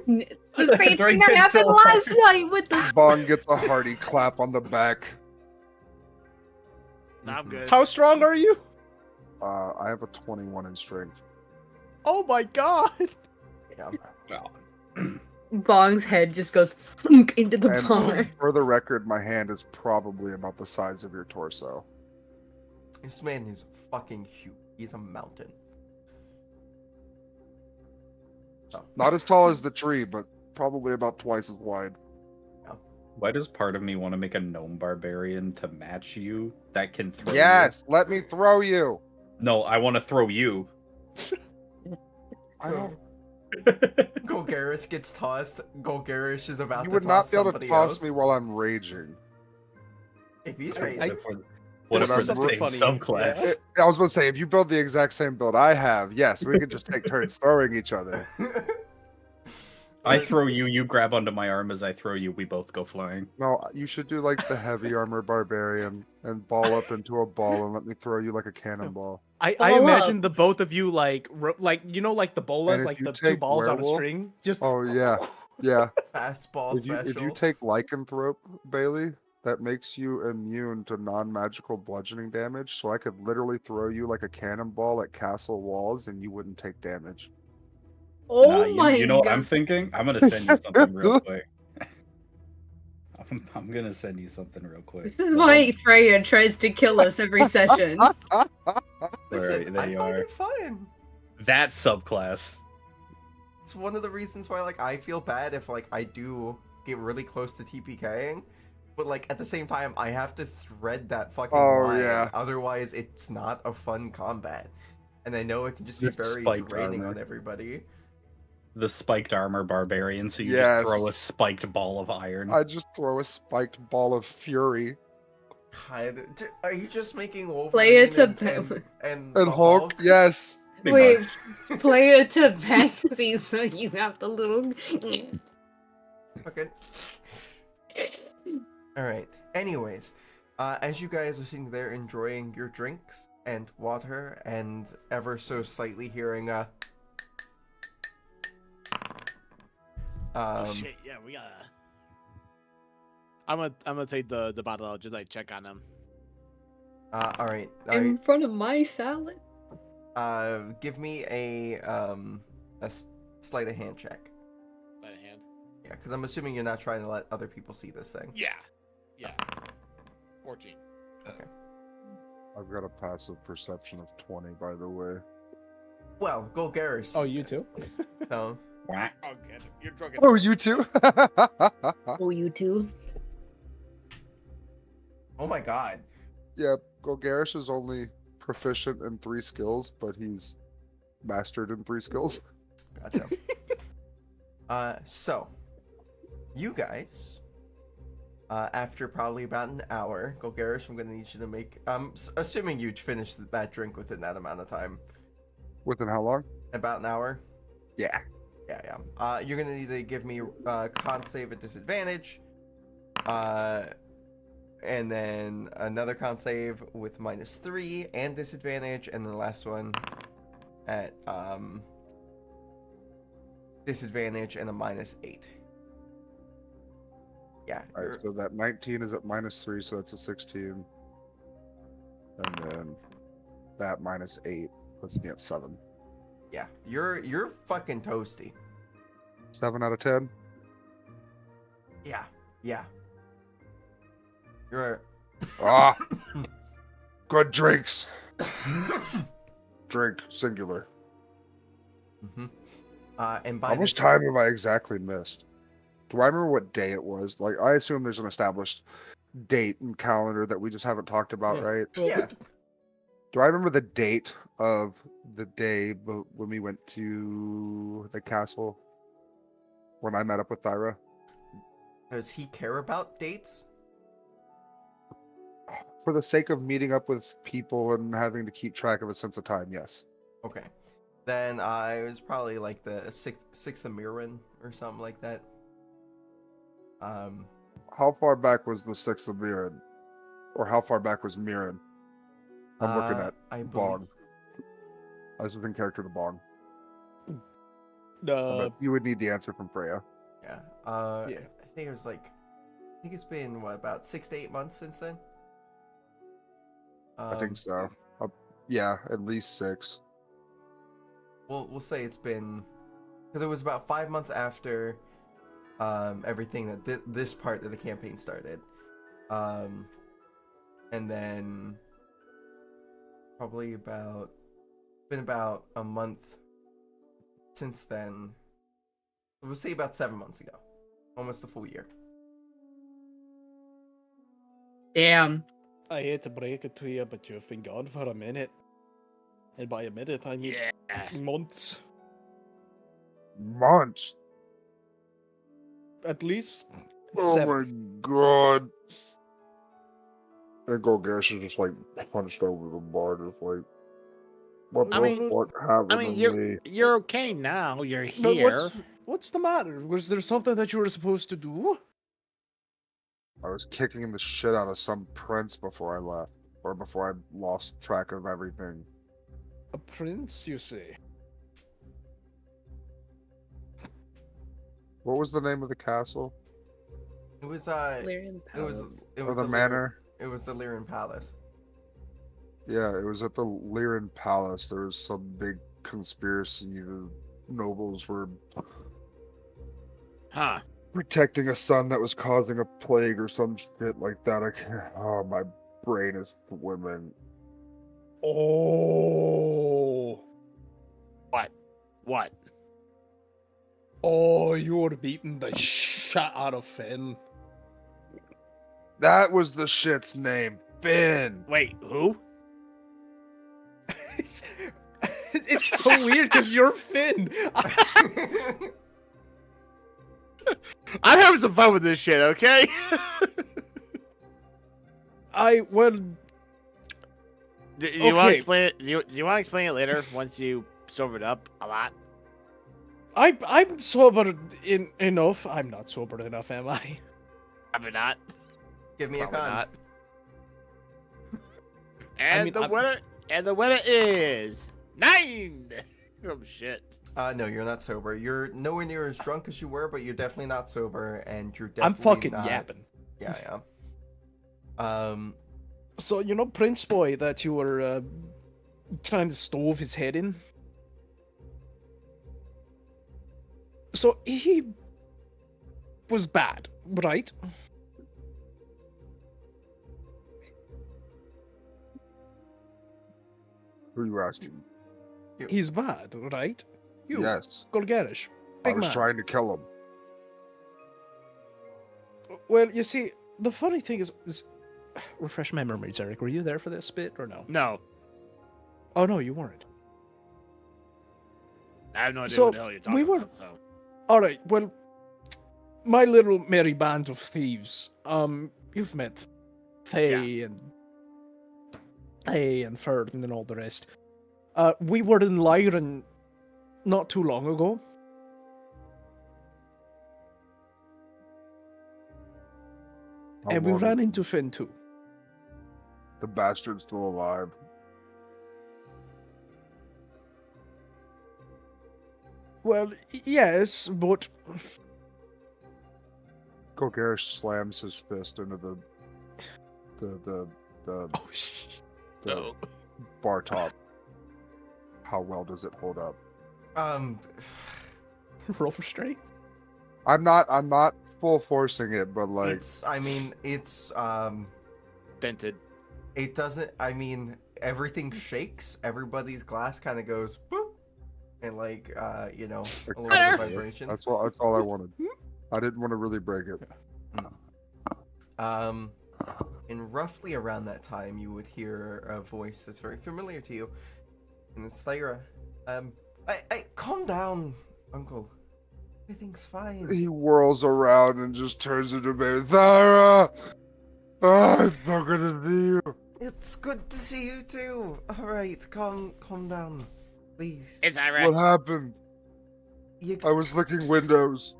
It's the same thing that happened last night with the. Bong gets a hearty clap on the back. I'm good. How strong are you? I have a 21 in strength. Oh my god! Yeah. Well, Bong's head just goes thunk into the And bar. for the record, my hand is probably about the size of your torso. This man is fucking huge. He's a mountain. Oh. Not as tall as the tree, but probably about twice as wide. why does part of me want to make a gnome barbarian to match you that can throw you? Yes, let me throw you. No, I want to throw you. I don't. Golgarish gets tossed. Golgarish is about You to would not toss be able somebody to toss else. me while I'm raging. If he's I- raging. What if There's we're the something same funny. subclass? I was going to say, if you build the exact same build I have, yes, we could just take turns throwing each other. I throw you, you grab onto my arm as I throw you, we both go flying. No, you should do like the heavy armor barbarian and ball up into a ball and let me throw you like a cannonball. I Follow imagine up. the both of you like you know like the bolas, if like you the 2 take balls on a werewolf- string. Just Oh yeah, yeah. Fastball If you special. take lycanthrope, Bailey, that makes you immune to non-magical bludgeoning damage. So I could literally throw you like a cannonball at castle walls, and you wouldn't take damage. Oh Nah, my you know what god. I'm thinking? I'm gonna send you something real quick. I'm gonna send you something real quick. This is why Freya tries to kill us every session. Listen, There I you find are. it fun. That subclass. It's one of the reasons why, like, I feel bad if, like, I do get really close to TPKing. but like at the same time, I have to thread that fucking Oh, line. yeah. Otherwise, it's not a fun combat. And I know it can just be This very spiked draining armor. on everybody. The spiked armor barbarian, so you Yes. just throw a spiked ball of iron. I just throw a spiked ball of fury. God, are you just making Wolverine Play it to and And the Hulk, yes. Pretty Wait, much. play it to Betsy so you have the little. Okay. All right. Anyways, as you guys are sitting there enjoying your drinks and water and ever so slightly hearing Oh shit! Yeah, we gotta. I'm gonna take the bottle out, just like check on him. all right. In front of my salad. Give me a sleight of hand check. Sleight of hand. Yeah, because I'm assuming you're not trying to let other people see this thing. Yeah. Yeah. 14. Okay. I've got a passive perception of 20, by the way. Well, Golgarish. Oh, you too? No. Quack. Oh, good. You're drunk. Oh, you too? Oh, you too. Oh my god. Yeah, Golgarish is only proficient in 3 skills, but he's mastered in 3 skills. Gotcha. So, you guys, after probably about an hour, Golgarish, I'm gonna need you to make. Assuming you finish that drink within that amount of time. Within how long? About an hour. Yeah. Yeah. You're gonna need to give me con save at disadvantage. And then another con save with -3 and disadvantage, and then the last one at disadvantage and a -8. Yeah. Alright, so that 19 is at -3, so that's a 16. And then that -8 puts me at 7. Yeah. You're fucking toasty. 7 out of 10? Yeah. You're. Ah! Good drinks! Drink, singular. Mm-hmm. And by How much this- time have I exactly missed? Do I remember what day it was? Like, I assume there's an established date and calendar that we just haven't talked about, Yeah. right? Yeah. Do I remember the date of the day when we went to the castle? When I met up with Thyra? Does he care about dates? For the sake of meeting up with people and having to keep track of a sense of time, yes. Okay. Then it was probably like the sixth of Mirren or something like that. How far back was the 6th of Mirren? Or how far back was Mirren? I'm looking at I Bong. I was in character to Bong. No. But you would need the answer from Freya. Yeah. Yeah. I think it was like. I think it's been what, about 6 to 8 months since then. I think so. Yeah, at least 6. We'll say it's been, because it was about 5 months after everything that this part of the campaign started, and then probably been about a month since then. We'll say about 7 months ago, almost a full year. Damn. I hate to break it to you, but you've been gone for a minute. And by a minute, I mean months. Months? At least Oh 7. my god. And Golgash is just like punched over the bar, just like, what I the mean- fuck happened I mean, to me? you're okay now. You're But here. what's the matter? Was there something that you were supposed to do? I was kicking the shit out of some prince before I left, or before I lost track of everything. A prince, you say? What was the name of the castle? It was Lyrian it was Palace. it Or was the manor? It was the Lyran Palace. Yeah, it was at the Lyran Palace. There was some big conspiracy. The nobles were Huh. protecting a son that was causing a plague or some shit like that. I can't. Oh, my brain is swimming. Oh. What? Oh, you were beating the shit out of Finn. That was the shit's name. Finn. Wait, who? it's, it's so weird because you're Finn. I'm having some fun with this shit, okay? Well, Do you want to Okay. explain it? Do you want to explain it later once you sobered up a lot? I'm sober enough. I'm not sober enough, am I? Probably not. Give me Probably a con. not. And mean, the winner is 9. Oh shit. No, you're not sober. You're nowhere near as drunk as you were, but you're definitely not sober, and you're I'm definitely fucking not... yapping. Yeah. So you know Prince Boy that you were trying to stove his head in. So he was bad, right? Who are you asking? He's bad, right? You, Yes. Golgarish, I big was man. trying to kill him. Well, you see, the funny thing is refresh my memories, Eric. Were you there for this bit or no? No, Oh no, you weren't. I have no idea So, what the hell you're talking we were- about. So All right. Well, my little merry band of thieves. You've met Faye and Ferd and all the rest. We were in Lyran not too long ago. How And we long ran is into Finn too. the bastard still alive? Well, yes, but Kokarish slams his fist into the oh shit. the bar top. How well does it hold up? Roll for strength. I'm not full forcing it, but like it's dented. it doesn't. I mean, everything shakes. Everybody's glass kind of goes boop, and like a little bit of vibrations. That's all I wanted. I didn't want to really break it. And roughly around that time, you would hear a voice that's very familiar to you, and it's Thyra. Calm down, Uncle. Everything's fine. He whirls around and just turns into me. Thyra! Oh, it's so good to see you. It's good to see you too. All right, calm down, please. It's What Iraq. happened? You, I was licking windows.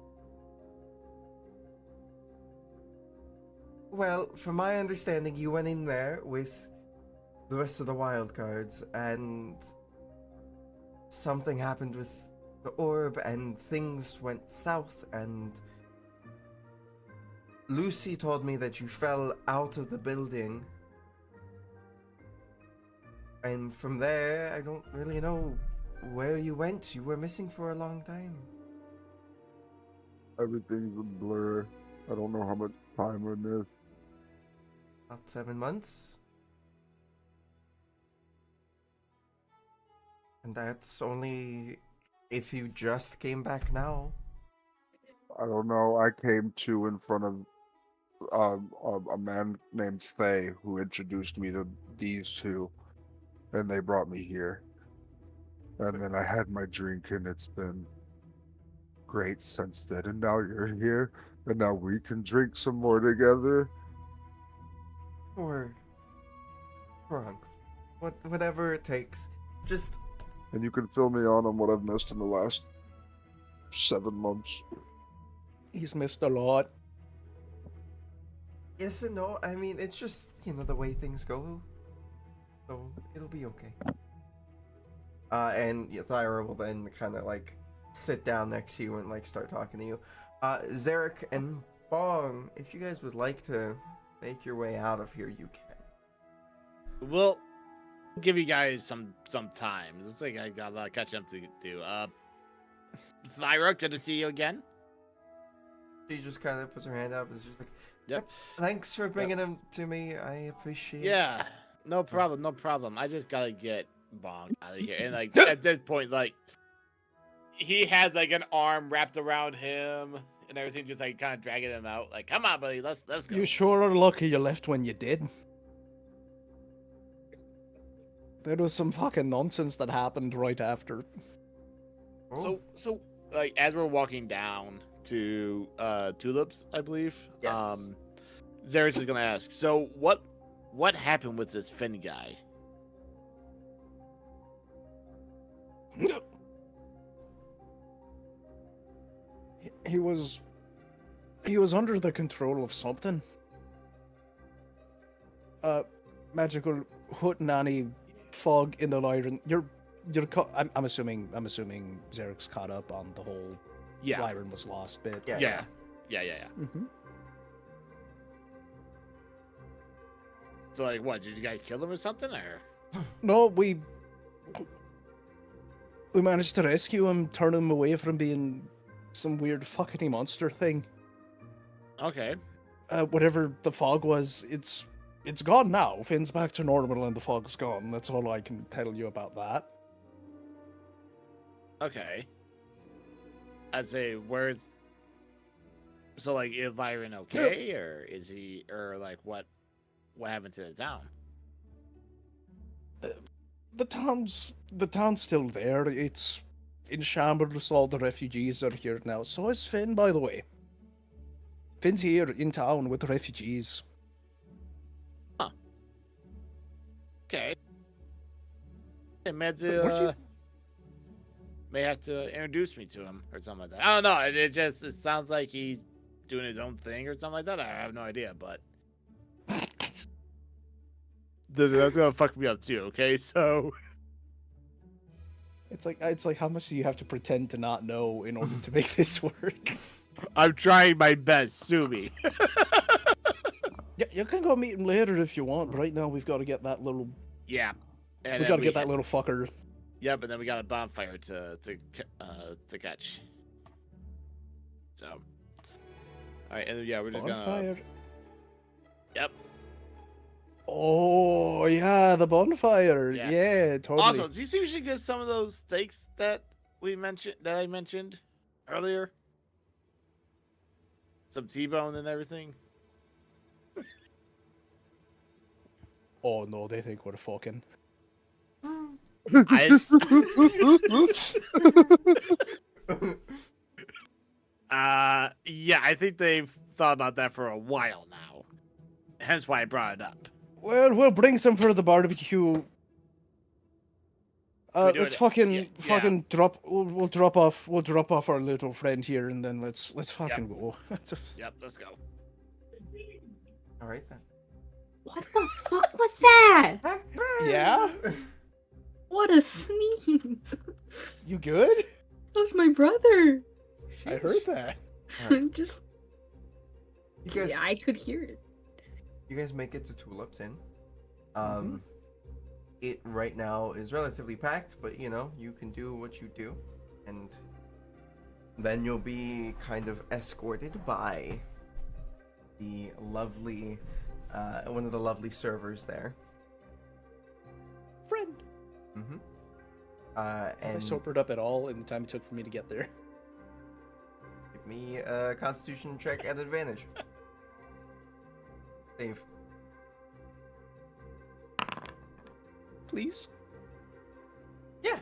well, from my understanding, you went in there with the rest of the wild cards, and something happened with the orb, and things went south, and Lucy told me that you fell out of the building. And from there, I don't really know where you went. You were missing for a long time. Everything's a blur. I don't know how much time it is. About 7 months. And that's only if you just came back now. I don't know. I came to in front of a man named Faye who introduced me to these two, and they brought me here. And then I had my drink, and it's been great since then. And now you're here, and now we can drink some more together. Or wrong. Whatever it takes. Just And you can fill me on what I've missed in the last 7 months. He's missed a lot. yes and no. I mean, it's just, the way things go. So it'll be okay. And Thyra will then kind of like sit down next to you and like start talking to you. Zarek and Bong, if you guys would like to make your way out of here, you can. We'll give you guys some time. It's like I got a lot of catching up to do. Thyra, good to see you again. She just kind of puts her hand up and is just like, Yep. Thanks for bringing him to me. I appreciate it. Yeah, no problem, no problem. I just gotta get Bong out of here. And like at this point, like he has like an arm wrapped around him, and everything, just like kind of dragging him out. Like, come on, buddy, let's go. You sure are lucky you left when you did. There was some fucking nonsense that happened right after. Oh, So like as we're walking down to Tulips, I believe. Yes. Xeris is gonna ask. So what happened with this Finn guy? He was under the control of something. Magical hootenanny fog in the Lyran. I'm assuming Xeric's caught up on the whole Yeah. Lyran was lost bit. Yeah. Mm-hmm. So like, what? Did you guys kill him or something? Or No, we managed to rescue him, turn him away from being some weird fucking monster thing. okay. Whatever the fog was, it's gone now. Finn's back to normal and the fog's gone. That's all I can tell you about that. Okay. I'd say where's. So like, is Lyran okay, or is he, or like what happened to the town? The town's still there. It's in shambles. All the refugees are here now. So is Finn, by the way. Finn's here in town with the refugees. Okay. Hey, Where'd may have to introduce me to him or something like that. I don't know. It sounds like he's doing his own thing or something like that. I have no idea, but that's gonna fuck me up too. Okay, so It's like how much do you have to pretend to not know in order to make this work? I'm trying my best. Sue me. Yeah, you can go meet him later if you want. But right now we've got to get that little. Yeah. And We then got to get that little fucker. Yeah, but then we got a bonfire to catch. So, all right, and then, yeah, we're just Bonfire. gonna. Yep. Oh yeah, the bonfire. Yeah. Yeah, totally. Also, do you see we should get some of those steaks that I mentioned earlier? Some T-bone and everything. Oh no, they think we're fucking. Yeah, I think they've thought about that for a while now. Hence why I brought it up. Well, we'll bring some for the barbecue. We do Let's it- fucking yeah. drop. We'll drop off. We'll drop off our little friend here, and then let's fucking go. Yep, let's go. all right then. What the fuck was that? Yeah? What a sneeze! You good? That was my brother. I heard that. I'm just. You guys, Yeah, I could hear it. you guys make it to Tulips Inn. It right now is relatively packed, but you know you can do what you do, and then you'll be kind of escorted by the lovely, one of the lovely servers there. Friend. Mm-hmm. Have I And sobered up at all in the time it took for me to get there? give me a Constitution check at advantage. Save. Please. Yeah,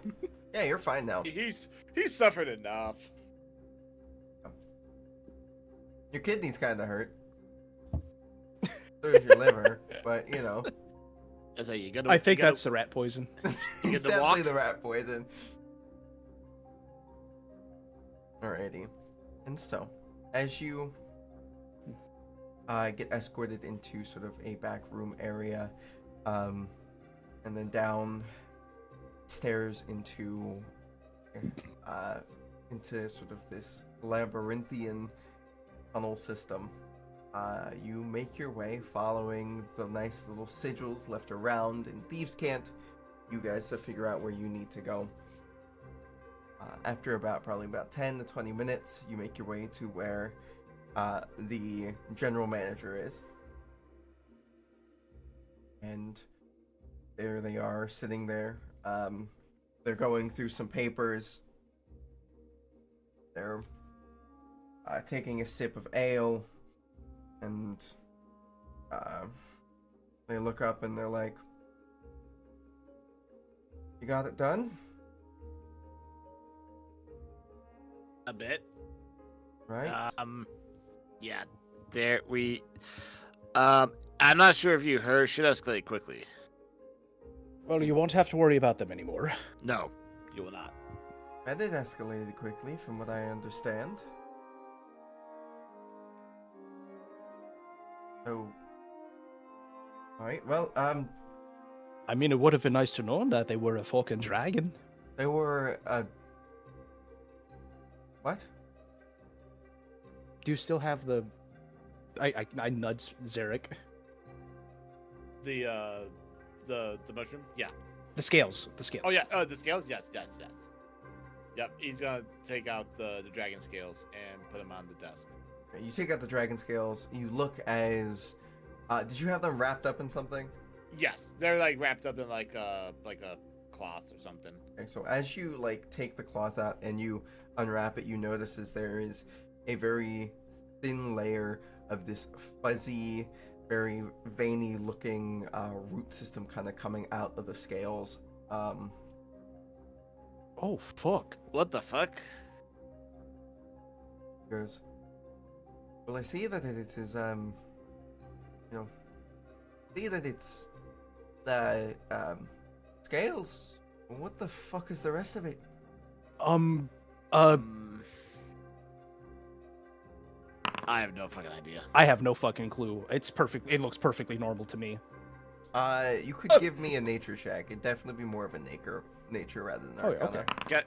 yeah, you're fine now. He's suffered enough. Your kidneys kind of hurt. So is your liver, but you know. That's how you gotta. I think you gotta- that's the rat poison. You It's get to definitely walk? the rat poison. Alrighty. And so, as you get escorted into sort of a back room area, and then down stairs into sort of this labyrinthian tunnel system. You make your way following the nice little sigils left around in Thieves' Cant. You guys to figure out where you need to go. After probably about 10 to 20 minutes, you make your way to where the general manager is. And there they are, sitting there. They're going through some papers. They're taking a sip of ale, and they look up and they're like, "You got it done?" A bit. Right? Yeah. There we. I'm not sure if you heard. Should escalate quickly. Well, you won't have to worry about them anymore. No, you will not. And it escalated quickly, from what I understand. So, alright, well, I mean, it would have been nice to know that they were a fucking dragon. they were, what? Do you still have the... I nudged Zarek. The mushroom. Yeah. The scales. The scales. Oh yeah. The scales. Yes. Yep. He's gonna take out the dragon scales and put them on the desk. You take out the dragon scales, you look as, did you have them wrapped up in something? Yes, they're like wrapped up in like a cloth or something. Okay, so as you, like, take the cloth out and you unwrap it, you notice as there is a very thin layer of this fuzzy, very veiny looking root system kind of coming out of the scales. Oh, fuck. What the fuck? Goes, well, I see that it is, see that it's the, scales. What the fuck is the rest of it? I have no fucking idea. I have no fucking clue. It's perfect. It looks perfectly normal to me. You could give me a nature check. It'd definitely be more of a nature rather than Oh, arcana. okay.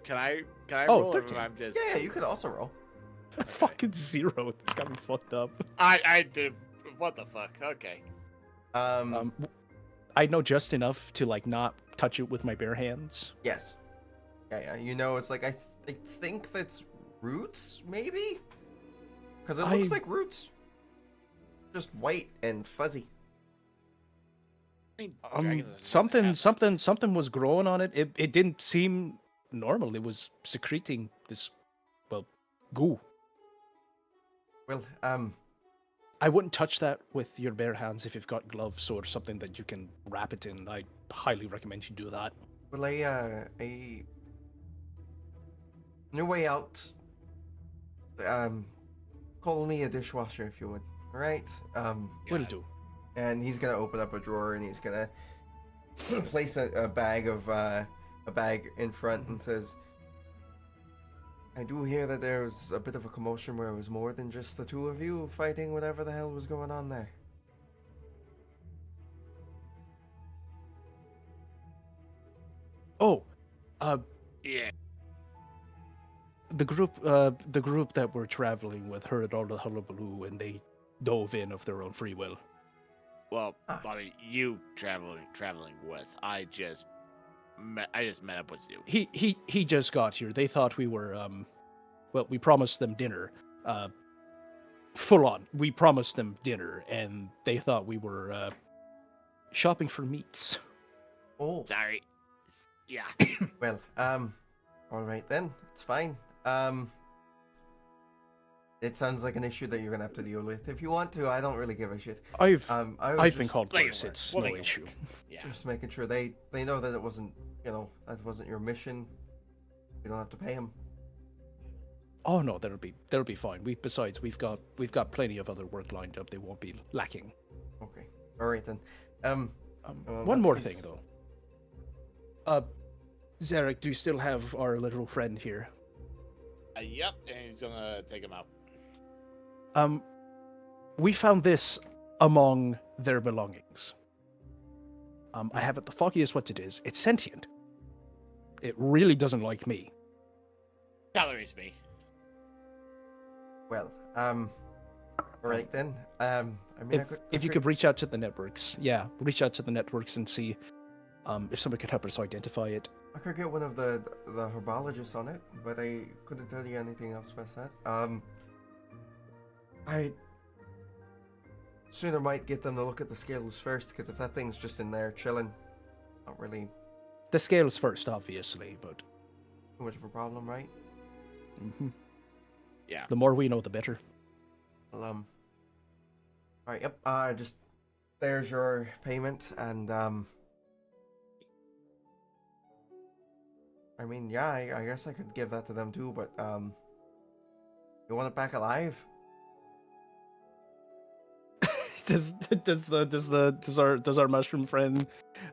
Can I Oh, roll or 13. I'm just Yeah, you could also roll. Fucking 0. It's got me fucked up. I did what the fuck? Okay. I know just enough to, like, not touch it with my bare hands. Yes. Yeah. You know, it's like I think that's roots, maybe, because it looks like roots, just white and fuzzy. I mean, dragons are supposed to have Something was growing on it. It didn't seem normal. It was secreting this, well, goo. Well, I wouldn't touch that with your bare hands if you've got gloves or something that you can wrap it in. I highly recommend you do that. well, a on your way out, call me a dishwasher if you would. All right. Will do. And he's gonna open up a drawer and he's gonna place a bag in front and says, "I do hear that there was a bit of a commotion where it was more than just the two of you fighting whatever the hell was going on there." Oh, Yeah. the group that we're traveling with heard all the hullabaloo and they dove in of their own free will. Well, I mean, you traveling with. I just met up with you. He just got here. They thought we were well, we promised them dinner. Full on. We promised them dinner and they thought we were shopping for meats. Oh, Sorry. Yeah. well, all right then, it's fine. It sounds like an issue that you're gonna have to deal with. If you want to, I don't really give a shit. I've I've been called Make it worse. work. It's We'll no make it issue. work. Yeah. Just making sure they know that it wasn't, that wasn't your mission. You don't have to pay them. Oh no, that'll be fine. Besides we've got plenty of other work lined up. They won't be lacking. Okay. All right then. One more that's- thing though. Zarek, do you still have our little friend here? Yep. And he's gonna take him out. We found this among their belongings. I haven't the foggiest what it is. It's sentient. It really doesn't like me. Tolerates me. Well, all right then. I mean, If you could reach out to the networks, reach out to the networks and see if somebody could help us identify it. I could get one of the herbologists on it, but I couldn't tell you anything else past that. I sooner might get them to look at the scales first, because if that thing's just in there chilling, not really The scales first, obviously, but too much of a problem, right? mhm. Yeah. The more we know, the better. Well, all right. Yep. Just there's your payment, and I mean, yeah, I guess I could give that to them too, but you want it back alive? Does our mushroom friend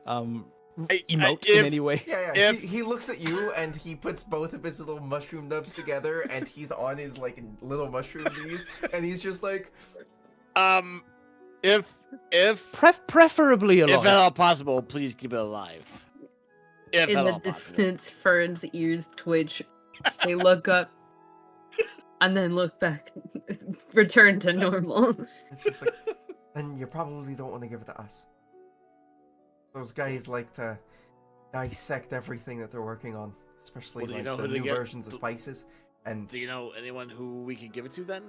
emote if- in any way? Yeah. If- He looks at you and he puts both of his little mushroom nubs together, and he's on his like little mushroom knees, and he's just like, if Preferably if alive. at all possible, please keep it alive. If In at the all possible. distance, Fern's ears twitch. They look up and then look back, return to normal. it's just like, then you probably don't want to give it to us. Those guys like to dissect everything that they're working on, especially Well, do you like know the who to new get- versions of spices. And Do you know anyone who we can give it to then?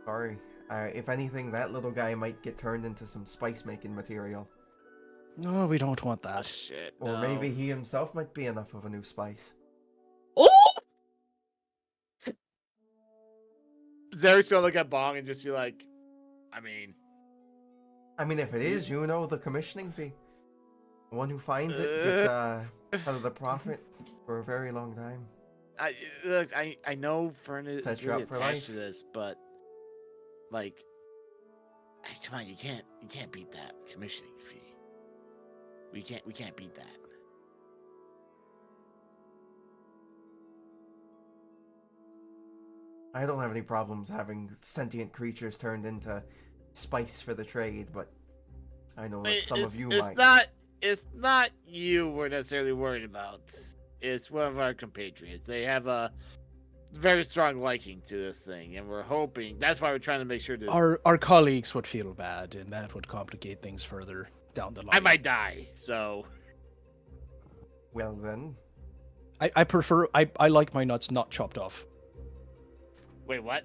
sorry, if anything, that little guy might get turned into some spice making material, No, we don't want Oh that. shit. or no. maybe he himself might be enough of a new spice. Oh! Zarek's gonna look at Bong and just be like, I mean, If it is, you know, the commissioning fee. The one who finds it gets out of the profit for a very long time. I know Fern is Set you really up for attached life. to this, but like, hey, come on, you can't beat that commissioning fee. We can't beat that. I don't have any problems having sentient creatures turned into spice for the trade, but I know that some of you might. It's not you we're necessarily worried about. It's one of our compatriots. They have a very strong liking to this thing, and we're hoping that's why we're trying to make sure this. Our colleagues would feel bad, and that would complicate things further down the line. I might die, so Well then, I prefer. I like my nuts not chopped off. wait, what?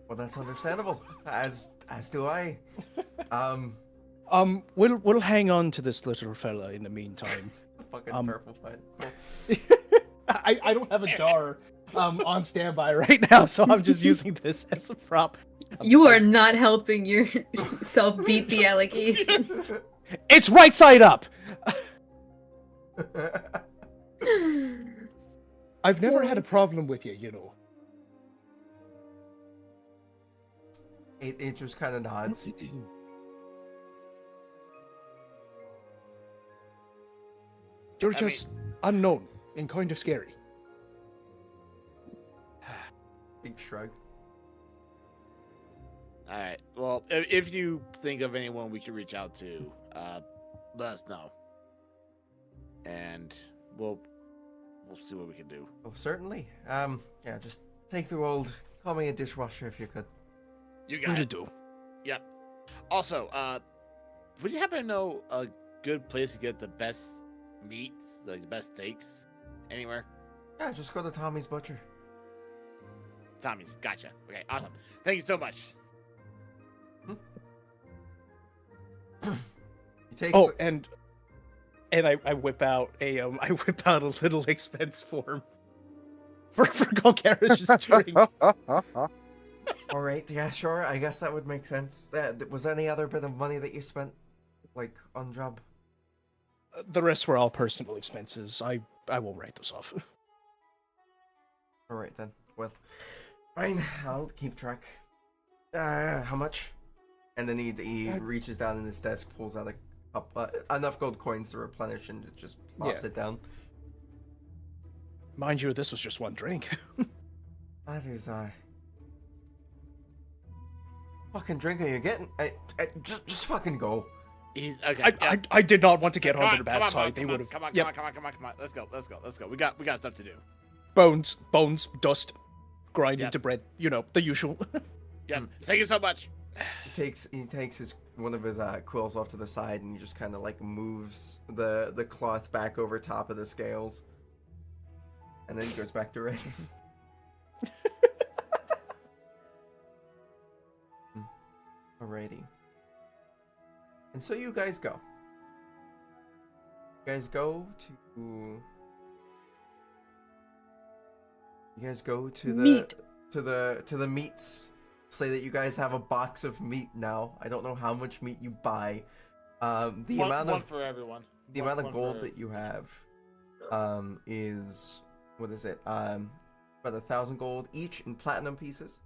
well that's understandable. As do I. We'll hang on to this little fella in the meantime. Fucking purple fight. I don't have a jar on standby right now, so I'm just using this as a prop. You are not helping yourself beat the allegations. It's right side up. I've never had a problem with you, you know. It just kind of nods. You're I just unknown and kind of scary. Big shrug. All right. Well, if you think of anyone we can reach out to, let us know, and we'll see what we can do. Oh, certainly. Yeah, just take the old. Call me a dishwasher if you could. You got What to it. do? Yep. Also, would you happen to know a good place to get the best meats, like the best steaks, anywhere? Yeah, just go to Tommy's Butcher. Tommy's. Gotcha. Okay. Awesome. Thank you so much. You take. Oh, the- and I whip out a little expense form for Golgara's drink. All right. Yeah, sure. I guess that would make sense. Was there any other bit of money that you spent, like on job? The rest were all personal expenses. I won't write those off. All right then. Well, fine. I'll keep track. How much? And then he reaches down in his desk, pulls out enough gold coins to replenish, and just plops it down. Mind you, this was just one drink. That is fucking drink are you getting? Just fucking go. He's okay. I did not want to get Come onto on, the come bad on, side. They come on, would have. Come on, Yep. come on. Let's go. We got stuff to do. Bones, dust, grind Yep. into bread. You know, the usual. Yep. Thank you so much. He takes one of his quills off to the side, and he just kind of like moves the cloth back over top of the scales, and then he goes back to writing. Alrighty. And so you guys go. You guys go to You guys go to Meat. the meats. Say that you guys have a box of meat now. I don't know how much meat you buy. The amount one of for everyone. the One- amount of one gold for- that you have is, what is it? About 1,000 gold each in platinum pieces.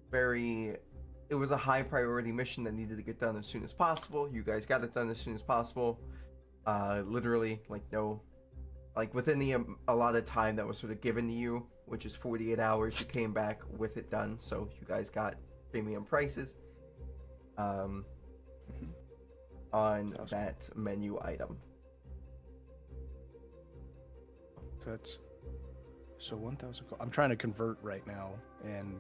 It was a high priority mission that needed to get done as soon as possible. You guys got it done as soon as possible. Literally, within the allotted time that was sort of given to you, which is 48 hours, you came back with it done. So you guys got premium prices on that menu item. That's so 1,000. I'm trying to convert right now, and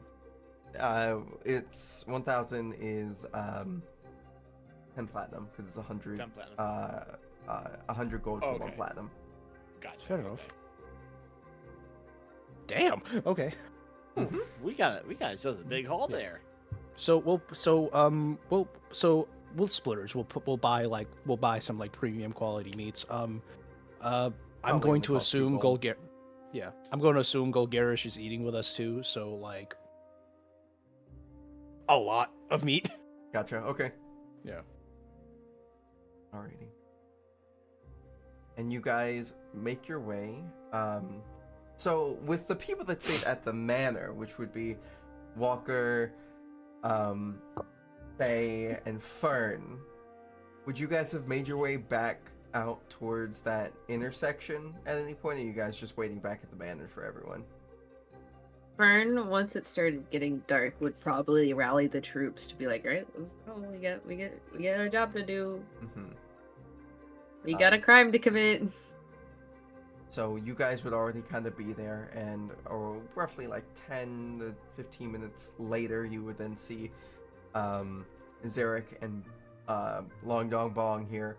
It's 1,000 is 10 platinum because it's 100. 10 platinum. 100 gold for one Okay. platinum. Gotcha. fair enough. Damn. Okay. We got ourselves a big haul Yeah. there. So we'll splurge. We'll buy some like premium quality meats. I'm Probably going would to cost you assume gold. I'm going to assume Golgarish is eating with us too. So like a lot of meat. Gotcha. Okay. Yeah. Alrighty. And you guys make your way. So with the people that stayed at the manor, which would be Walker, Faye, and Fern, would you guys have made your way back out towards that intersection at any point? Or are you guys just waiting back at the manor for everyone? Fern, once it started getting dark, would probably rally the troops to be like, "Right, let's go. We got a job to do. Mm-hmm. We got a crime to commit." So you guys would already kind of be there, and or roughly like 10 to 15 minutes later, you would then see Zarek and Long Dong Bong here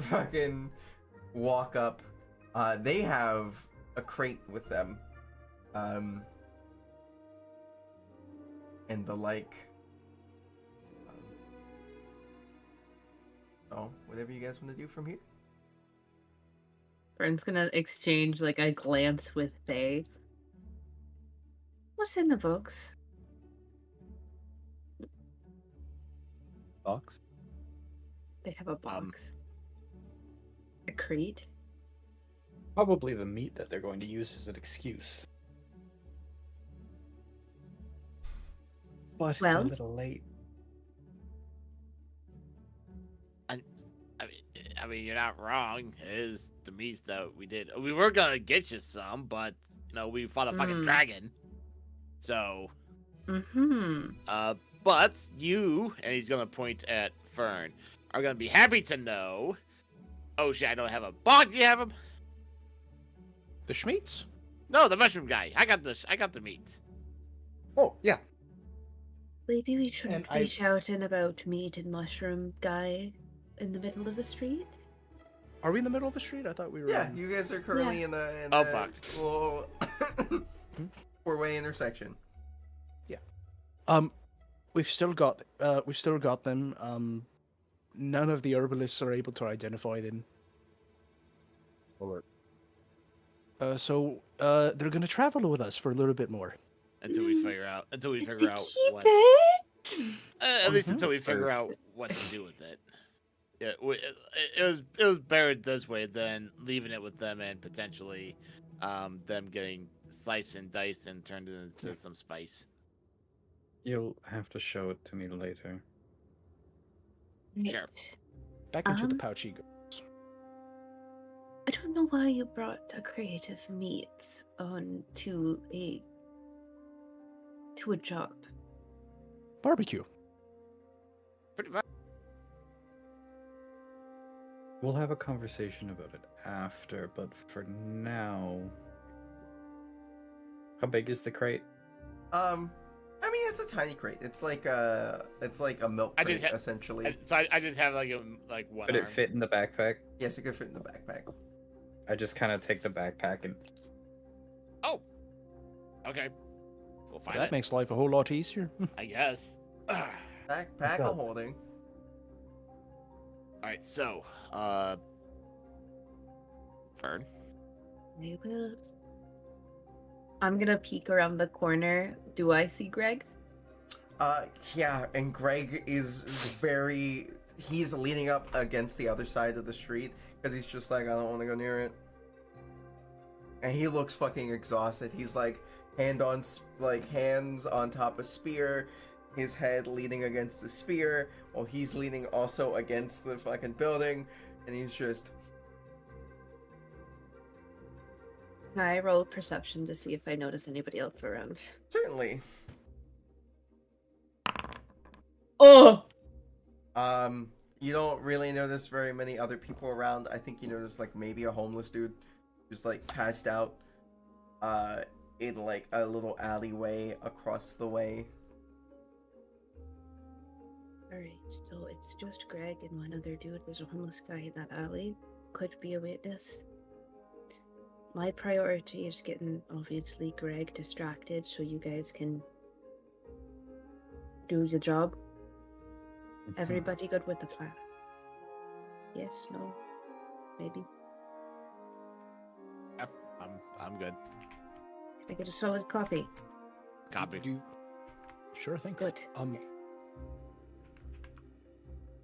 fucking walk up. They have a crate with them. And the like. So, whatever you guys want to do from here. Fern's gonna exchange like a glance with Faye. What's in the books? Box? They have a box. A crate. Probably the meat that they're going to use as an excuse. But it's Well- a little late. I mean, you're not wrong. It is the meats that we did. We were gonna get you some, but we fought a fucking dragon. So, Mm-hmm. but you, and he's gonna point at Fern, are gonna be happy to know. Oh shit! I don't have a bog. Do you have him? The Schmeats? No, the mushroom guy. I got the meat. Oh yeah. Maybe we shouldn't And be I- shouting about meat and mushroom guy in the middle of a street. Are we in the middle of the street? I thought we were. Yeah, in... you guys are currently in the Oh, fuck. little four-way intersection. We've still got them. None of the herbalists are able to identify them. Alright. So they're gonna travel with us for a little bit more. Until we figure out. To keep what. it? At least Mhm. until we figure out what to do with it. Yeah, it was buried this way than leaving it with them and potentially them getting sliced and diced and turned into some spice. You'll have to show it to me later. Sure. Right. Back into the Um, pouch he goes. I don't know why you brought a crate of meats on to a job. Barbecue. Pretty much. We'll have a conversation about it after, but for now... How big is the crate? I mean, it's a tiny crate. It's like a milk I crate just essentially. So I just have like one. Could it arm. fit in the backpack? Yes, it could fit in the backpack. I just kind of take the backpack and... Oh. Okay. We'll find That it. makes life a whole lot easier. I guess. Backpack of holding. All right. So, Fern, I will. I'm gonna peek around the corner. Do I see Greg? Yeah, and Greg is very. He's leaning up against the other side of the street because he's just like, I don't want to go near it. And he looks fucking exhausted. He's like hands on top of spear, his head leaning against the spear, while he's leaning also against the fucking building, and he's just. Can I roll perception to see if I notice anybody else around? Certainly. Oh! You don't really notice very many other people around. I think you notice like maybe a homeless dude just like passed out in like a little alleyway across the way. Alright, so it's just Greg and one other dude. There's a homeless guy in that alley. Could be a witness. My priority is getting, obviously, Greg distracted so you guys can do the job. Everybody good with the plan? Yes, no, maybe. Yep, I'm good. Can I get a solid copy? Copy. Sure thing. Good.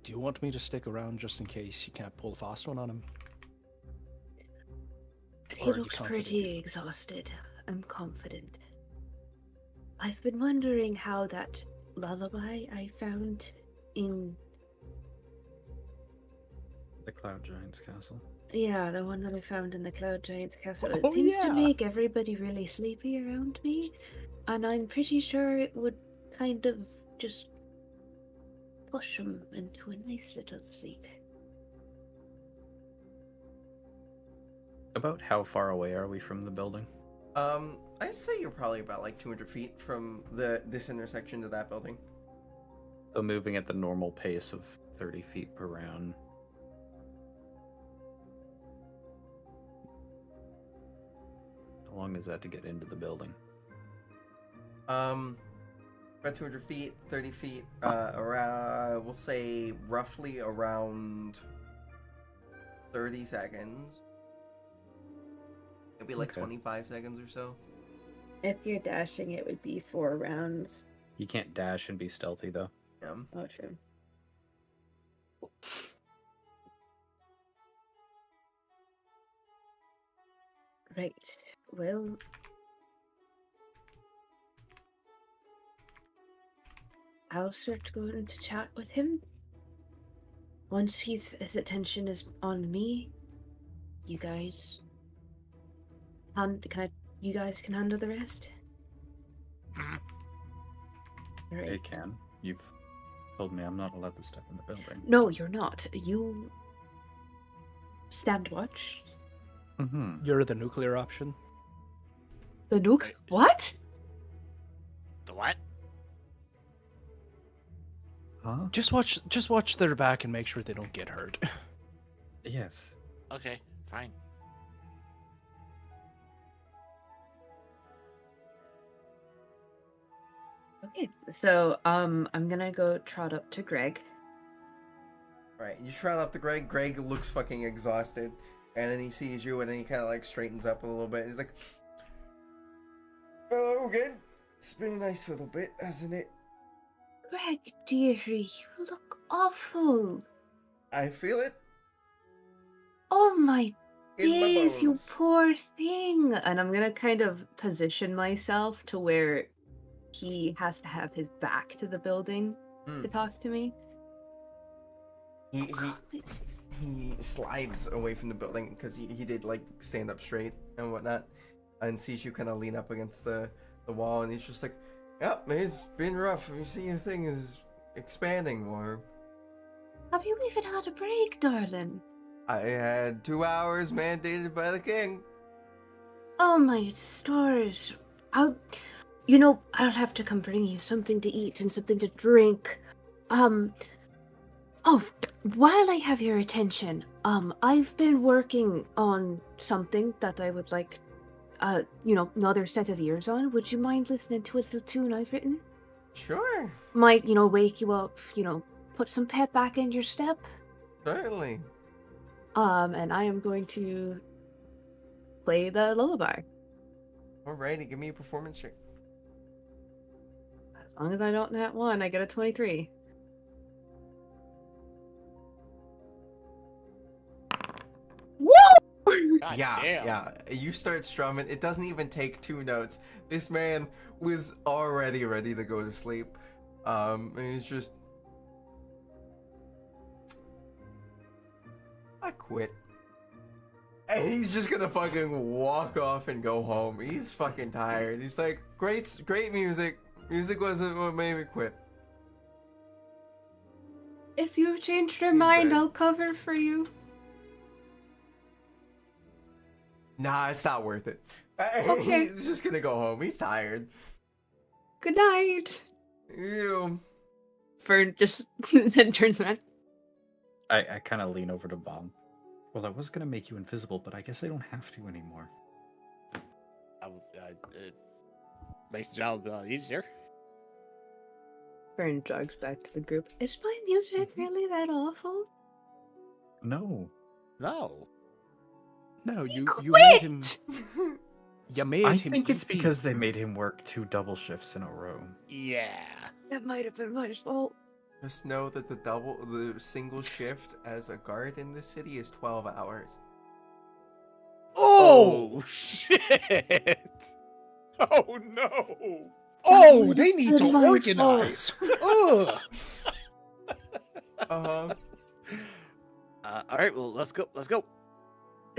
Do you want me to stick around just in case you can't pull a fast one on him? He Or are you looks confident pretty exhausted. I'm confident. I've been wondering how that lullaby I found in... The Cloud Giant's castle. Yeah, the one that I found in the Cloud Giant's castle. It Oh, seems to yeah. make everybody really sleepy around me. And I'm pretty sure it would kind of just push them into a nice little sleep. About how far away are we from the building? I'd say you're probably about like 200 feet from this intersection to that building. So moving at the normal pace of 30 feet per round. How long is that to get into the building? About 200 feet, 30 feet, around, we'll say roughly around 30 seconds. Maybe like Okay. 25 seconds or so. If you're dashing, it would be 4 rounds. You can't dash and be stealthy, though. Yeah. Oh, true. Right. Well, I'll start going to chat with him. Once his attention is on me, you guys you guys can handle the rest? Alright. They can. You've told me I'm not allowed to step in the building. No, you're not. You stand watch. Mm-hmm. You're the nuclear option. The Nook? What? The what? Huh? Just watch their back and make sure they don't get hurt. Yes. Okay, fine. Okay, so I'm gonna go trot up to Greg. Alright, you trot up to Greg. Greg looks fucking exhausted. And then he sees you and then he kind of like straightens up a little bit. He's like, hello again. It's been a nice little bit, hasn't it? Greg, dearie, you look awful. I feel it Oh my in my days, you bones. poor thing. And I'm gonna kind of position myself to where he has to have his back to the building to talk to me. He slides away from the building because he did like stand up straight and whatnot, and sees you kind of lean up against the wall, and he's just like, "Yep, it's been rough. You see, your thing is expanding more." Have you even had a break, darling? I had 2 hours mandated by the king. Oh my stars. I'll have to come bring you something to eat and something to drink. Oh, while I have your attention, I've been working on something that I would like, another set of ears on. Would you mind listening to a little tune I've written? Sure, Might, wake you up, put some pep back in your step. certainly. And I am going to play the lullaby. Alrighty, give me a performance check. As long as I don't nat 1, I get a 23. God yeah, damn. yeah. You start strumming. It doesn't even take 2 notes. This man was already ready to go to sleep. And he's just, I quit. And he's just gonna fucking walk off and go home. He's fucking tired. He's like, great music. Music wasn't what made me quit. If you've changed your He's mind, dead. I'll cover for you. Nah, it's not worth it. Okay. He's just gonna go home. He's tired. Good night. Ew. Fern just then turns around. I kind of lean over to Bomb. Well, I was gonna make you invisible, but I guess I don't have to anymore. It makes the job a lot easier. Fern jogs back to the group. Is my music really that awful? No. No. No, you Quit! made him. You made I him. think it's easy. because they made him work 2 double shifts in a row. Yeah. That might have been my fault. Just know that the single shift as a guard in this city is 12 hours. Oh! Shit. Oh no. Oh, they need to My fault. organize. Ugh. Uh-huh. All right. Well, let's go. Let's go.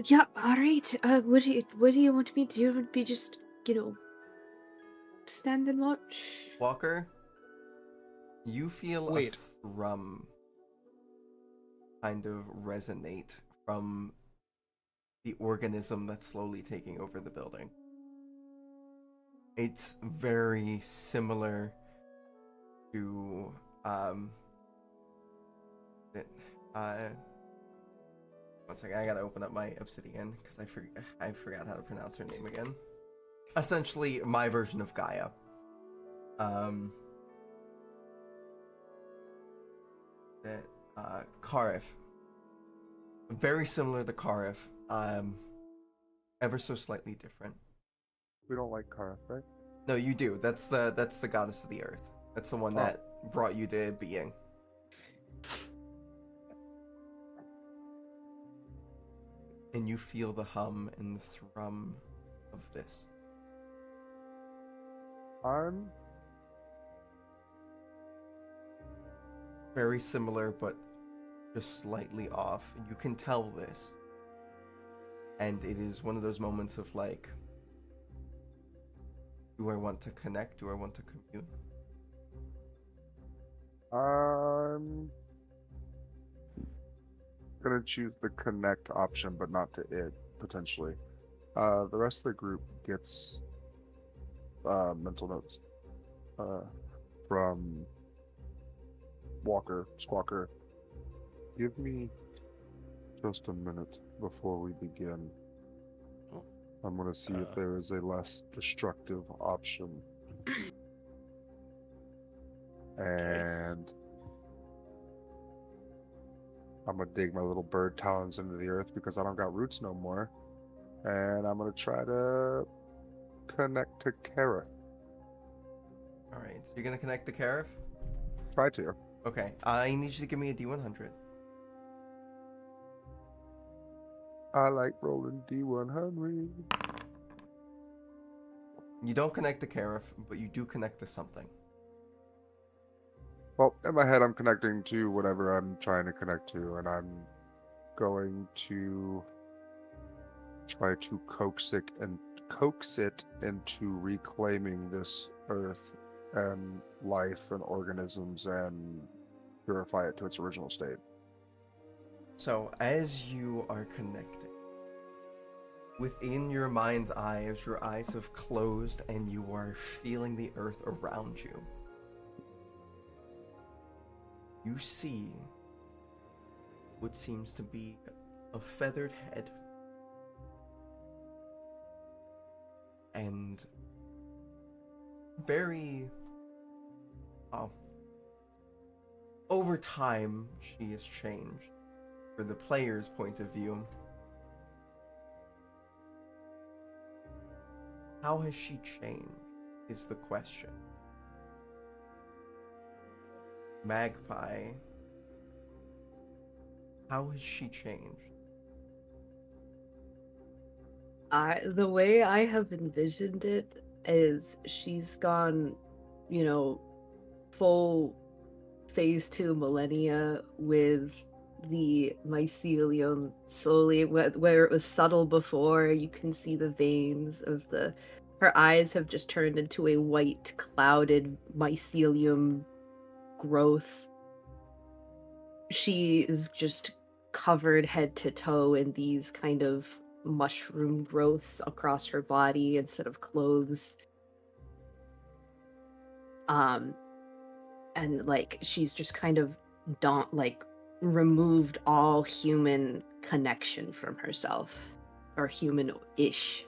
Yeah, alright. What do you want me to do? Would be just, stand and watch? Walker, you feel Wait. a thrum kind of resonate from the organism that's slowly taking over the building. It's very similar to one second, I gotta open up my obsidian because I forgot how to pronounce her name again. Essentially, my version of Gaia. Karif. Very similar to Karif. Ever so slightly different. We don't like Karth, right? No, you do. That's the goddess of the earth. That's the one that brought you to being. And you feel the hum and the thrum of this. I'm Very similar, but just slightly off. You can tell this. And it is one of those moments of like, do I want to connect? Do I want to commune? gonna choose the connect option, but not to it, potentially. The rest of the group gets mental notes from Walker, Squawker. Give me just a minute before we begin. I'm gonna see if there is a less destructive option. And I'm gonna dig my little bird talons into the earth because I don't got roots no more. And I'm gonna try to connect to Kara. Alright, so you're gonna connect the Karif? Try to. Okay, I need you to give me a D100. I like rolling D100. You don't connect the Karif, but you do connect to something. Well, in my head, I'm connecting to whatever I'm trying to connect to, and I'm going to try to coax it into reclaiming this earth and life and organisms and purify it to its original state. So, as you are connecting, within your mind's eye, as your eyes have closed and you are feeling the earth around you, you see what seems to be a feathered head and very over time she has changed. For the player's point of view, How has she changed? Is the question. Magpie, how has she changed? The way I have envisioned it is she's gone, full phase 2 millennia with the mycelium slowly, where it was subtle before. You can see the veins of her eyes have just turned into a white clouded mycelium growth. She is just covered head to toe in these kind of mushroom growths across her body instead of clothes. And like she's just kind of removed all human connection from herself, or human-ish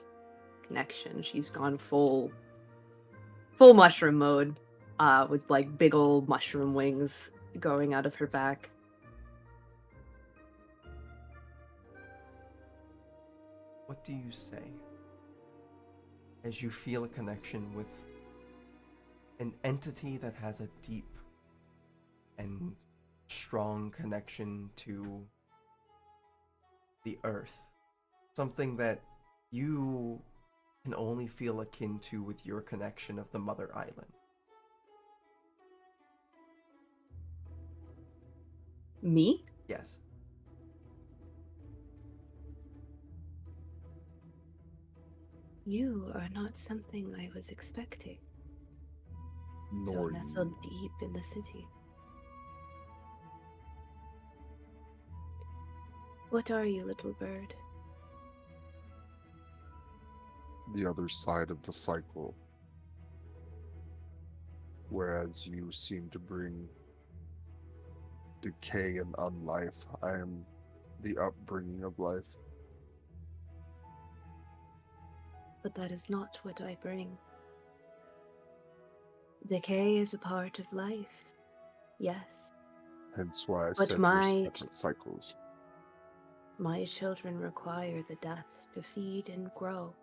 connection. She's gone full mushroom mode, with like big old mushroom wings going out of her back. What do you say as you feel a connection with an entity that has a deep and strong connection to the earth? Something that you can only feel akin to with your connection of the Mother Island. Me? Yes. You are not something I was expecting. So Nor nestled you. deep in the city. What are you, little bird? The other side of the cycle. Whereas you seem to bring decay and unlife, I am the upbringing of life. But that is not what I bring. Decay is a part of life, yes. Hence why I But said my we're separate cycles. My children require the death to feed and grow.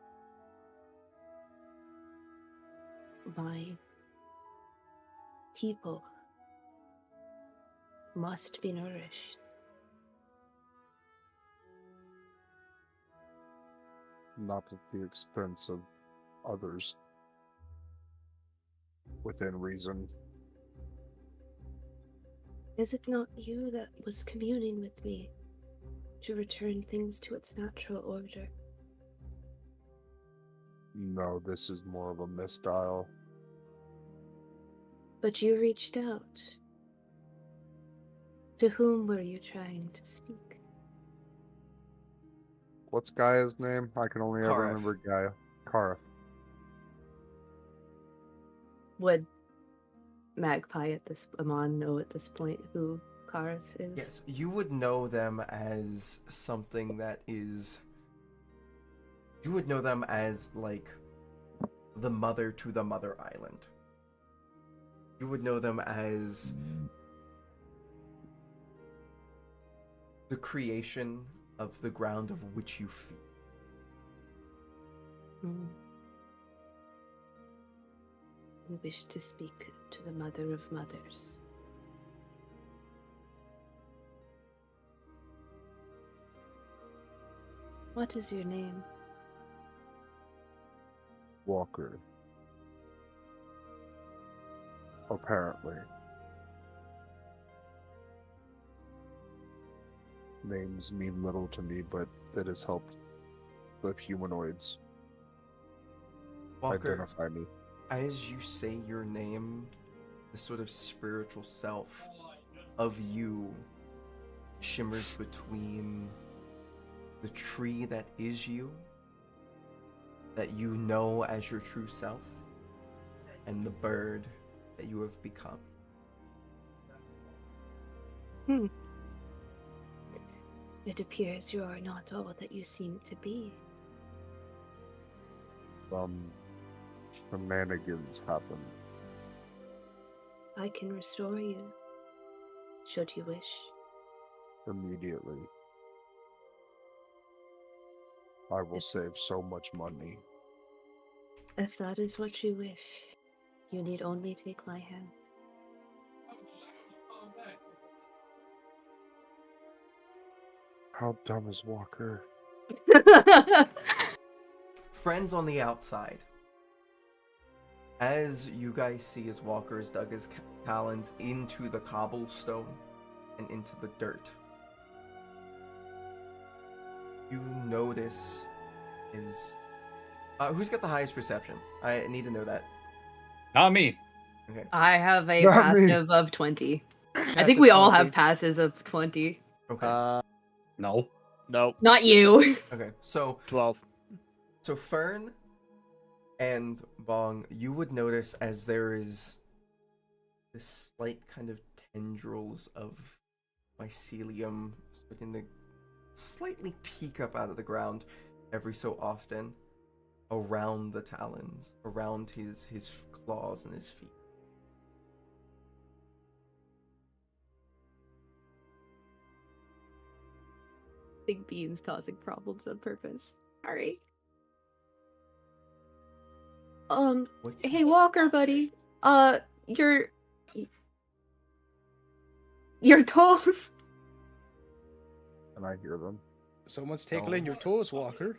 My people must be nourished. Not at the expense of others. Within reason. Is it not you that was communing with me to return things to its natural order? No, this is more of a misdial. But you reached out. To whom were you trying to speak? What's Gaia's name? I can only ever Kareth. remember Gaia. Kareth. Would Magpie Amon know at this point who Karth is? Yes, you would know them as something that is. You would know them as, like, the mother to the Mother Island. You would know them as the creation of the ground of which you feed. I wish to speak to the Mother of Mothers. What is your name? Walker. Apparently. Names mean little to me, but it has helped the humanoids Walker, identify me. as you say your name, the sort of spiritual self of you shimmers between the tree that is you, that you know as your true self, and the bird that you have become. It appears you are not all that you seem to be. Some shenanigans happen. I can restore you, should you wish. Immediately. I will save so much money. If that is what you wish, you need only take my hand. How dumb is Walker? Friends on the outside. As you guys see as Walker's dug his talons into the cobblestone and into the dirt, you notice is... who's got the highest perception? I need to know that. Not me. Okay. I have a Not me. passive of 20. I Passive think we all 20. have passes of 20. Okay. No. Nope. Not you. Okay. So 12. Fern and Bong, you would notice as there is this slight kind of tendrils of mycelium starting to slightly peek up out of the ground every so often around the talons, around his claws and his feet. Big beans causing problems on purpose. Sorry. What? Hey Walker, buddy. Your toes. And I hear them. Someone's tickling your toes, Walker.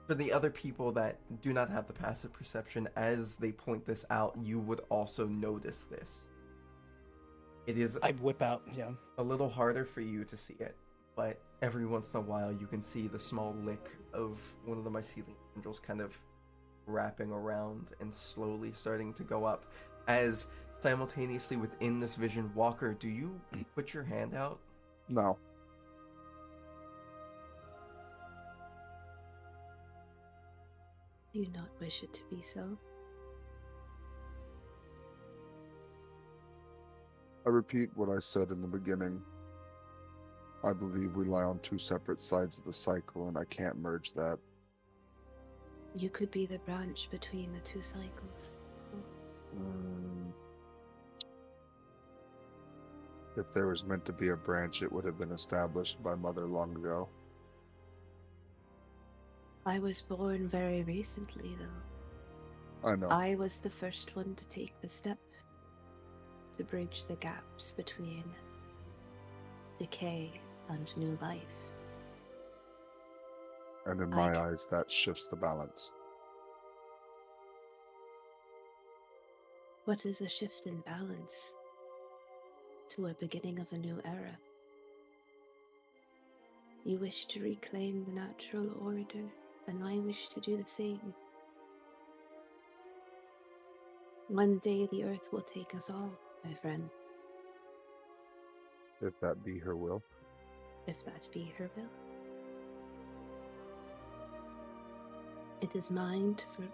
For the other people that do not have the passive perception, as they point this out, you would also notice this. It is I whip out, yeah. a little harder for you to see it, but every once in a while you can see the small lick of one of the mycelium tendrils kind of wrapping around and slowly starting to go up. As simultaneously within this vision, Walker, do you put your hand out? No. Do you not wish it to be so? I repeat what I said in the beginning. I believe we lie on two separate sides of the cycle, and I can't merge that. You could be the branch between the two cycles. If there was meant to be a branch, it would have been established by Mother long ago. I was born very recently, though. I know. I was the first one to take the step to bridge the gaps between decay and new life. And in I my get- eyes, that shifts the balance. What is a shift in balance to a beginning of a new era? You wish to reclaim the natural order, and I wish to do the same. One day the earth will take us all, my friend, If that be her will. if that be her will. It is mine for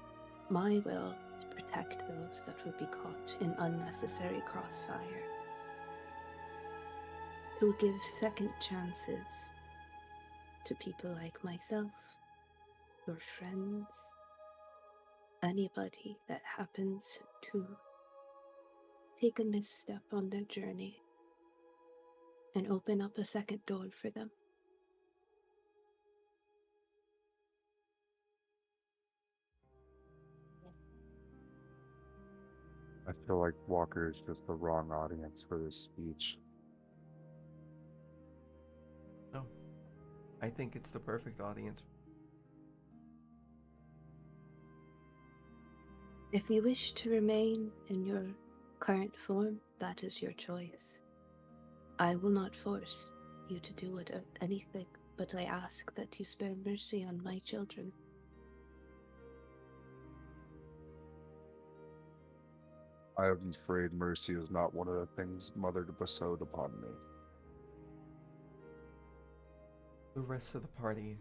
my will to protect those that would be caught in unnecessary crossfire, to give second chances to people like myself, your friends, anybody that happens to take a misstep on their journey, and open up a second door for them. I feel like Walker is just the wrong audience for this speech. No. I think it's the perfect audience. If you wish to remain in your current form, that is your choice. I will not force you to do anything, but I ask that you spare mercy on my children. I am afraid mercy is not one of the things Mother bestowed upon me. The rest of the party,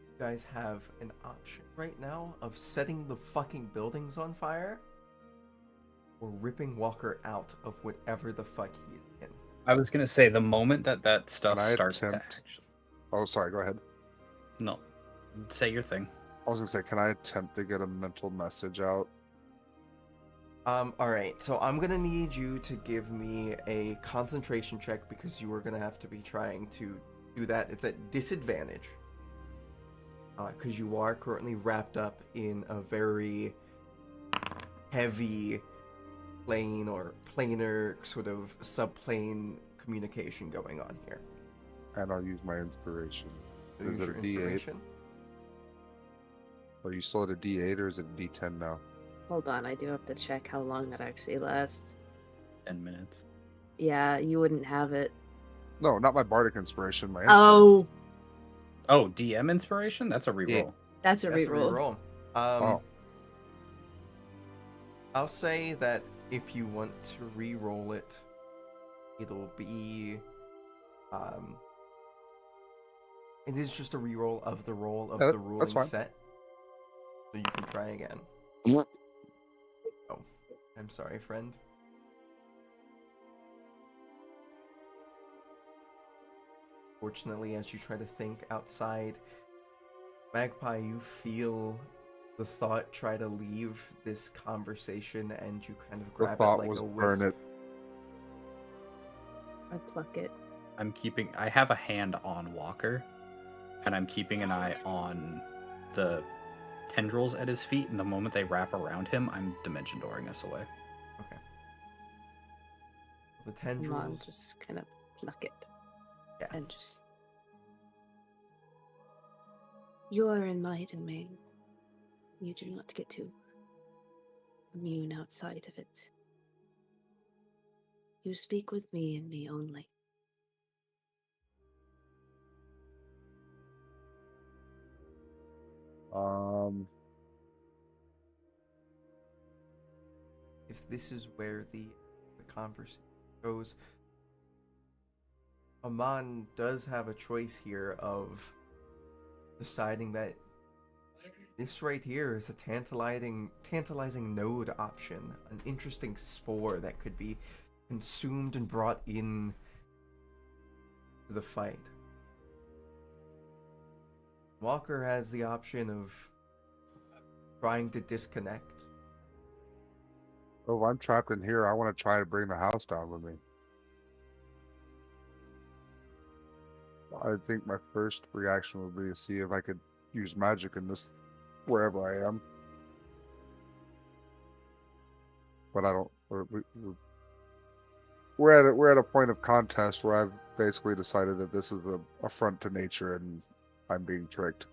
you guys have an option right now of setting the fucking buildings on fire or ripping Walker out of whatever the fuck he is in. I was gonna say the moment that stuff Can I starts to attempt- actually... Oh, sorry, go ahead. No. Say your thing. I was gonna say, can I attempt to get a mental message out? Alright, so I'm gonna need you to give me a concentration check because you are gonna have to be trying to do that. It's at disadvantage. because you are currently wrapped up in a very heavy plane or planar sort of subplane communication going on here. And I'll use my inspiration. So Is use it a your D8? inspiration. Are you still at a D8 or is it a D10 now? Hold on, I do have to check how long that actually lasts. 10 minutes. Yeah, you wouldn't have it. No, not my bardic inspiration. My Oh, Oh, DM inspiration? That's a reroll. that's a That's reroll. a reroll. Oh. I'll say that if you want to re-roll it, it'll be it is just a re-roll of the roll of Yeah, the ruling that's fine. set. So you can try again. Oh, I'm sorry, friend. Fortunately, as you try to think outside, Magpie, you feel the thought try to leave this conversation, and you kind of The grab it thought like was a burn wisp. it. I pluck it. I have a hand on Walker, and I'm keeping an eye on the tendrils at his feet, and the moment they wrap around him, I'm dimension dooring us away. Okay. The Come on, tendrils. just kind of pluck it. Yeah. And just. You are in my domain. You do not get to immune outside of it. You speak with me and me only. If this is where the conversation goes, Aman does have a choice here of deciding that this right here is a tantalizing node option, an interesting spore that could be consumed and brought in to the fight. Walker has the option of trying to disconnect. Oh, if I'm trapped in here, I want to try to bring the house down with me. I think my first reaction would be to see if I could use magic in this, wherever I am. But I don't. We're at a point of contest where I've basically decided that this is an affront to nature and I'm being tricked.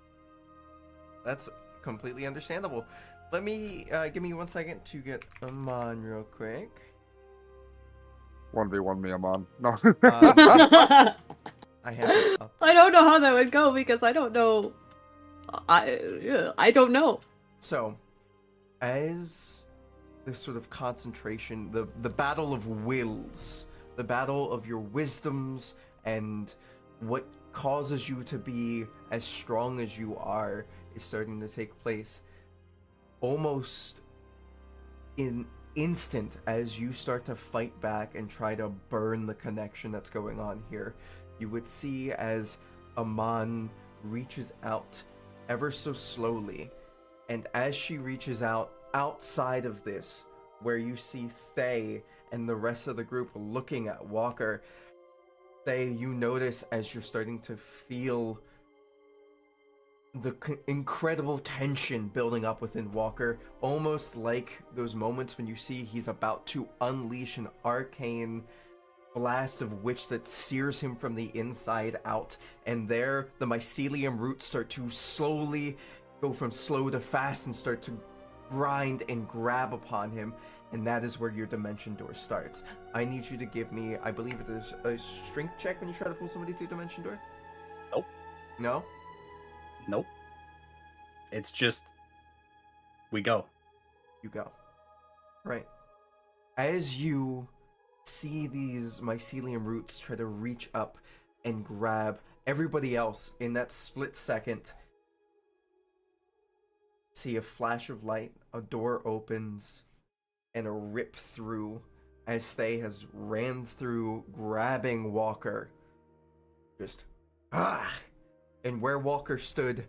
That's completely understandable. Let me give me 1 second to get Aman real quick. 1v1 me, I'm on. No. I have it up. I don't know how that would go because I don't know. I don't know. So, as this sort of concentration, the battle of wills, the battle of your wisdoms, and what causes you to be as strong as you are is starting to take place. Almost in instant as you start to fight back and try to burn the connection that's going on here, you would see as Aman reaches out ever so slowly, and as she reaches out outside of this, where you see Thay and the rest of the group looking at Walker, Thay, you notice as you're starting to feel the incredible tension building up within Walker, almost like those moments when you see he's about to unleash an arcane blast of witch that sears him from the inside out, and there the mycelium roots start to slowly go from slow to fast and start to grind and grab upon him, and that is where your dimension door starts. I need you to give me, I believe it is a strength check when you try to pull somebody through dimension door? Nope. No? Nope. It's just we go. You go. Right. As you see these mycelium roots try to reach up and grab everybody else in that split second, see a flash of light, a door opens, and a rip through as Thay has ran through, grabbing Walker. Just, ah! And where Walker stood,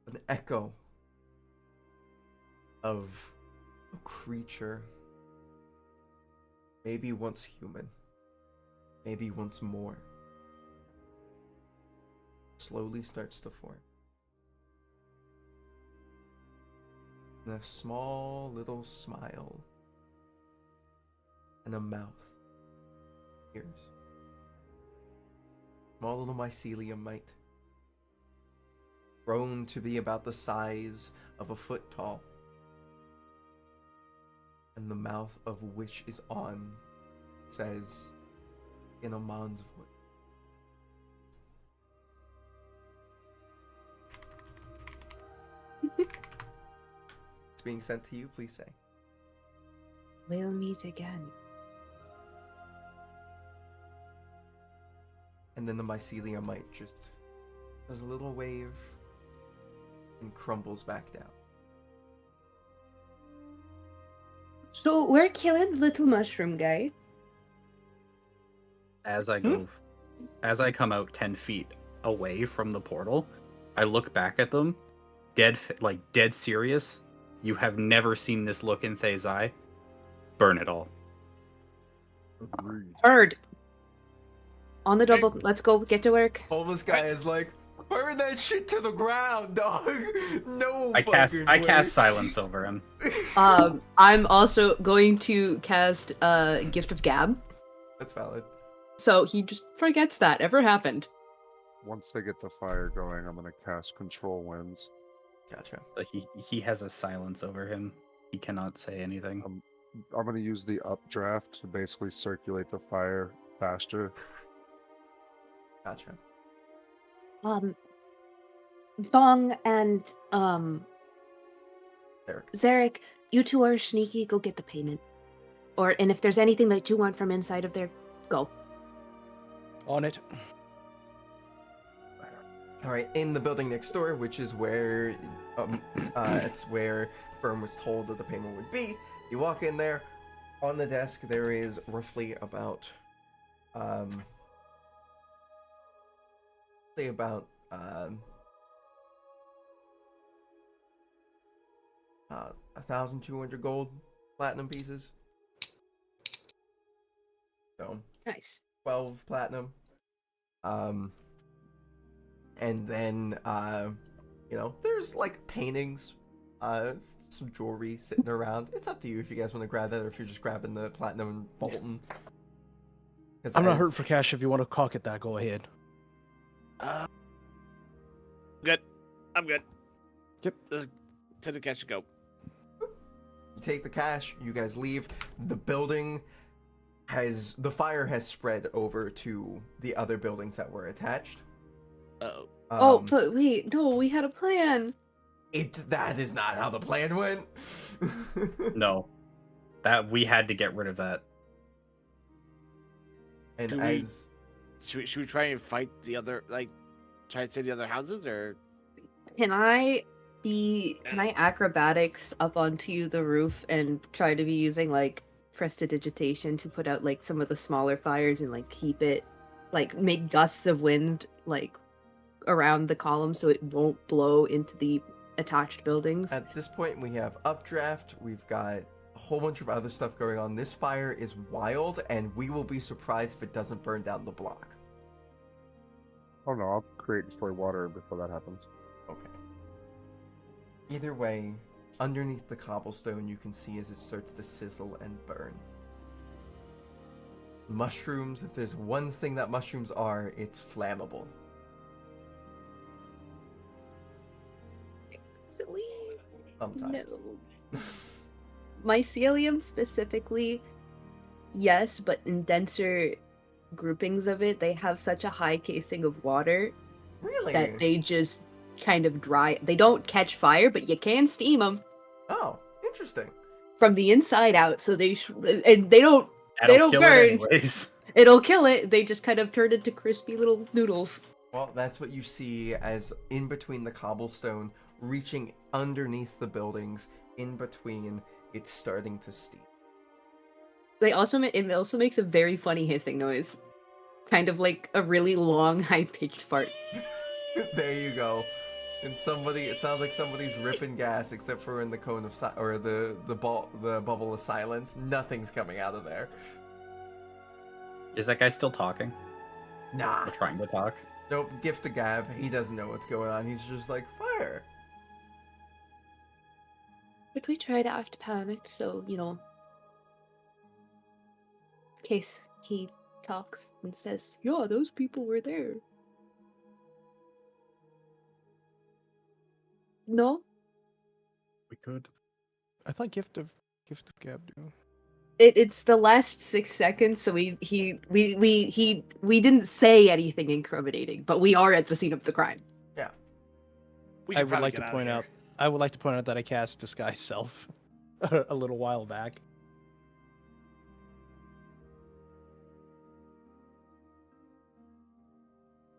an echo of a creature, maybe once human, maybe once more, slowly starts to form. And a small little smile and a mouth appears. Small little mycelium mite, grown to be about the size of a foot tall, and the mouth of which is on, says in a man's voice. It's being sent to you, please say. We'll meet again. And then the mycelium mite just does a little wave and crumbles back down. So we're killing the little mushroom guy. As I go, as I come out 10 feet away from the portal, I look back at them, dead serious. You have never seen this look in Thay's eye. Burn it all. Agreed. Bird. On the double. Let's go. Get to work. Homeless guy is like, burn that shit to the ground, dog. No. I fucking way. cast silence over him. I'm also going to cast Gift of Gab, That's valid. so he just forgets that ever happened. Once they get the fire going, I'm gonna cast Control Winds. Gotcha. But he has a silence over him. He cannot say anything. I'm gonna use the updraft to basically circulate the fire faster. Gotcha. Bong and There. Zarek, you two are sneaky. Go get the payment. And if there's anything that you want from inside of there, go. On it. All right, in the building next door, which is where it's where Firm was told that the payment would be. You walk in there. On the desk, there is roughly about, say about 1,200 gold platinum pieces. So Nice. 12 platinum. And then, there's like paintings, some jewelry sitting around. It's up to you if you guys want to grab that or if you're just grabbing the platinum and bolting. I'm not hurt for cash. If you want to cock at that, go ahead. Good. I'm good. Yep. Let's to the cash and go. You take the cash, you guys leave. The building the fire has spread over to the other buildings that were attached. Uh-oh. But wait, no, we had a plan. That is not how the plan went. No, that we had to get rid of that. And Do we- as Should we try and fight the other, try to save the other houses, or? Can I acrobatics up onto the roof and try to be using prestidigitation to put out some of the smaller fires and keep it make gusts of wind around the column so it won't blow into the attached buildings? at this point, we have updraft. We've got a whole bunch of other stuff going on. This fire is wild, and we will be surprised if it doesn't burn down the block. Oh no, I'll create and destroy water before that happens. Okay. Either way, underneath the cobblestone, you can see as it starts to sizzle and burn. Mushrooms, if there's one thing that mushrooms are, it's flammable. Sometimes. No. Mycelium specifically, yes, but in denser groupings of it, they have such a high casing of water Really? that they just kind of dry. They don't catch fire, but you can steam them Oh, interesting. from the inside out. So and they don't. They That'll don't kill burn. it anyways. It'll kill it. They just kind of turn into crispy little noodles. Well, that's what you see as in between the cobblestone, reaching underneath the buildings, in between, it's starting to steam. It also makes a very funny hissing noise, kind of like a really long, high-pitched fart. There you go. And it sounds like somebody's ripping gas, except for in the cone of the bubble of silence. Nothing's coming out of there. Is that guy still talking? Nah. We're trying to talk. Nope, gift to Gab. He doesn't know what's going on. He's just like, fire. But we try to act panicked, so, in case he talks and says, yeah, those people were there. No? We could. I thought gift of gab do. It's the last 6 seconds, so we didn't say anything incriminating, but we are at the scene of the crime. Yeah. We I should would probably like get to out point of out. here. I would like to point out that I cast disguise self a little while back.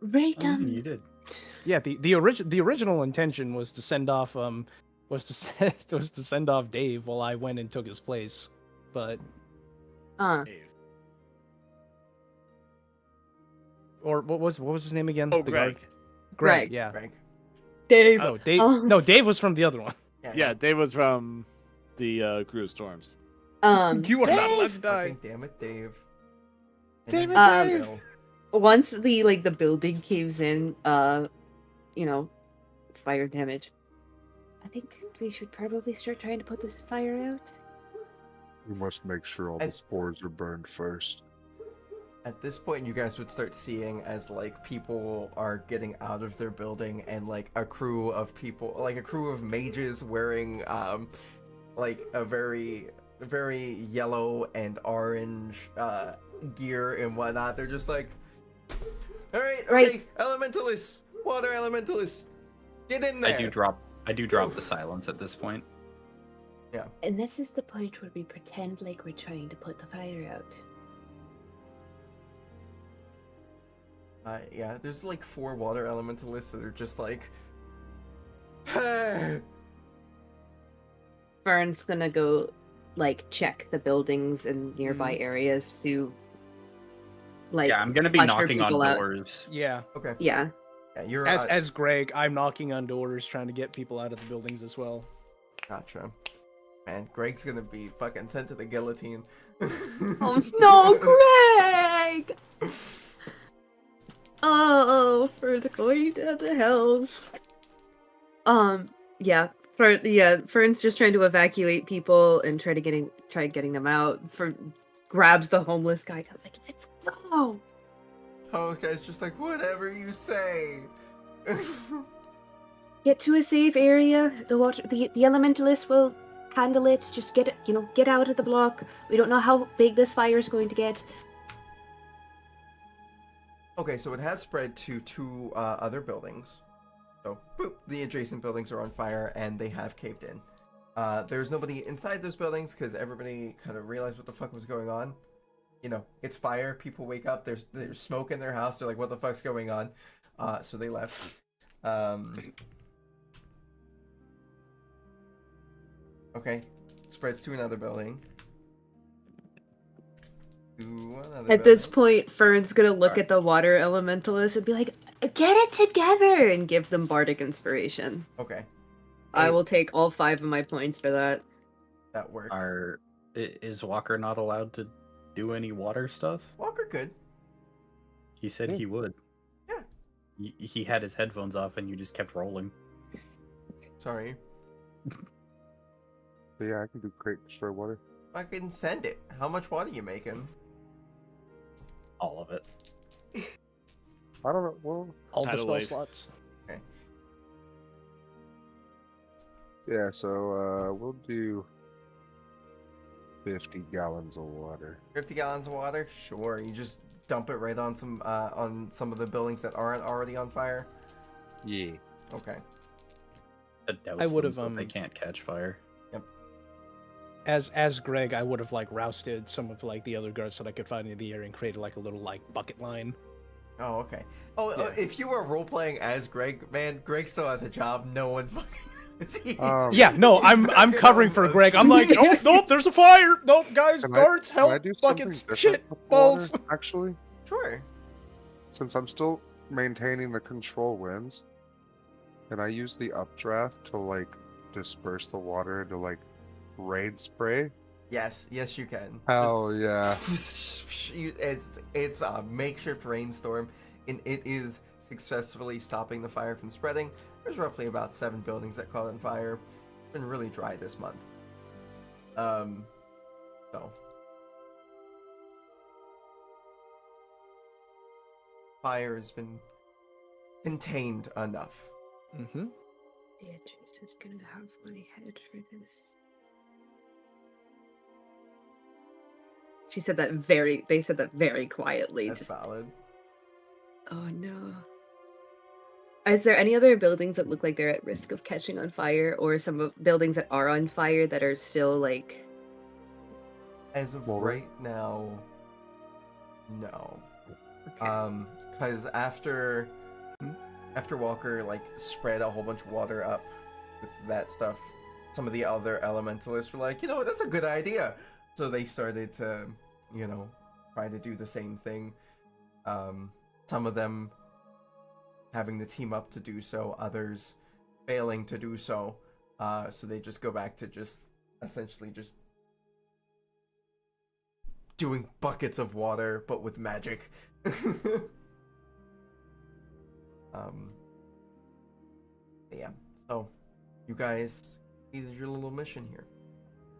Right, You did. Yeah, the original intention was to send off was to send off Dave while I went and took his place, but Dave. or what was his name again? Oh, The Greg. guard? Greg. Yeah. Greg. Dave. No, Dave. Oh. No, Dave was from the other one. Yeah, Dave was from the Crew of Storms. You are not allowed Dave. to die. Fucking damn it, Dave. Damn it, Dave. Once the building caves in, fire damage. I think we should probably start trying to put this fire out. We must make sure all the spores are burned first. At this point, you guys would start seeing as like people are getting out of their building, and like a crew of people, like a crew of mages wearing like a very yellow and orange gear and whatnot. They're just like, all right, okay, Right. elementalists, water elementalists, get in there. I do drop the silence at this point. And this is the point where we pretend like we're trying to put the fire out. Yeah, there's like 4 water elementalists that are just like, Fern's gonna go, check the buildings in nearby areas to, Yeah, I'm gonna be usher knocking on people out. doors. Yeah. okay, Yeah. yeah, you're As Greg, I'm knocking on doors trying to get people out of the buildings as well. gotcha. Man, Greg's gonna be fucking sent to the guillotine. Oh no, Greg! Oh, for the going to the hells. Fern's just trying to evacuate people and try getting them out. Grabs the homeless guy. I was like, let's go. Oh, this guy's just like, whatever you say. Get to a safe area. The elementalists will handle it. Just get out of the block. We don't know how big this fire is going to get. Okay, so it has spread to 2 other buildings. So, boop, the adjacent buildings are on fire and they have caved in. There's nobody inside those buildings because everybody kind of realized what the fuck was going on. It's fire. People wake up. There's smoke in their house. They're like, what the fuck's going on? So they left. Okay, spreads to another building. At this point, Fern's gonna look at the water elementalist and be like, get it together, and give them bardic inspiration. Okay. I will take all 5 of my points for that. That works. Is Walker not allowed to do any water stuff? Walker could. He said he would. Yeah. He had his headphones off and you just kept rolling. Sorry. But yeah, I can do great destroy water. Fucking send it. How much water you making? All of it. I don't know. Well, All the Tidal spell wave. slots. yeah. So we'll do 50 gallons of water. 50 gallons of water? Sure. You just dump it right on some of the buildings that aren't already on fire. Yeah. Okay. I would've, So they can't catch fire. As Greg, I would have rousted some of the other guards that I could find in the area and created a little bucket line. Oh, okay. Oh, Yeah. if you were role playing as Greg, man, Greg still has a job. No one fucking. Yeah, no, I'm covering for Greg. I'm like, nope, there's a fire. Nope, guys, guards, Can I help, do something buckets, different shit, with the balls. water, actually, Sure. since I'm still maintaining the control winds, and I use the updraft to disperse the water into rain spray. Yes, you can. Hell yeah. It's a makeshift rainstorm, and it is successfully stopping the fire from spreading. There's roughly about 7 buildings that caught on fire. It's been really dry this month. So fire has been contained enough. Mm-hmm. Beatrice is gonna have my head for this. She said that they said that very quietly. That's valid. Oh no. Is there any other buildings that look like they're at risk of catching on fire, or some of buildings that are on fire that are still like? As of Well, right now, no. Okay. Because after Walker like spread a whole bunch of water up with that stuff, some of the other elementalists were like, you know what, that's a good idea. So they started to, try to do the same thing. Some of them having to team up to do so, others failing to do so. So they just go back to just essentially just doing buckets of water, but with magic. Yeah, so you guys needed your little mission here.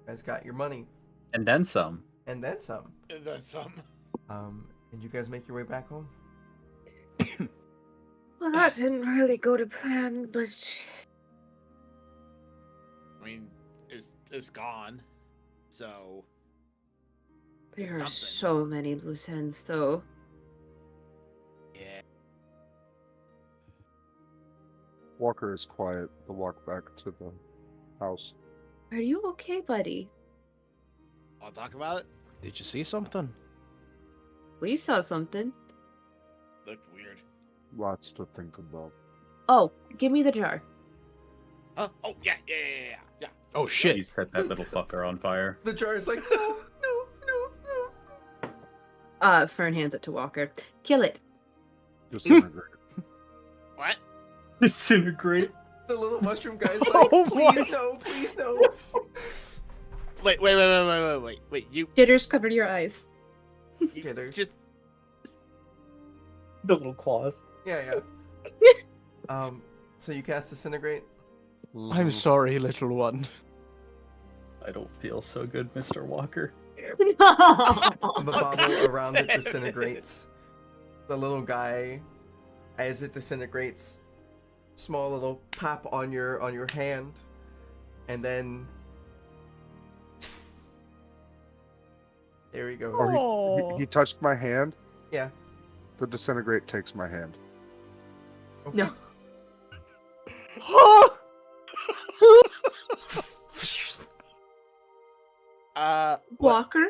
You guys got your money. And then some. And then some. And then some. And you guys make your way back home? Well, that didn't really go to plan, but I mean, it's gone. So there are something. so many loose ends, though. Yeah. Walker is quiet to walk back to the house. Are you okay, buddy? I'll talk about it. Did you see something? We saw something. Looked weird. Lots to think about. Oh, give me the jar. Huh? Oh yeah. Oh shit! You set that little fucker on fire. The jar is like, no. Fern hands it to Walker. Kill it. Disintegrate. What? Disintegrate. The little mushroom guy's like, Oh, please no. Wait. You Jitters, cover your eyes. Jitters. just The little claws. Yeah. So you cast disintegrate? I'm sorry, little one. I don't feel so good, Mr. Walker. The bottle around it disintegrates. The little guy, as it disintegrates, small little tap on your hand, and then there he goes. Oh, he touched my hand. Yeah. The disintegrate takes my hand. Okay. No. Walker?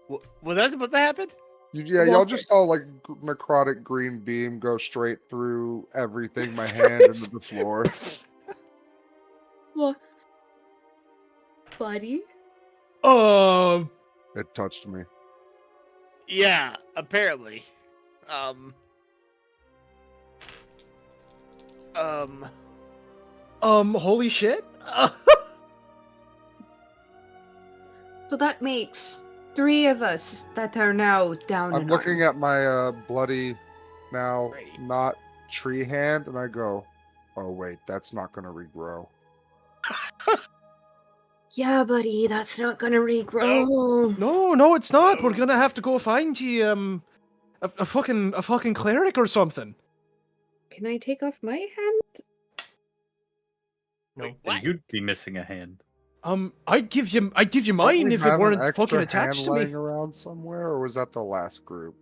was that supposed to happen? Yeah, y'all just saw like necrotic green beam go straight through everything, my hand into the floor. What? Buddy? It touched me. Yeah, apparently. Holy shit! So that makes 3 of us that are now down. I'm looking at my bloody, now Great. not tree hand, and I go, oh wait, that's not gonna regrow. Yeah, buddy, that's not gonna regrow. No, it's not. We're gonna have to go find you a fucking cleric or something. Can I take off my hand? No. Wait, what? You'd be missing a hand. I'd give you Don't mine we if have it an weren't extra fucking hand attached to lying me. around somewhere, or was that the last group?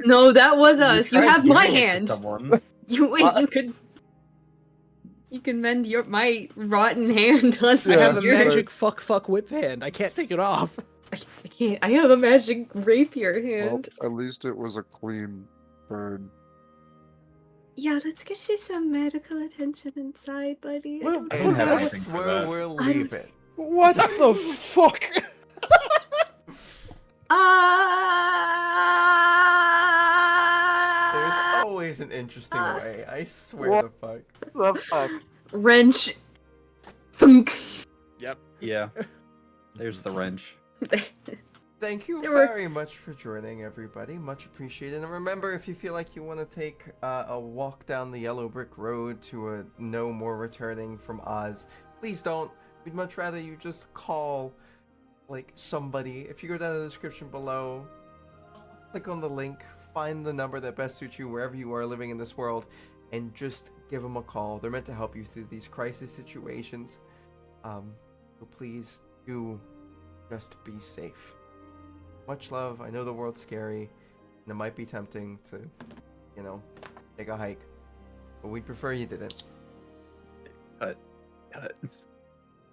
No, that was us. You tried have my giving it to hand. someone. You can mend my rotten hand on I have a your magic fuck whip hand. I can't take it off. I can't. I have a magic rapier Well, hand. at least it was a clean burn. Yeah, let's get you some medical attention inside, buddy. I Well, don't And have know. anything that's for where that. we'll leave it. What the fuck? There's always an interesting way. I swear to fuck. The fuck? Wrench. Thunk. Yep. Yeah. There's the wrench. Thank you There were- very much for joining, everybody. Much appreciated. And remember, if you feel like you want to take a walk down the yellow brick road to a no more returning from Oz, please don't. We'd much rather you just call, like, somebody. If you go down to the description below, click on the link, find the number that best suits you wherever you are living in this world, and just give them a call. They're meant to help you through these crisis situations. So please do just be safe. Much love. I know the world's scary, and it might be tempting to, take a hike, but we prefer you didn't. Cut.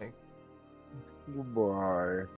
Okay. Goodbye.